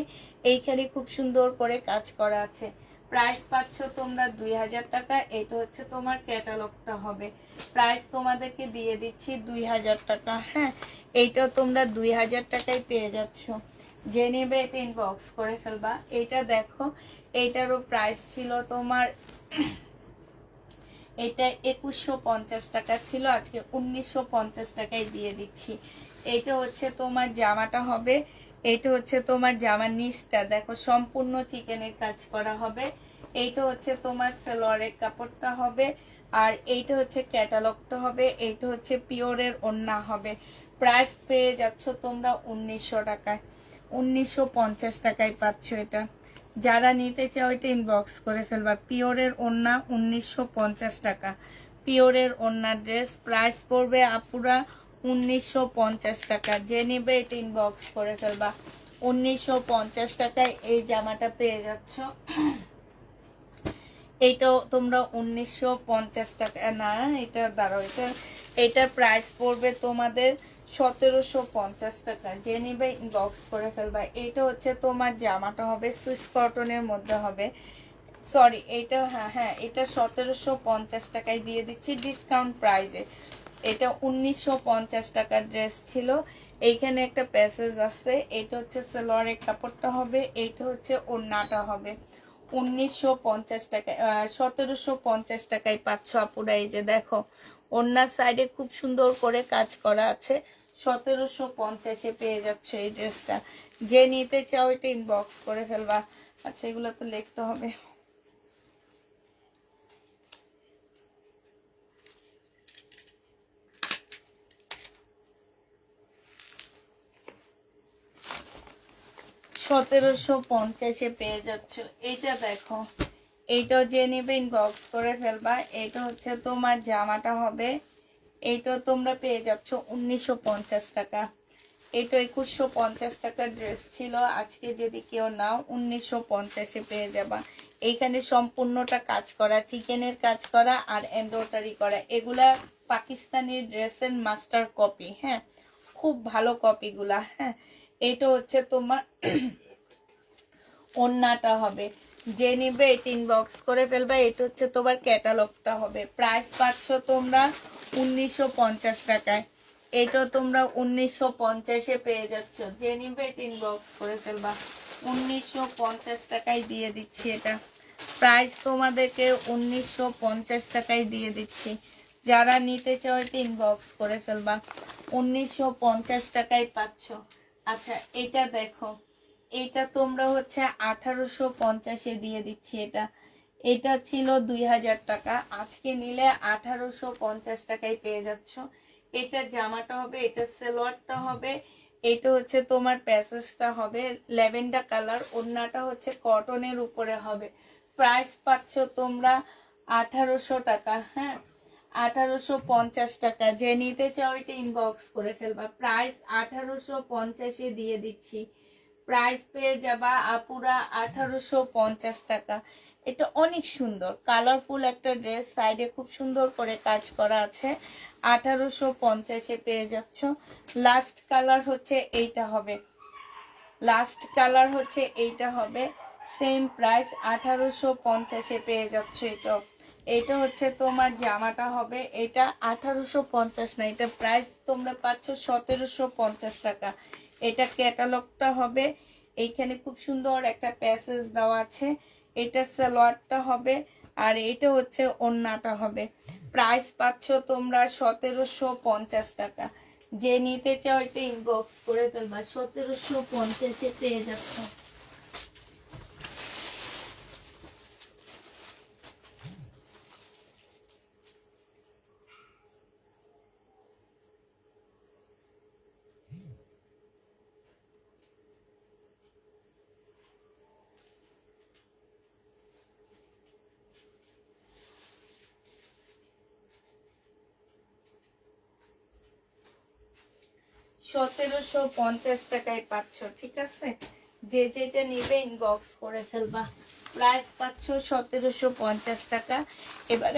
এইখানে খুব সুন্দর করে কাজ করা আছে। প্রাইস পাচ্ছ তোমরা 2000 টাকা। এটা হচ্ছে তোমার ক্যাটালগটা হবে। প্রাইস তোমাদেরকে দিয়ে দিচ্ছি 2000 টাকা। হ্যাঁ, এইটাও তোমরা 2000 টাকায় পেয়ে যাচ্ছ। যে নেবে এটা ইনবক্স করে ফেলবা। এটা দেখো, এইটারও প্রাইস ছিল তোমার এটা 2150 টাকা ছিল, আজকে 1950 টাকায় দিয়ে দিচ্ছি। এইটা হচ্ছে তোমার জামাটা হবে, এইটা হচ্ছে তোমার জামার নিচটা দেখো সম্পূর্ণ চিকেনের কাজ করা হবে। এইটা হচ্ছে তোমার সালোয়ারের কাপড়টা হবে, আর এইটা হচ্ছে ক্যাটালগটা হবে। এইটা হচ্ছে পিওরের ওড়না হবে। প্রাইস পেয়ে যাচ্ছ তোমরা 1900 টাকায়। 1950 টাকায় পাচ্ছ এটা। যারা নিতে চাও এটা ইনবক্স করে ফেলবা। পিওরের ওড়না 1950 টাকা। পিওরের ওড়না ড্রেস প্রাইস পড়বে আপুরা 1950 টাকা। যে নিবে এটা ইনবক্স করে ফেলবা। 1950 টাকায় এই জামাটা পেয়ে যাচ্ছ। এইটাও তোমরা 1950 টাকা না, এটা দাঁড়াও, এটার প্রাইস পড়বে তোমাদের 1750 টাকা। যে নিবে ইনবক্স করে ফেলবা। এটা হচ্ছে তোমার জামাটা হবে, সুইস কটনের মধ্যে হবে। সরি, এটা হ্যাঁ এটা 1750 টাকায় দিয়ে দিচ্ছি ডিসকাউন্ট প্রাইজে। এটা 1950 টাকার ড্রেস ছিল। এইখানে একটা প্যাসেজ আছে। এটা হচ্ছে সালোয়ারের কাপড়টা হবে, এইটা হচ্ছে ওড়নাটা হবে। 1950 টাকায় 1750 টাকায় পাচ্ছ আপুরা। এই যে দেখো ওড়নার সাইডে খুব সুন্দর করে কাজ করা আছে। 1750-এ পেয়ে যাচ্ছে এই ড্রেসটা। যে নিতে চাও এটা ইনবক্স করে ফেলবা। আচ্ছা, এগুলো তো লিখতে হবে। সতেরোশো পঞ্চাশে পেয়ে যাচ্ছ। এইটা দেখো, এইটাও যে নেবে ইনবক্স করে ফেলবা। এটা হচ্ছে তোমার জামাটা হবে, এইটাও তোমরা পেয়ে যাচ্ছ 1950 টাকা। এটা 2150 টাকার ড্রেস ছিল, আজকে যদি কেউ নাও 1950-এ পেয়ে যাবা। এইখানে সম্পূর্ণটা কাজ করা, চিকেনের কাজ করা আর এমব্রয়ডারি করা। এগুলা পাকিস্তানি ড্রেসের মাস্টার কপি। হ্যাঁ, খুব ভালো কপিগুলা। হ্যাঁ, এটা হচ্ছে তোমার ওড়নাটা হবে। যে নিবে এটা ইনবক্স করে ফেলবা। এটা হচ্ছে তোমার ক্যাটালগটা হবে। প্রাইস পাচ্ছ তোমরা 1950 টাকায়। এটা তোমরা 1950-এ পেয়ে যাচ্ছ। যে নিবে এটা ইনবক্স করে ফেলবা। 1950 টাকায় দিয়ে দিচ্ছি এটা। প্রাইস তোমাদেরকে 1950 টাকায় দিয়ে দিচ্ছি। যারা নিতে চাও এটা ইনবক্স করে ফেলবা। 1950 টাকায় পাচ্ছ। আচ্ছা, এটা দেখো, এটা তোমরা হচ্ছে 1850-এ দিয়ে দিচ্ছি। এটা ছিল 2000 টাকা, আজকে নিলে 1850 টাকায় পেয়ে যাচ্ছ। এটা জামাটা হবে, এটা সালোয়ারটা হবে, এটা হচ্ছে তোমার প্যাসেজটা হবে ল্যাভেন্ডার কালার। ওড়নাটা হচ্ছে কটনের উপরে হবে। প্রাইস পাচ্ছ তোমরা 1800 টাকা। হ্যাঁ, 1850 টাকা। যে নিতে চাও এটা ইনবক্স করে ফেলবা। প্রাইস 1850-এ দিয়ে দিচ্ছি। প্রাইস পেয়ে যাবা আপুরা 1850 টাকা। এটা অনেক সুন্দর কালারফুল একটা ড্রেস, সাইডে খুব সুন্দর করে কাজ করা আছে। 1850-এ পেয়ে যাচ্ছ। লাস্ট কালার হচ্ছে এইটা হবে, লাস্ট কালার হচ্ছে এইটা হবে। সেম প্রাইস 1850-এ পেয়ে যাচ্ছ। এটা হচ্ছে তোমার জামাটা হবে। এটা 1850 না, এটা প্রাইস তোমরা পাচ্ছ 1750 টাকা। এটা ক্যাটালগটা হবে। এইখানে খুব সুন্দর একটা প্যাসেজ দেওয়া আছে। এটা সালোয়ারটা হবে, আর এটা হচ্ছে ওড়নাটা হবে। প্রাইস পাচ্ছ তোমরা 1750 টাকা। যে নিতে চাও এটা ইনবক্স করে ফেলবা, 1750-এ পেয়ে যাচ্ছ। সতেরোশো পঞ্চাশ টাকায় পাচ্ছ, ঠিক আছে? যে যেটা নিবে ইনবক্স করে ফেলবা। প্রাইস পাচ্ছ 1750 টাকা। এবার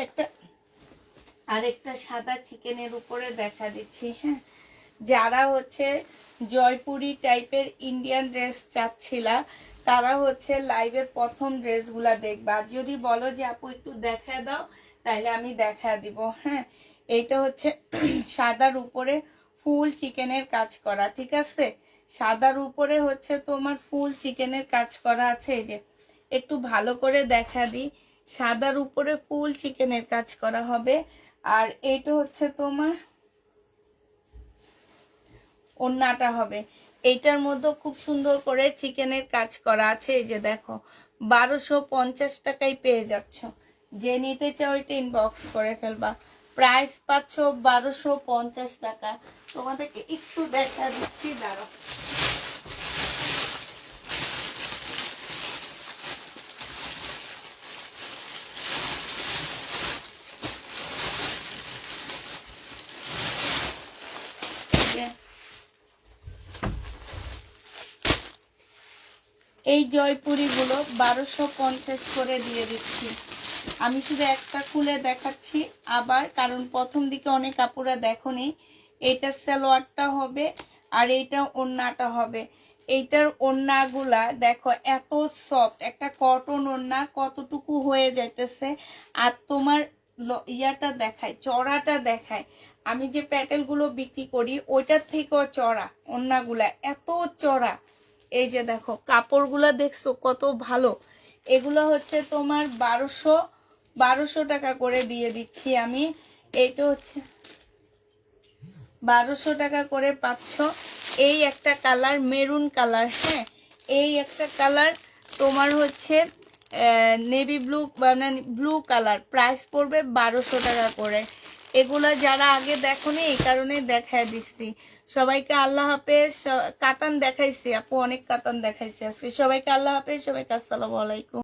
আরেকটা সাদা চিকেনের উপরে দেখা দিচ্ছি। হ্যাঁ, যারা হচ্ছে জয়পুরি টাইপের ইন্ডিয়ান ড্রেস চাচ্ছিলা তারা হচ্ছে লাইভের প্রথম ড্রেসগুলা দেখবা। আর যদি বলো যে আপু একটু দেখা দাও, তাইলে আমি দেখা দিব। হ্যাঁ, এইটা হচ্ছে সাদার উপরে ফুল চিকেনের কাজ করা, ঠিক আছে? সাদার উপরে হচ্ছে তোমার ফুল চিকেনের কাজ করা আছে। এই যে একটু ভালো করে দেখা দিই, সাদার উপরে ফুল চিকেনের কাজ করা হবে। আর এইটা হচ্ছে তোমার ওড়নাটা হবে। এইটার মধ্যে খুব সুন্দর করে চিকেনের কাজ করা আছে। এই যে দেখো, 1250 টাকায় পেয়ে যাচ্ছ। যে নিতে চাও এটা ইনবক্স করে ফেলবা। প্রাইস পাচ্ছ 1250 টাকা। তোমাদেরকে একটু দেখা দিচ্ছি, দাঁড়াও। এই জয়পুরিগুলো 1250 করে দিয়ে দিচ্ছি। আমি শুধু একটা খুলে দেখাচ্ছি আবার, কারণ প্রথম দিকে অনেক আপুরা দেখোনি। এইটা সালোয়ারটা হবে, আর এইটা ওড়নাটা হবে। এইটার ওড়নাগুলা দেখো এত সফট, একটা কটন ওড়না কতটুকু হয়ে যাইতেছে। আর তোমার ইয়াটা দেখায়, চড়াটা দেখায়। আমি যে প্যাটেলগুলো বিক্রি করি ওইটার থেকেও চড়া ওড়নাগুলা, এত চড়া। এই যে দেখো কাপড়গুলা দেখছো কত ভালো। এগুলো হচ্ছে তোমার 1200 টাকা করে দিয়ে দিচ্ছি আমি। এইটা হচ্ছে 1200 টাকা করে পাচ্ছ। এই একটা কালার মেরুন কালার, হ্যাঁ, এই একটা কালার তোমার হচ্ছে নেভি ব্লু, মানে ব্লু কালার। প্রাইস পড়বে 1200 টাকা করে। এগুলা যারা আগে দেখোনি এই কারণে দেখায় দিচ্ছি। সবাইকে আল্লাহ হাফেজ। কাতান দেখাইছি আপু, অনেক কাতান দেখাইছি আজকে। সবাইকে আল্লাহ হাফেজ, সবাইকে আসসালামু আলাইকুম।